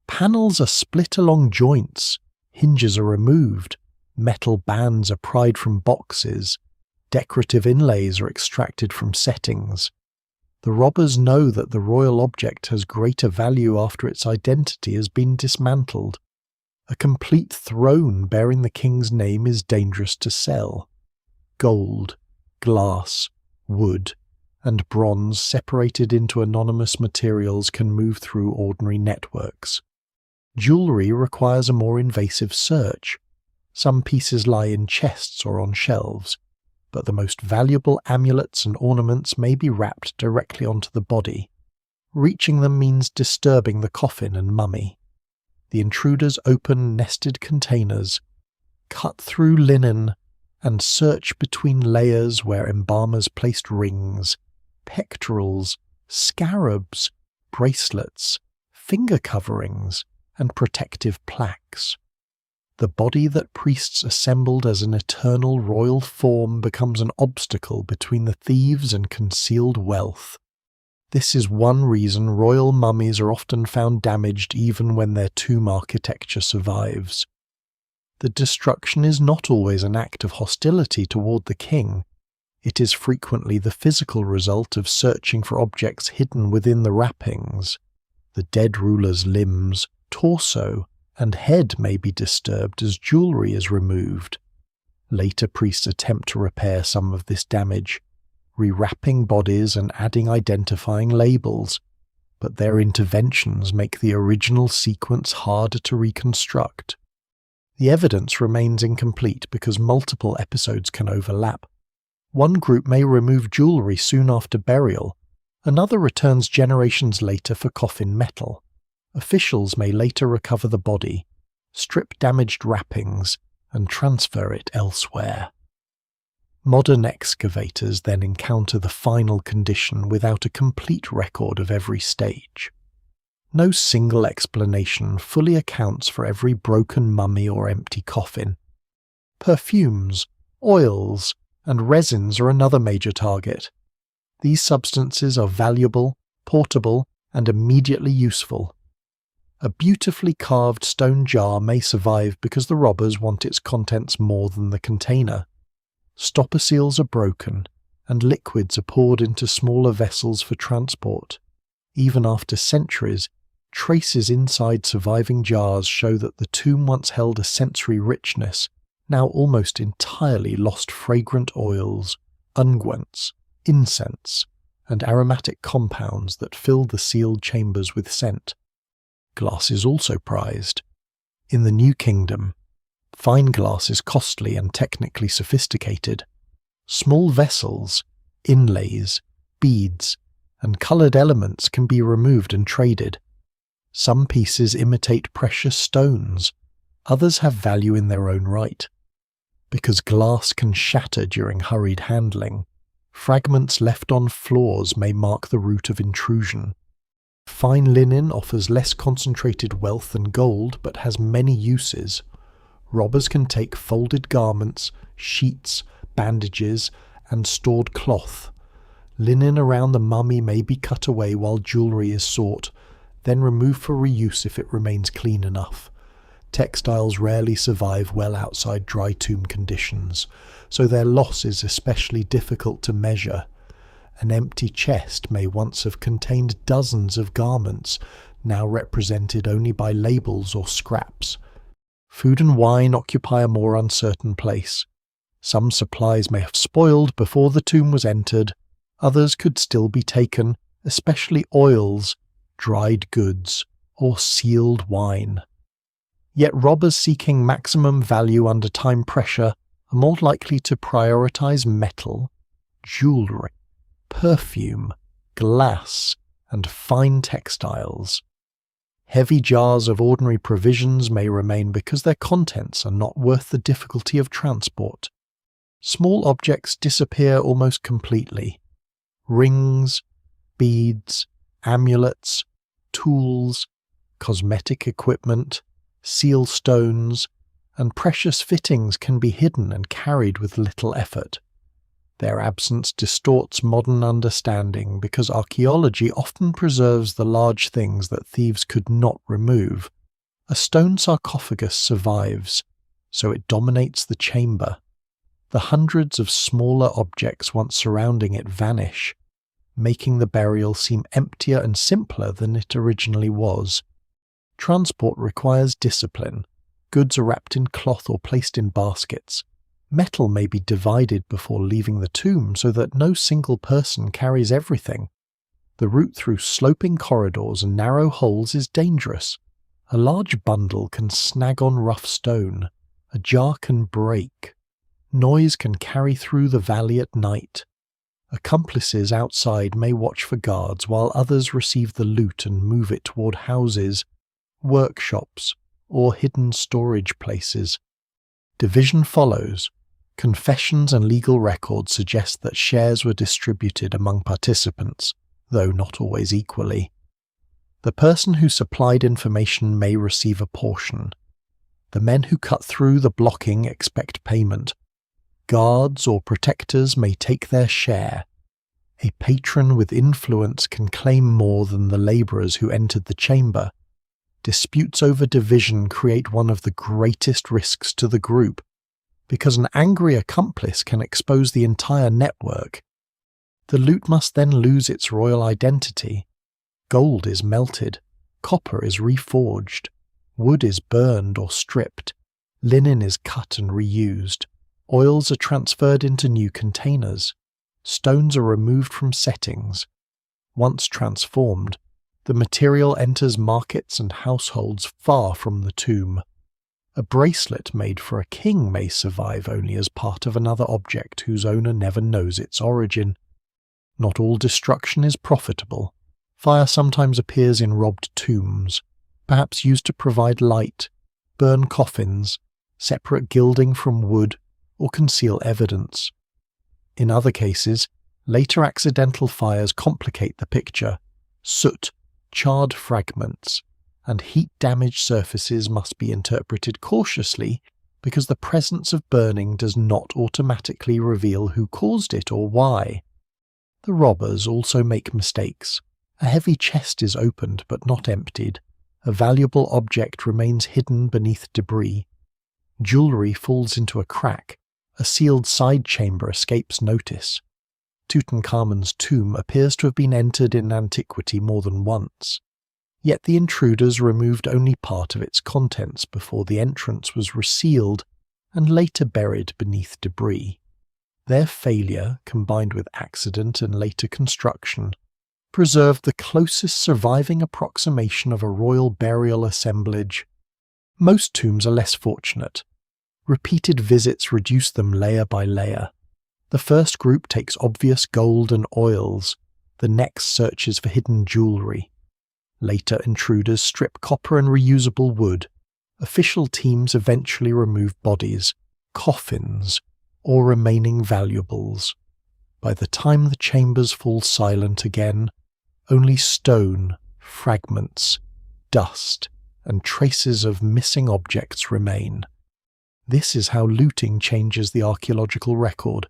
Panels are split along joints, hinges are removed, metal bands are pried from boxes, decorative inlays are extracted from settings. The robbers know that the royal object has greater value after its identity has been dismantled. A complete throne bearing the king's name is dangerous to sell. Gold, glass, wood, and bronze separated into anonymous materials can move through ordinary networks. Jewelry requires a more invasive search. Some pieces lie in chests or on shelves, but the most valuable amulets and ornaments may be wrapped directly onto the body. Reaching them means disturbing the coffin and mummy. The intruders open nested containers, cut through linen, and search between layers where embalmers placed rings, pectorals, scarabs, bracelets, finger coverings, and protective plaques. The body that priests assembled as an eternal royal form becomes an obstacle between the thieves and concealed wealth. This is one reason royal mummies are often found damaged even when their tomb architecture survives. The destruction is not always an act of hostility toward the king. It is frequently the physical result of searching for objects hidden within the wrappings. The dead ruler's limbs, torso, and head may be disturbed as jewelry is removed. Later priests attempt to repair some of this damage, rewrapping bodies and adding identifying labels, but their interventions make the original sequence harder to reconstruct. The evidence remains incomplete because multiple episodes can overlap. One group may remove jewelry soon after burial, another returns generations later for coffin metal. Officials may later recover the body, strip damaged wrappings, and transfer it elsewhere. Modern excavators then encounter the final condition without a complete record of every stage. No single explanation fully accounts for every broken mummy or empty coffin. Perfumes, oils, and resins are another major target. These substances are valuable, portable, and immediately useful. A beautifully carved stone jar may survive because the robbers want its contents more than the container. Stopper seals are broken, and liquids are poured into smaller vessels for transport. Even after centuries, traces inside surviving jars show that the tomb once held a sensory richness, now almost entirely lost fragrant oils, unguents, incense, and aromatic compounds that filled the sealed chambers with scent. Glass is also prized. In the New Kingdom, Fine glass is costly and technically sophisticated. Small vessels, inlays, beads, and coloured elements can be removed and traded. Some pieces imitate precious stones, others have value in their own right. Because glass can shatter during hurried handling, fragments left on floors may mark the route of intrusion. Fine linen offers less concentrated wealth than gold but has many uses. Robbers can take folded garments, sheets, bandages, and stored cloth. Linen around the mummy may be cut away while jewellery is sought, then removed for reuse if it remains clean enough. Textiles rarely survive well outside dry tomb conditions, so their loss is especially difficult to measure. An empty chest may once have contained dozens of garments, now represented only by labels or scraps. Food and wine occupy a more uncertain place. Some supplies may have spoiled before the tomb was entered, others could still be taken, especially oils, dried goods, or sealed wine. Yet robbers seeking maximum value under time pressure are more likely to prioritize metal, jewellery, perfume, glass, and fine textiles. Heavy jars of ordinary provisions may remain because their contents are not worth the difficulty of transport. Small objects disappear almost completely. Rings, beads, amulets, tools, cosmetic equipment, seal stones, and precious fittings can be hidden and carried with little effort. Their absence distorts modern understanding because archaeology often preserves the large things that thieves could not remove. A stone sarcophagus survives, so it dominates the chamber. The hundreds of smaller objects once surrounding it vanish, making the burial seem emptier and simpler than it originally was. Transport requires discipline. Goods are wrapped in cloth or placed in baskets. Metal may be divided before leaving the tomb so that no single person carries everything. The route through sloping corridors and narrow holes is dangerous. A large bundle can snag on rough stone. A jar can break. Noise can carry through the valley at night. Accomplices outside may watch for guards while others receive the loot and move it toward houses, workshops, or hidden storage places. Division follows. Confessions and legal records suggest that shares were distributed among participants, though not always equally. The person who supplied information may receive a portion. The men who cut through the blocking expect payment. Guards or protectors may take their share. A patron with influence can claim more than the labourers who entered the chamber. Disputes over division create one of the greatest risks to the group, because an angry accomplice can expose the entire network. The loot must then lose its royal identity. Gold is melted, copper is reforged, wood is burned or stripped, linen is cut and reused, oils are transferred into new containers, stones are removed from settings. Once transformed, the material enters markets and households far from the tomb. A bracelet made for a king may survive only as part of another object whose owner never knows its origin. Not all destruction is profitable. Fire sometimes appears in robbed tombs, perhaps used to provide light, burn coffins, separate gilding from wood, or conceal evidence. In other cases, later accidental fires complicate the picture. Soot, charred fragments, and heat-damaged surfaces must be interpreted cautiously because the presence of burning does not automatically reveal who caused it or why. The robbers also make mistakes. A heavy chest is opened but not emptied. A valuable object remains hidden beneath debris. Jewellery falls into a crack. A sealed side chamber escapes notice. Tutankhamun's tomb appears to have been entered in antiquity more than once. Yet the intruders removed only part of its contents before the entrance was resealed and later buried beneath debris. Their failure, combined with accident and later construction, preserved the closest surviving approximation of a royal burial assemblage. Most tombs are less fortunate. Repeated visits reduce them layer by layer. The first group takes obvious gold and oils, the next searches for hidden jewellery. Later intruders strip copper and reusable wood. Official teams eventually remove bodies, coffins, or remaining valuables. By the time the chambers fall silent again, only stone, fragments, dust, and traces of missing objects remain. This is how looting changes the archaeological record.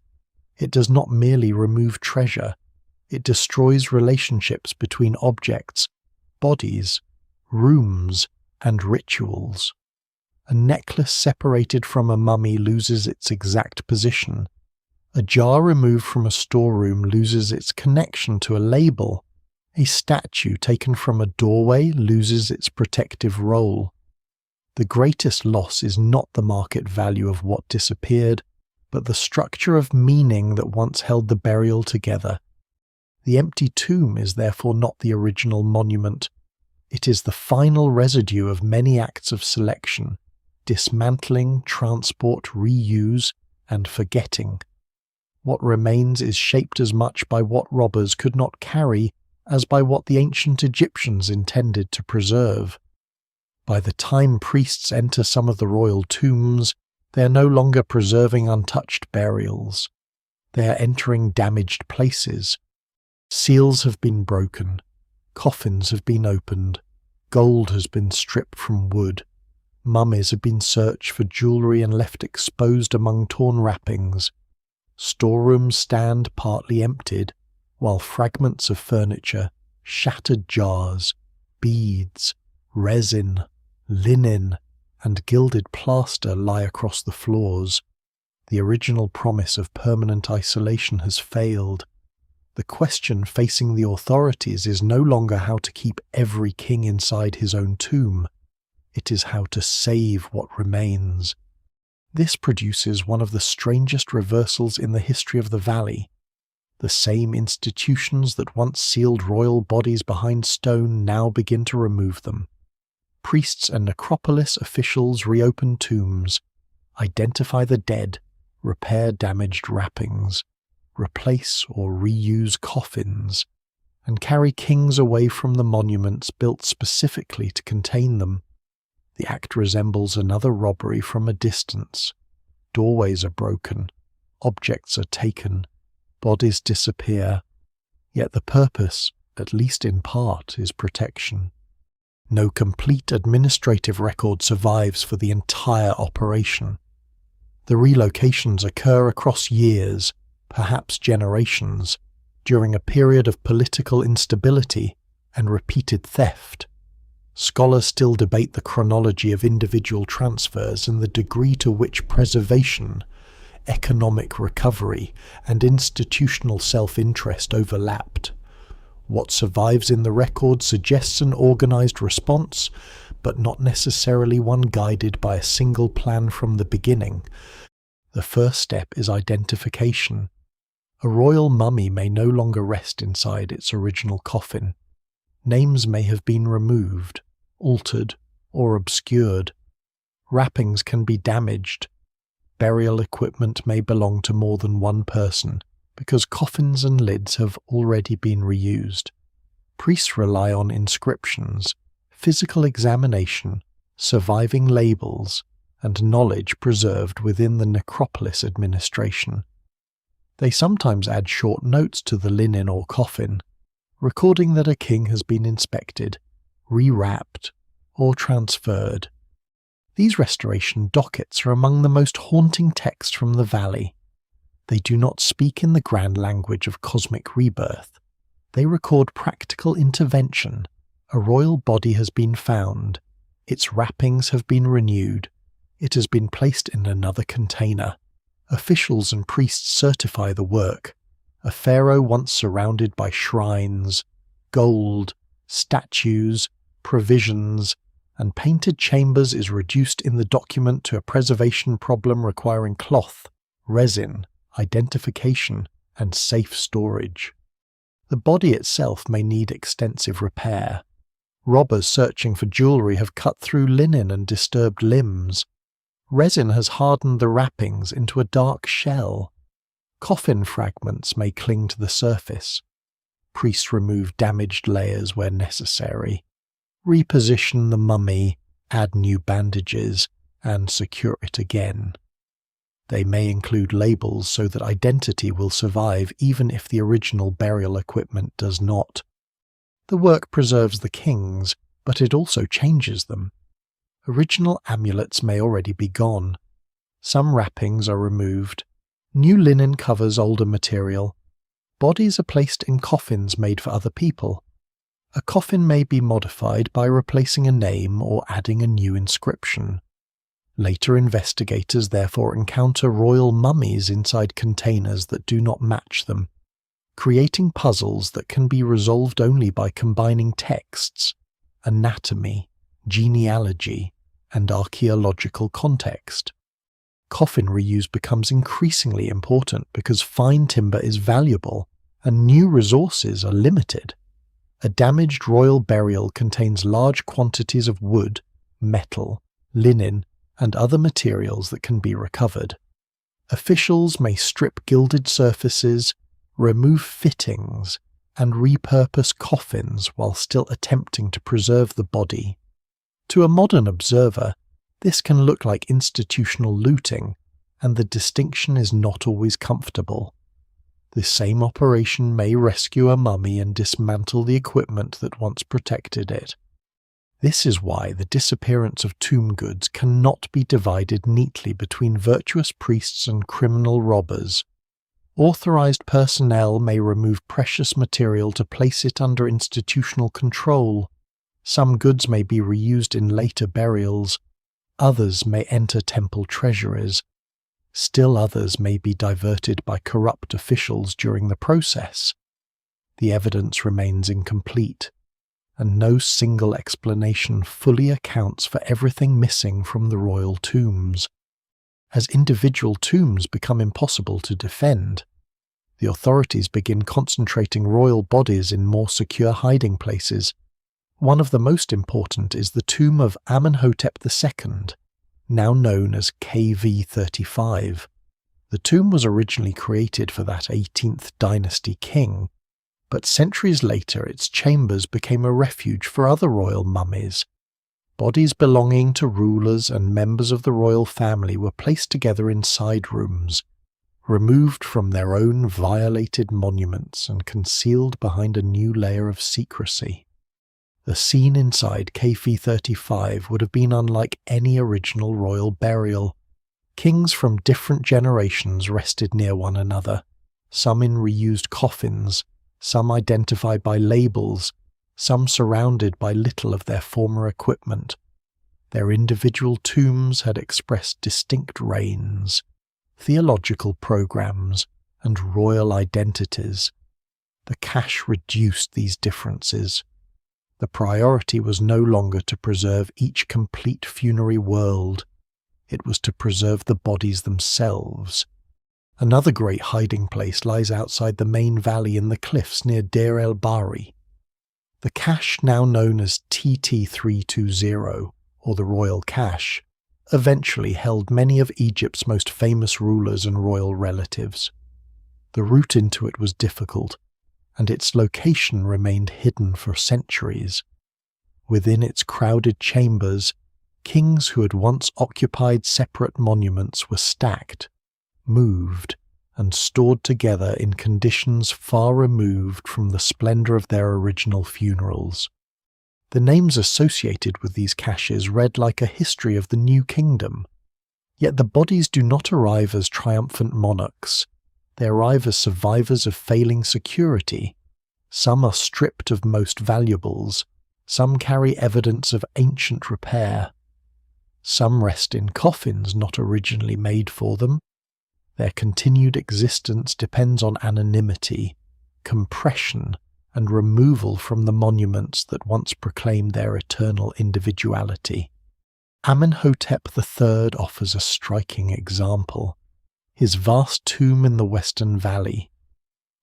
It does not merely remove treasure, it destroys relationships between objects, bodies, rooms, and rituals. A necklace separated from a mummy loses its exact position. A jar removed from a storeroom loses its connection to a label. A statue taken from a doorway loses its protective role. The greatest loss is not the market value of what disappeared, but the structure of meaning that once held the burial together. The empty tomb is therefore not the original monument. It is the final residue of many acts of selection, dismantling, transport, reuse, and forgetting. What remains is shaped as much by what robbers could not carry as by what the ancient Egyptians intended to preserve. By the time priests enter some of the royal tombs, they are no longer preserving untouched burials. They are entering damaged places. Seals have been broken, coffins have been opened, gold has been stripped from wood, mummies have been searched for jewellery and left exposed among torn wrappings. Storerooms stand partly emptied, while fragments of furniture, shattered jars, beads, resin, linen, and gilded plaster lie across the floors. The original promise of permanent isolation has failed. The question facing the authorities is no longer how to keep every king inside his own tomb. It is how to save what remains. This produces one of the strangest reversals in the history of the valley. The same institutions that once sealed royal bodies behind stone now begin to remove them. Priests and necropolis officials reopen tombs, identify the dead, repair damaged wrappings, replace or reuse coffins, and carry kings away from the monuments built specifically to contain them. The act resembles another robbery from a distance. Doorways are broken, objects are taken, bodies disappear, yet the purpose, at least in part, is protection. No complete administrative record survives for the entire operation. The relocations occur across years, perhaps generations, during a period of political instability and repeated theft. Scholars still debate the chronology of individual transfers and the degree to which preservation, economic recovery, and institutional self-interest overlapped. What survives in the record suggests an organised response, but not necessarily one guided by a single plan from the beginning. The first step is identification. A royal mummy may no longer rest inside its original coffin. Names may have been removed, altered, or obscured. Wrappings can be damaged. Burial equipment may belong to more than one person, because coffins and lids have already been reused. Priests rely on inscriptions, physical examination, surviving labels, and knowledge preserved within the necropolis administration. They sometimes add short notes to the linen or coffin, recording that a king has been inspected, rewrapped, or transferred. These restoration dockets are among the most haunting texts from the valley. They do not speak in the grand language of cosmic rebirth. They record practical intervention. A royal body has been found. Its wrappings have been renewed. It has been placed in another container. Officials and priests certify the work. A pharaoh once surrounded by shrines, gold, statues, provisions, and painted chambers is reduced in the document to a preservation problem requiring cloth, resin, identification, and safe storage. The body itself may need extensive repair. Robbers searching for jewellery have cut through linen and disturbed limbs. Resin has hardened the wrappings into a dark shell. Coffin fragments may cling to the surface. Priests remove damaged layers where necessary, reposition the mummy, add new bandages, and secure it again. They may include labels so that identity will survive even if the original burial equipment does not. The work preserves the kings, but it also changes them. Original amulets may already be gone. Some wrappings are removed. New linen covers older material. Bodies are placed in coffins made for other people. A coffin may be modified by replacing a name or adding a new inscription. Later investigators therefore encounter royal mummies inside containers that do not match them, creating puzzles that can be resolved only by combining texts, anatomy, genealogy, and archaeological context. Coffin reuse becomes increasingly important because fine timber is valuable and new resources are limited. A damaged royal burial contains large quantities of wood, metal, linen, and other materials that can be recovered. Officials may strip gilded surfaces, remove fittings, and repurpose coffins while still attempting to preserve the body. To a modern observer, this can look like institutional looting, and the distinction is not always comfortable. This same operation may rescue a mummy and dismantle the equipment that once protected it. This is why the disappearance of tomb goods cannot be divided neatly between virtuous priests and criminal robbers. Authorized personnel may remove precious material to place it under institutional control. Some goods may be reused in later burials. Others may enter temple treasuries. Still others may be diverted by corrupt officials during the process. The evidence remains incomplete, and no single explanation fully accounts for everything missing from the royal tombs. As individual tombs become impossible to defend, the authorities begin concentrating royal bodies in more secure hiding places. One of the most important is the tomb of Amenhotep II, now known as KV35. The tomb was originally created for that 18th dynasty king, but centuries later its chambers became a refuge for other royal mummies. Bodies belonging to rulers and members of the royal family were placed together in side rooms, removed from their own violated monuments and concealed behind a new layer of secrecy. The scene inside KV35 would have been unlike any original royal burial. Kings from different generations rested near one another, some in reused coffins, some identified by labels, some surrounded by little of their former equipment. Their individual tombs had expressed distinct reigns, theological programs, and royal identities. The cache reduced these differences. The priority was no longer to preserve each complete funerary world. It was to preserve the bodies themselves. Another great hiding place lies outside the main valley in the cliffs near Deir el-Bahri. The cache, now known as TT320, or the Royal Cache, eventually held many of Egypt's most famous rulers and royal relatives. The route into it was difficult, and its location remained hidden for centuries. Within its crowded chambers, kings who had once occupied separate monuments were stacked, moved, and stored together in conditions far removed from the splendor of their original funerals. The names associated with these caches read like a history of the new kingdom. Yet the bodies do not arrive as triumphant monarchs. They arrive as survivors of failing security. Some are stripped of most valuables. Some carry evidence of ancient repair. Some rest in coffins not originally made for them. Their continued existence depends on anonymity, compression, and removal from the monuments that once proclaimed their eternal individuality. Amenhotep III offers a striking example. His vast tomb in the Western Valley.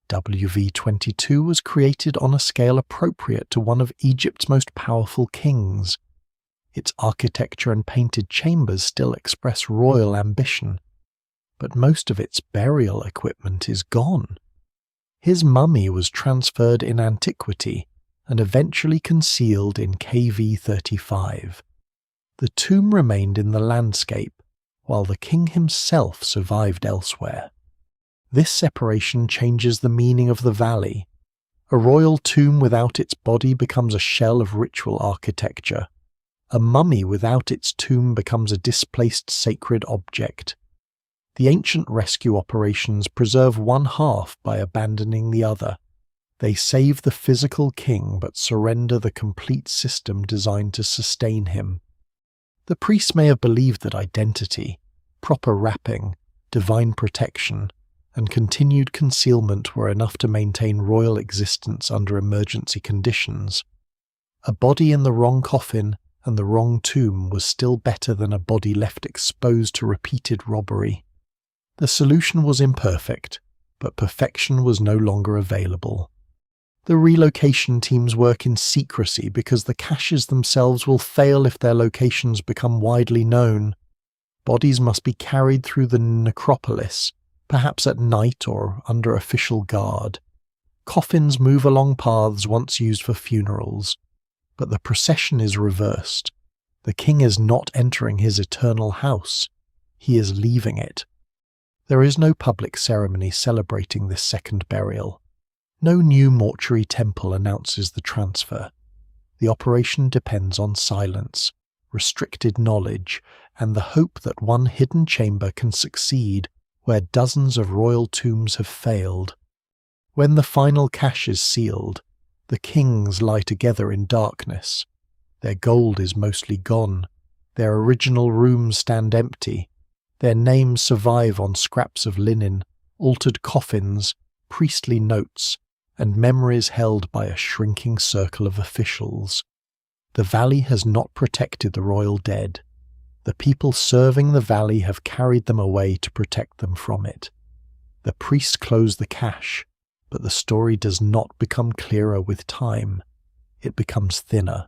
WV22 was created on a scale appropriate to one of Egypt's most powerful kings. Its architecture and painted chambers still express royal ambition, but most of its burial equipment is gone. His mummy was transferred in antiquity and eventually concealed in KV 35. The tomb remained in the landscape, while the king himself survived elsewhere. This separation changes the meaning of the valley. A royal tomb without its body becomes a shell of ritual architecture. A mummy without its tomb becomes a displaced sacred object. The ancient rescue operations preserve one half by abandoning the other. They save the physical king but surrender the complete system designed to sustain him. The priests may have believed that identity, proper wrapping, divine protection, and continued concealment were enough to maintain royal existence under emergency conditions. A body in the wrong coffin and the wrong tomb was still better than a body left exposed to repeated robbery. The solution was imperfect, but perfection was no longer available. The relocation teams work in secrecy because the caches themselves will fail if their locations become widely known. Bodies must be carried through the necropolis, perhaps at night or under official guard. Coffins move along paths once used for funerals, but the procession is reversed. The king is not entering his eternal house, he is leaving it. There is no public ceremony celebrating this second burial. No new mortuary temple announces the transfer. The operation depends on silence, restricted knowledge, and the hope that one hidden chamber can succeed where dozens of royal tombs have failed. When the final cache is sealed, the kings lie together in darkness. Their gold is mostly gone. Their original rooms stand empty. Their names survive on scraps of linen, altered coffins, priestly notes, and memories held by a shrinking circle of officials. The valley has not protected the royal dead. The people serving the valley have carried them away to protect them from it. The priests close the cache, but the story does not become clearer with time. It becomes thinner.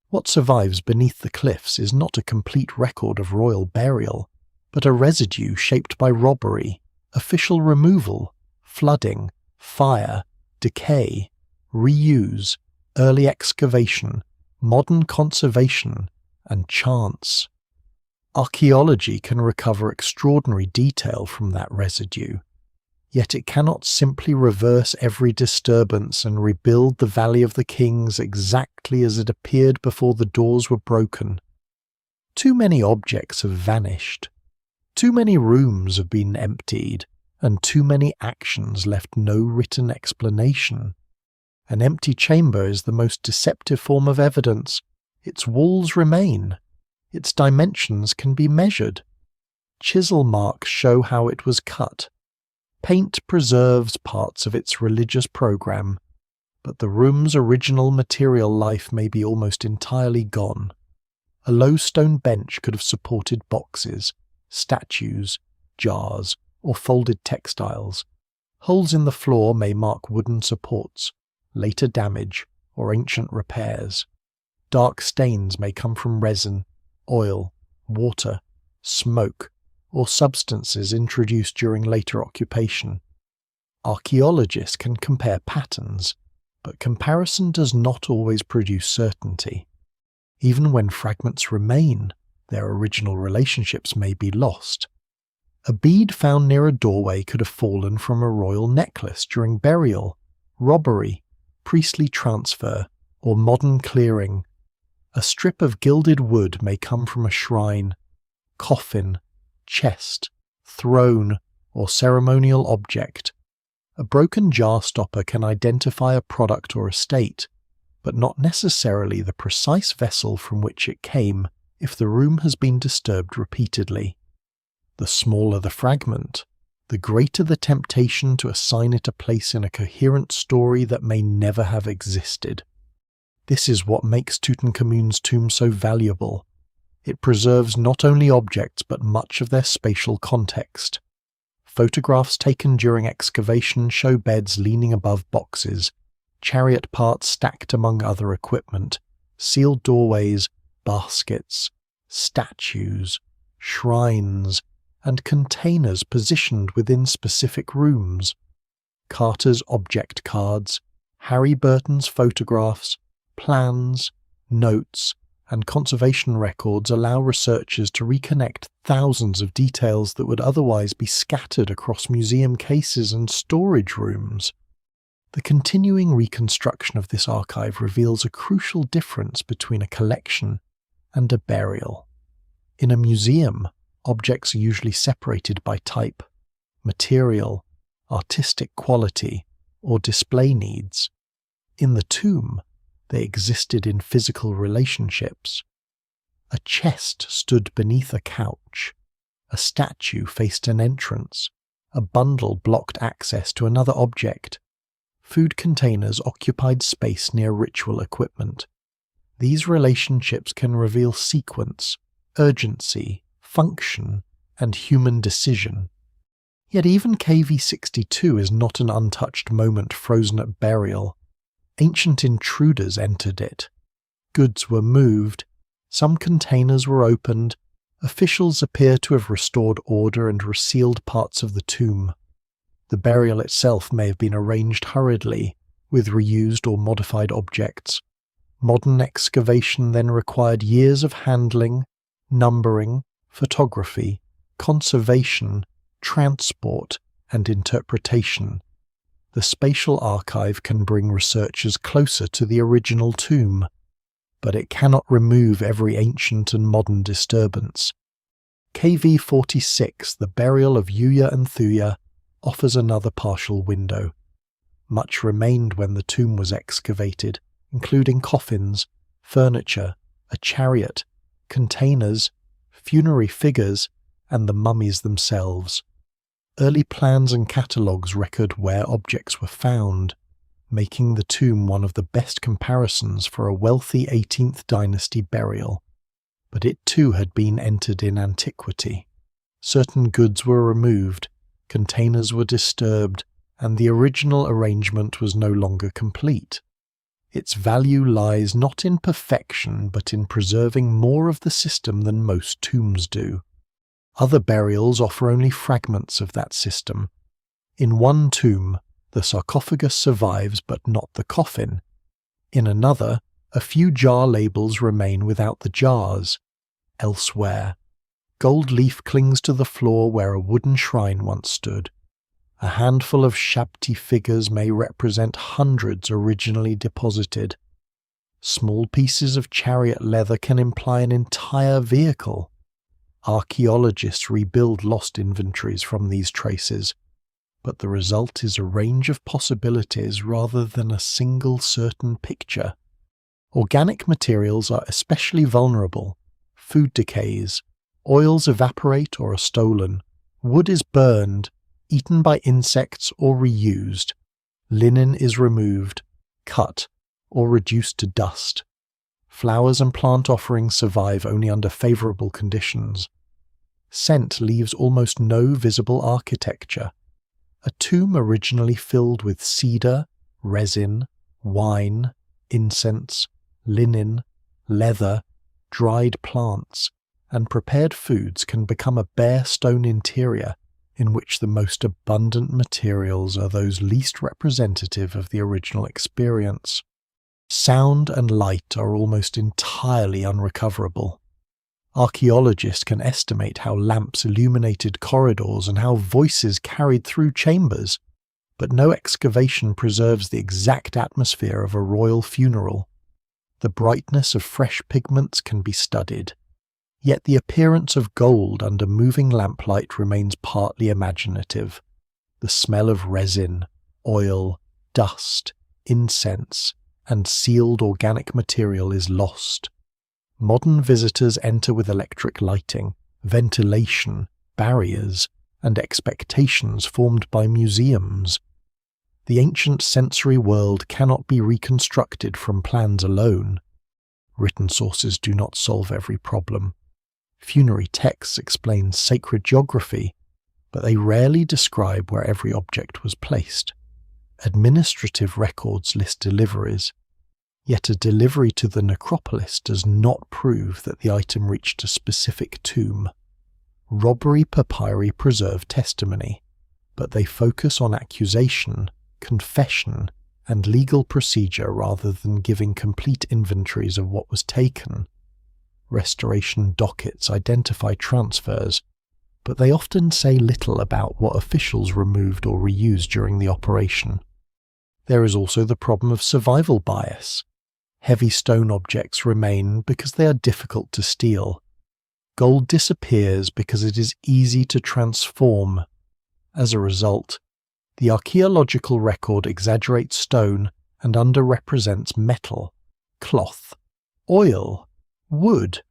What survives beneath the cliffs is not a complete record of royal burial, but a residue shaped by robbery, official removal, flooding, fire, decay, reuse, early excavation, modern conservation, and chance. Archaeology can recover extraordinary detail from that residue, yet it cannot simply reverse every disturbance and rebuild the Valley of the Kings exactly as it appeared before the doors were broken. Too many objects have vanished. Too many rooms have been emptied, and too many actions left no written explanation. An empty chamber is the most deceptive form of evidence. Its walls remain. Its dimensions can be measured. Chisel marks show how it was cut. Paint preserves parts of its religious program, but the room's original material life may be almost entirely gone. A low stone bench could have supported boxes, statues, jars, or folded textiles. Holes in the floor may mark wooden supports, later damage, or ancient repairs. Dark stains may come from resin, oil, water, smoke, or substances introduced during later occupation. Archaeologists can compare patterns, but comparison does not always produce certainty. Even when fragments remain, their original relationships may be lost. A bead found near a doorway could have fallen from a royal necklace during burial, robbery, priestly transfer, or modern clearing. A strip of gilded wood may come from a shrine, coffin, chest, throne, or ceremonial object. A broken jar stopper can identify a product or estate, but not necessarily the precise vessel from which it came if the room has been disturbed repeatedly. The smaller the fragment, the greater the temptation to assign it a place in a coherent story that may never have existed. This is what makes Tutankhamun's tomb so valuable. It preserves not only objects but much of their spatial context. Photographs taken during excavation show beds leaning above boxes, chariot parts stacked among other equipment, sealed doorways, baskets, statues, shrines, and containers positioned within specific rooms. Carter's object cards, Harry Burton's photographs, plans, notes, and conservation records allow researchers to reconnect thousands of details that would otherwise be scattered across museum cases and storage rooms. The continuing reconstruction of this archive reveals a crucial difference between a collection and a burial. In a museum, objects are usually separated by type, material, artistic quality, or display needs. In the tomb, they existed in physical relationships. A chest stood beneath a couch, a statue faced an entrance, a bundle blocked access to another object. Food containers occupied space near ritual equipment. These relationships can reveal sequence, urgency, function, and human decision. Yet even KV-62 is not an untouched moment frozen at burial. Ancient intruders entered it. Goods were moved, some containers were opened, officials appear to have restored order and resealed parts of the tomb. The burial itself may have been arranged hurriedly, with reused or modified objects. Modern excavation then required years of handling, numbering, photography, conservation, transport, and interpretation. The spatial archive can bring researchers closer to the original tomb, but it cannot remove every ancient and modern disturbance. KV-46, the burial of Yuya and Thuya, offers another partial window. Much remained when the tomb was excavated, including coffins, furniture, a chariot, containers, funerary figures, and the mummies themselves. Early plans and catalogues record where objects were found, making the tomb one of the best comparisons for a wealthy 18th dynasty burial. But it too had been entered in antiquity. Certain goods were removed, containers were disturbed, and the original arrangement was no longer complete. Its value lies not in perfection but in preserving more of the system than most tombs do. Other burials offer only fragments of that system. In one tomb, the sarcophagus survives but not the coffin. In another, a few jar labels remain without the jars. Elsewhere, gold leaf clings to the floor where a wooden shrine once stood. A handful of Shabti figures may represent hundreds originally deposited. Small pieces of chariot leather can imply an entire vehicle. Archaeologists rebuild lost inventories from these traces, but the result is a range of possibilities rather than a single certain picture. Organic materials are especially vulnerable. Food decays, oils evaporate or are stolen, wood is burned, eaten by insects or reused, linen is removed, cut, or reduced to dust. Flowers and plant offerings survive only under favourable conditions. Scent leaves almost no visible architecture. A tomb originally filled with cedar, resin, wine, incense, linen, leather, dried plants, and prepared foods can become a bare stone interior in which the most abundant materials are those least representative of the original experience. Sound and light are almost entirely unrecoverable. Archaeologists can estimate how lamps illuminated corridors and how voices carried through chambers, but no excavation preserves the exact atmosphere of a royal funeral. The brightness of fresh pigments can be studied, yet the appearance of gold under moving lamplight remains partly imaginative. The smell of resin, oil, dust, incense, and sealed organic material is lost. Modern visitors enter with electric lighting, ventilation, barriers, and expectations formed by museums. The ancient sensory world cannot be reconstructed from plans alone. Written sources do not solve every problem. Funerary texts explain sacred geography, but they rarely describe where every object was placed. Administrative records list deliveries, Yet a delivery to the necropolis does not prove that the item reached a specific tomb. Robbery papyri preserve testimony, but they focus on accusation, confession, and legal procedure rather than giving complete inventories of what was taken. Restoration dockets identify transfers, but they often say little about what officials removed or reused during the operation. There is also the problem of survival bias. Heavy stone objects remain because they are difficult to steal. Gold disappears because it is easy to transform. As a result, the archaeological record exaggerates stone and underrepresents metal, cloth, oil, wood,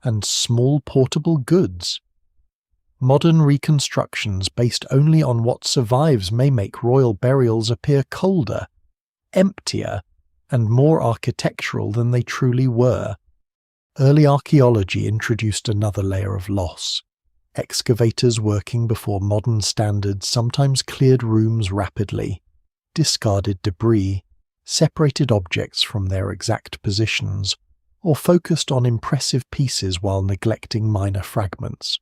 and small portable goods. Modern reconstructions based only on what survives may make royal burials appear colder, emptier, and more architectural than they truly were. Early archaeology introduced another layer of loss. Excavators working before modern standards sometimes cleared rooms rapidly, discarded debris, separated objects from their exact positions, or focused on impressive pieces while neglecting minor fragments.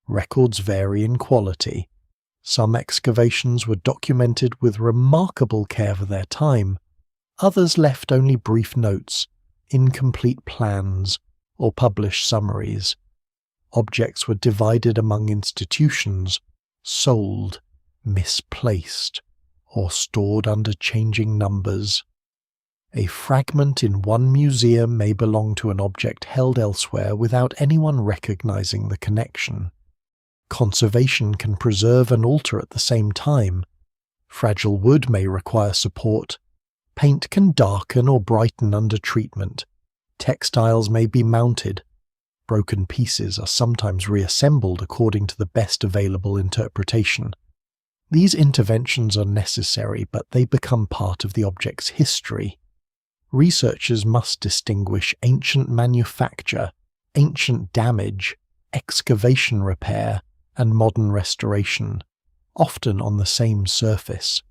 Records vary in quality. Some excavations were documented with remarkable care for their time. Others left only brief notes, incomplete plans, or published summaries. Objects were divided among institutions, sold, misplaced, or stored under changing numbers. A fragment in one museum may belong to an object held elsewhere without anyone recognizing the connection. Conservation can preserve and alter at the same time. Fragile wood may require support. Paint can darken or brighten under treatment. Textiles may be mounted. Broken pieces are sometimes reassembled according to the best available interpretation. These interventions are necessary, but they become part of the object's history. Researchers must distinguish ancient manufacture, ancient damage, excavation repair, and modern restoration, often on the same surface.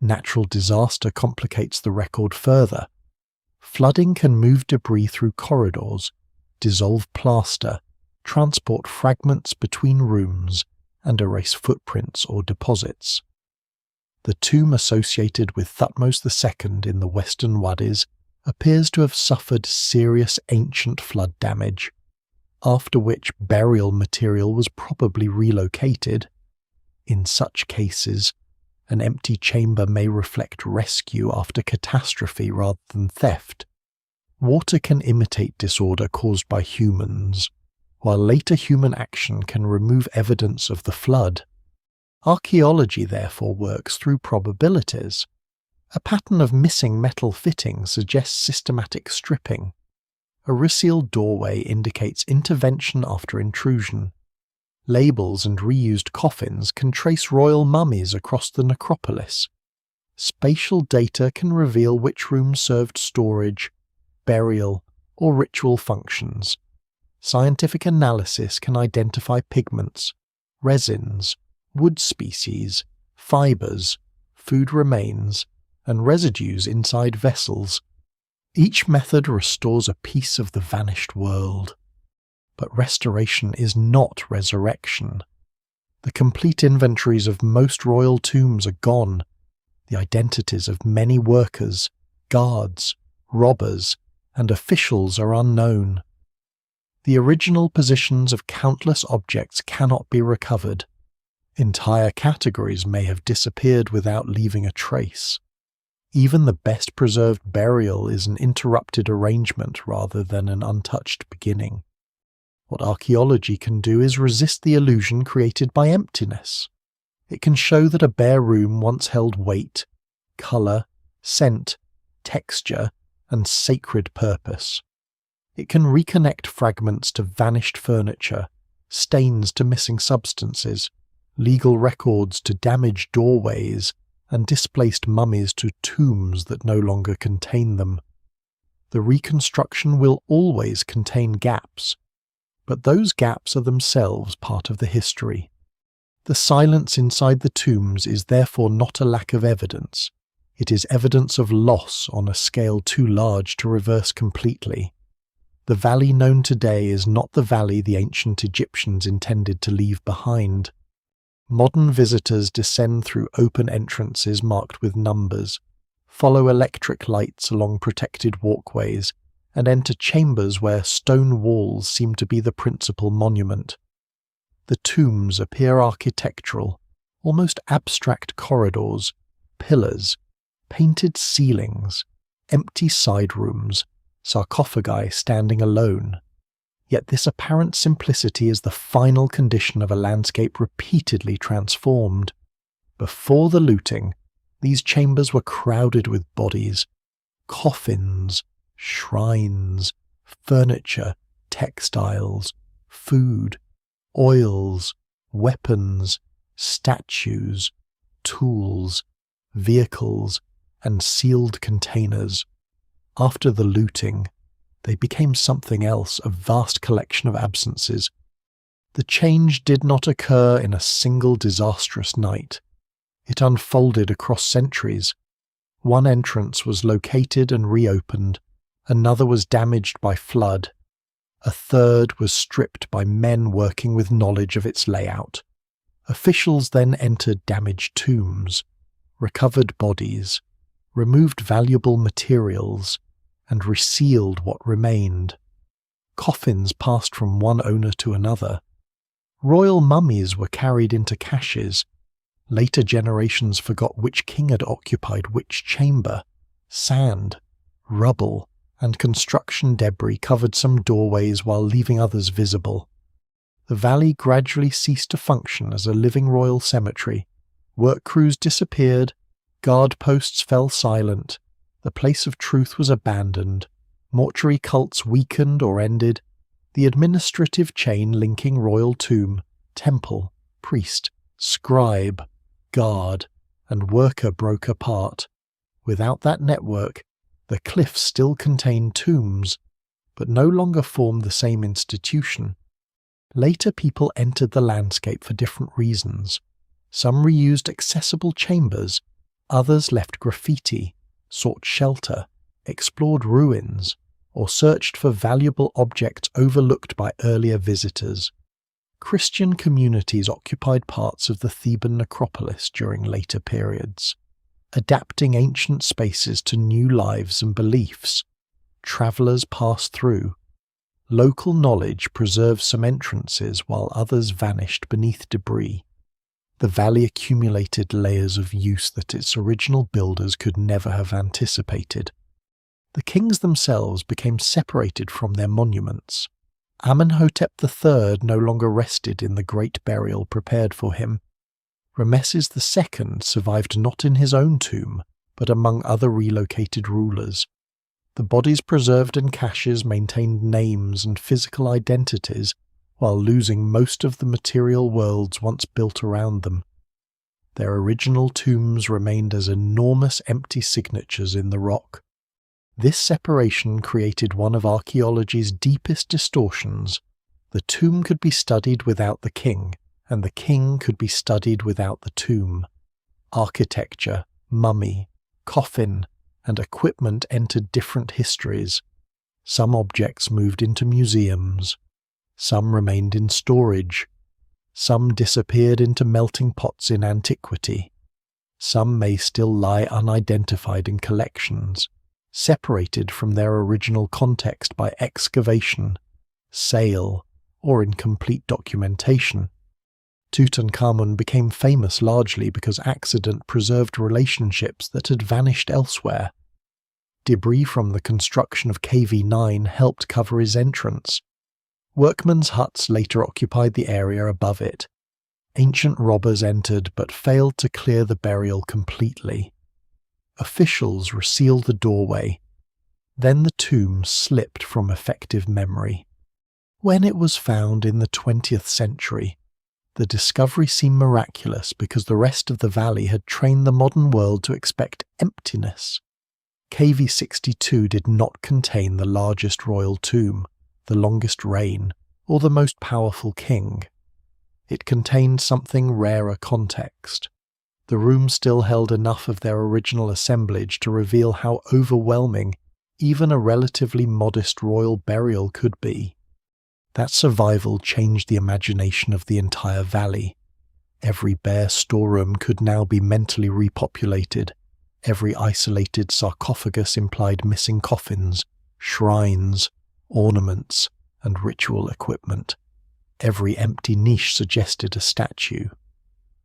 Natural disaster complicates the record further. Flooding can move debris through corridors, dissolve plaster, transport fragments between rooms, and erase footprints or deposits. The tomb associated with Thutmose II in the Western Wadis appears to have suffered serious ancient flood damage, after which burial material was probably relocated. In such cases, an empty chamber may reflect rescue after catastrophe rather than theft. Water can imitate disorder caused by humans, while later human action can remove evidence of the flood. Archaeology therefore works through probabilities. A pattern of missing metal fittings suggests systematic stripping. A resealed doorway indicates intervention after intrusion. Labels and reused coffins can trace royal mummies across the necropolis. Spatial data can reveal which rooms served storage, burial, or ritual functions. Scientific analysis can identify pigments, resins, wood species, fibers, food remains, and residues inside vessels. Each method restores a piece of the vanished world. But restoration is not resurrection. The complete inventories of most royal tombs are gone. The identities of many workers, guards, robbers, and officials are unknown. The original positions of countless objects cannot be recovered. Entire categories may have disappeared without leaving a trace. Even the best preserved burial is an interrupted arrangement rather than an untouched beginning. What archaeology can do is resist the illusion created by emptiness. It can show that a bare room once held weight, colour, scent, texture, and sacred purpose. It can reconnect fragments to vanished furniture, stains to missing substances, legal records to damaged doorways, and displaced mummies to tombs that no longer contain them. The reconstruction will always contain gaps, but those gaps are themselves part of the history. The silence inside the tombs is therefore not a lack of evidence, It is evidence of loss on a scale too large to reverse completely. The valley known today is not the valley the ancient Egyptians intended to leave behind. Modern visitors descend through open entrances marked with numbers, follow electric lights along protected walkways, and enter chambers where stone walls seem to be the principal monument. The tombs appear architectural, almost abstract corridors, pillars, painted ceilings, empty side rooms, sarcophagi standing alone. Yet this apparent simplicity is the final condition of a landscape repeatedly transformed. Before the looting, these chambers were crowded with bodies, coffins, shrines, furniture, textiles, food, oils, weapons, statues, tools, vehicles, and sealed containers. After the looting, they became something else, a vast collection of absences. The change did not occur in a single disastrous night. It unfolded across centuries. One entrance was located and reopened, another was damaged by flood, a third was stripped by men working with knowledge of its layout. Officials then entered damaged tombs, recovered bodies, removed valuable materials, and resealed what remained. Coffins passed from one owner to another. Royal mummies were carried into caches. Later generations forgot which king had occupied which chamber. Sand, rubble, and construction debris covered some doorways while leaving others visible. The valley gradually ceased to function as a living royal cemetery. Work crews disappeared, guard posts fell silent, the place of truth was abandoned, mortuary cults weakened or ended, the administrative chain linking royal tomb, temple, priest, scribe, guard, and worker broke apart. Without that network, the cliffs still contained tombs, but no longer formed the same institution. Later people entered the landscape for different reasons. Some reused accessible chambers, others left graffiti, sought shelter, explored ruins, or searched for valuable objects overlooked by earlier visitors. Christian communities occupied parts of the Theban necropolis during later periods, adapting ancient spaces to new lives and beliefs. Travellers passed through. Local knowledge preserved some entrances while others vanished beneath debris. The valley accumulated layers of use that its original builders could never have anticipated. The kings themselves became separated from their monuments. Amenhotep III no longer rested in the great burial prepared for him. Rameses II survived not in his own tomb, but among other relocated rulers. The bodies preserved in caches maintained names and physical identities, while losing most of the material worlds once built around them. Their original tombs remained as enormous empty signatures in the rock. This separation created one of archaeology's deepest distortions. The tomb could be studied without the king, and the king could be studied without the tomb. Architecture, mummy, coffin, and equipment entered different histories. Some objects moved into museums. Some remained in storage. Some disappeared into melting pots in antiquity. Some may still lie unidentified in collections, separated from their original context by excavation, sale, or incomplete documentation. Tutankhamun became famous largely because accident preserved relationships that had vanished elsewhere. Debris from the construction of KV-9 helped cover his entrance. Workmen's huts later occupied the area above it. Ancient robbers entered but failed to clear the burial completely. Officials resealed the doorway. Then the tomb slipped from effective memory. When it was found in the 20th century, the discovery seemed miraculous because the rest of the valley had trained the modern world to expect emptiness. KV-62 did not contain the largest royal tomb, the longest reign, or the most powerful king. It contained something rarer context. The room still held enough of their original assemblage to reveal how overwhelming even a relatively modest royal burial could be. That survival changed the imagination of the entire valley. Every bare storeroom could now be mentally repopulated. Every isolated sarcophagus implied missing coffins, shrines, ornaments, and ritual equipment. Every empty niche suggested a statue.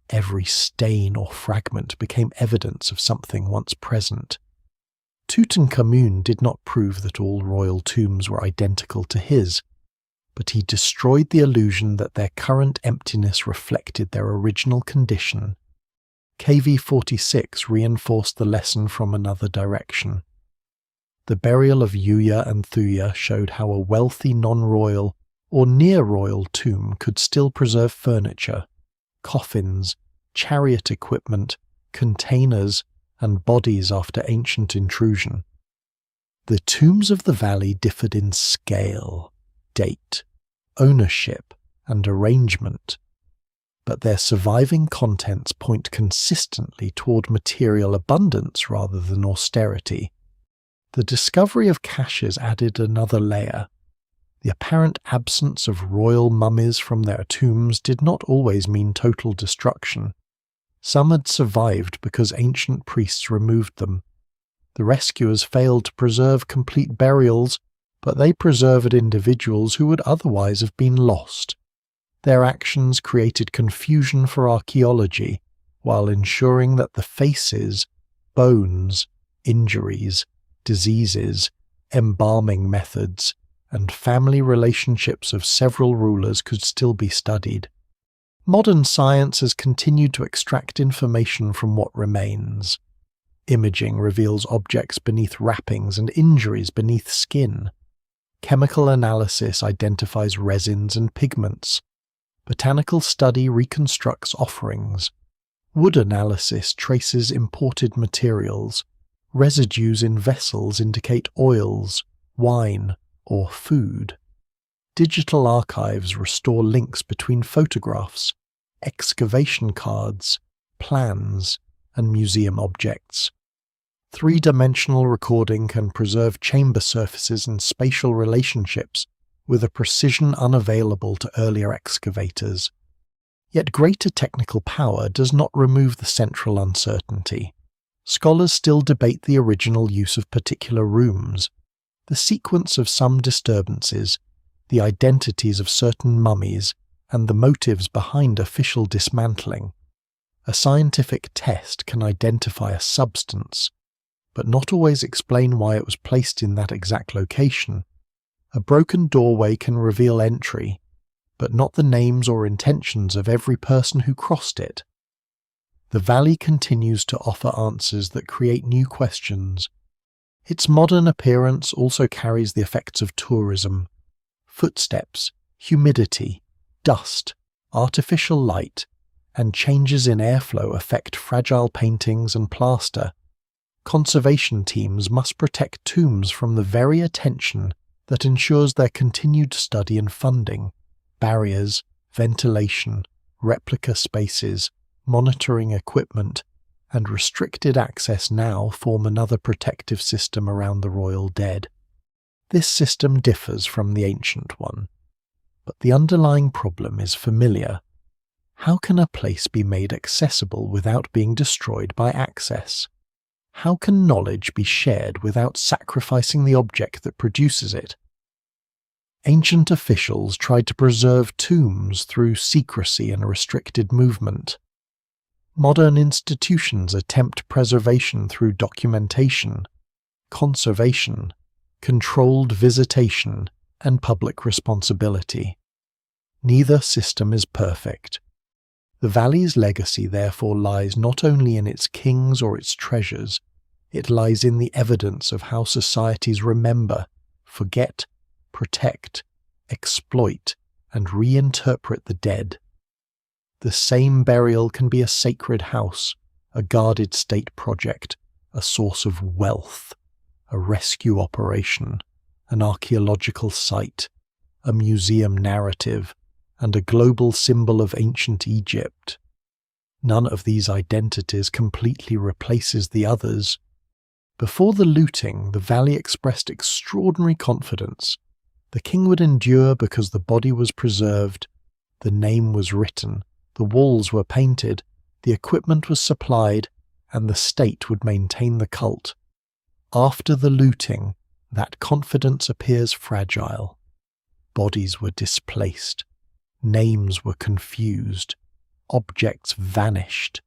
Every stain or fragment became evidence of something once present. Tutankhamun did not prove that all royal tombs were identical to his, but he destroyed the illusion that their current emptiness reflected their original condition. KV-46 reinforced the lesson from another direction. The burial of Yuya and Thuya showed how a wealthy non-royal or near-royal tomb could still preserve furniture, coffins, chariot equipment, containers, and bodies after ancient intrusion. The tombs of the valley differed in scale, date, ownership, and arrangement, but their surviving contents point consistently toward material abundance rather than austerity. The discovery of caches added another layer. The apparent absence of royal mummies from their tombs did not always mean total destruction. Some had survived because ancient priests removed them. The rescuers failed to preserve complete burials, but they preserved individuals who would otherwise have been lost. Their actions created confusion for archaeology, while ensuring that the faces, bones, injuries, diseases, embalming methods, and family relationships of several rulers could still be studied. Modern science has continued to extract information from what remains. Imaging reveals objects beneath wrappings and injuries beneath skin. Chemical analysis identifies resins and pigments. Botanical study reconstructs offerings. Wood analysis traces imported materials. Residues in vessels indicate oils, wine, or food. Digital archives restore links between photographs, excavation cards, plans, and museum objects. Three-dimensional recording can preserve chamber surfaces and spatial relationships with a precision unavailable to earlier excavators. Yet greater technical power does not remove the central uncertainty. Scholars still debate the original use of particular rooms, the sequence of some disturbances, the identities of certain mummies, and the motives behind official dismantling. A scientific test can identify a substance, but not always explain why it was placed in that exact location. A broken doorway can reveal entry, but not the names or intentions of every person who crossed it. The valley continues to offer answers that create new questions. Its modern appearance also carries the effects of tourism. Footsteps, humidity, dust, artificial light, and changes in airflow affect fragile paintings and plaster. Conservation teams must protect tombs from the very attention that ensures their continued study and funding. Barriers, ventilation, replica spaces, monitoring equipment, and restricted access now form another protective system around the royal dead. This system differs from the ancient one, but the underlying problem is familiar. How can a place be made accessible without being destroyed by access? How can knowledge be shared without sacrificing the object that produces it? Ancient officials tried to preserve tombs through secrecy and restricted movement. Modern institutions attempt preservation through documentation, conservation, controlled visitation, and public responsibility. Neither system is perfect. The valley's legacy therefore lies not only in its kings or its treasures, it lies in the evidence of how societies remember, forget, protect, exploit, and reinterpret the dead. The same burial can be a sacred house, a guarded state project, a source of wealth, a rescue operation, an archaeological site, a museum narrative, and a global symbol of ancient Egypt. None of these identities completely replaces the others. Before the looting, the valley expressed extraordinary confidence. The king would endure because the body was preserved, the name was written, the walls were painted, the equipment was supplied, and the state would maintain the cult. After the looting, that confidence appears fragile. Bodies were displaced, names were confused, objects vanished,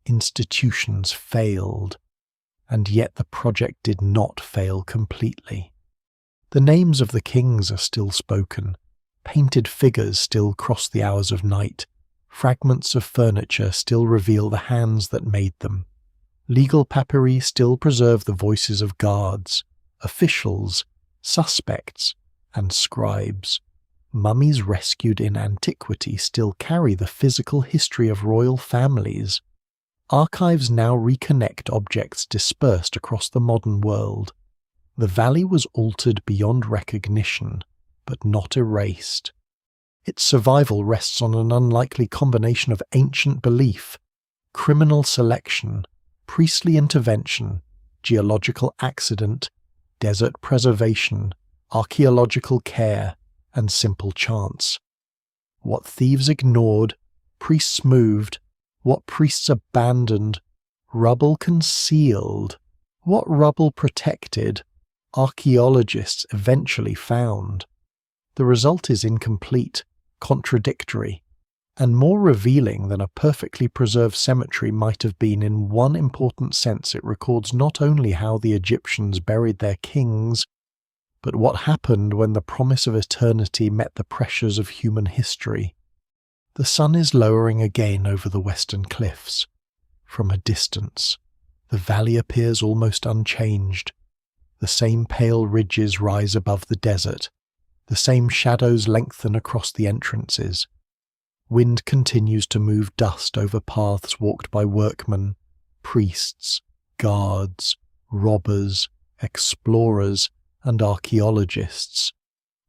institutions failed, and yet the project did not fail completely. The names of the kings are still spoken, painted figures still cross the hours of night, fragments of furniture still reveal the hands that made them. Legal papyri still preserve the voices of guards, officials, suspects, and scribes. Mummies rescued in antiquity still carry the physical history of royal families. Archives now reconnect objects dispersed across the modern world. The valley was altered beyond recognition, but not erased. Its survival rests on an unlikely combination of ancient belief, criminal selection, priestly intervention, geological accident, desert preservation, archaeological care, and simple chance. What thieves ignored, priests moved, what priests abandoned, rubble concealed, what rubble protected, archaeologists eventually found. The result is incomplete, contradictory, and more revealing than a perfectly preserved cemetery might have been. In one important sense, it records not only how the Egyptians buried their kings, but what happened when the promise of eternity met the pressures of human history. The sun is lowering again over the western cliffs. From a distance, the valley appears almost unchanged. The same pale ridges rise above the desert. The same shadows lengthen across the entrances. Wind continues to move dust over paths walked by workmen, priests, guards, robbers, explorers, and archaeologists.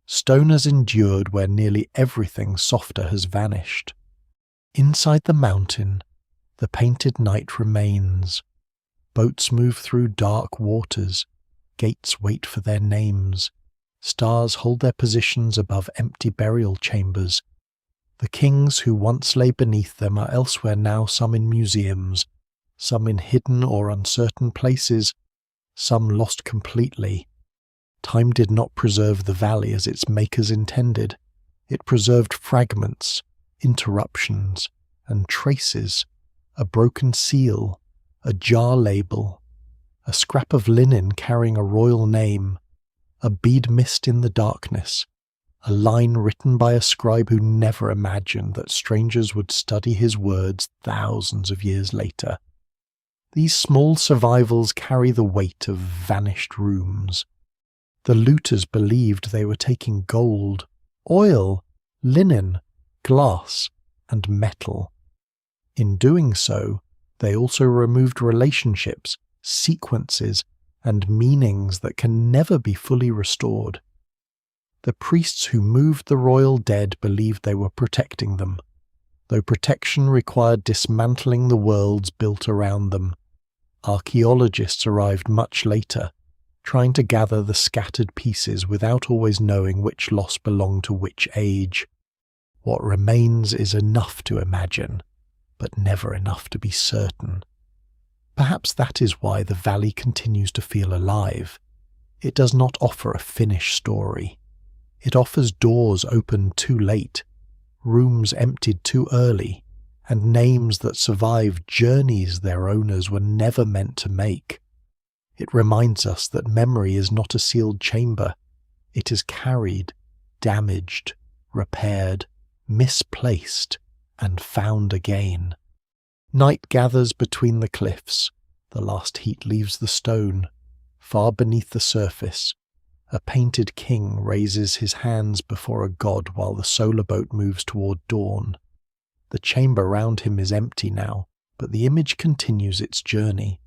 Stone has endured where nearly everything softer has vanished. Inside the mountain, the painted night remains. Boats move through dark waters. Gates wait for their names. Stars hold their positions above empty burial chambers. The kings who once lay beneath them are elsewhere now, some in museums, some in hidden or uncertain places, some lost completely. Time did not preserve the valley as its makers intended. It preserved fragments, interruptions, and traces, a broken seal, a jar label, a scrap of linen carrying a royal name, a bead missed in the darkness, a line written by a scribe who never imagined that strangers would study his words thousands of years later. These small survivals carry the weight of vanished rooms. The looters believed they were taking gold, oil, linen, glass, and metal. In doing so, they also removed relationships, sequences, and meanings that can never be fully restored. The priests who moved the royal dead believed they were protecting them, though protection required dismantling the worlds built around them. Archaeologists arrived much later, trying to gather the scattered pieces without always knowing which loss belonged to which age. What remains is enough to imagine, but never enough to be certain. Perhaps that is why the valley continues to feel alive. It does not offer a finished story. It offers doors opened too late, rooms emptied too early, and names that survive journeys their owners were never meant to make. It reminds us that memory is not a sealed chamber. It is carried, damaged, repaired, misplaced, and found again. Night gathers between the cliffs. The last heat leaves the stone. Far beneath the surface, a painted king raises his hands before a god while the solar boat moves toward dawn. The chamber round him is empty now, but the image continues its journey.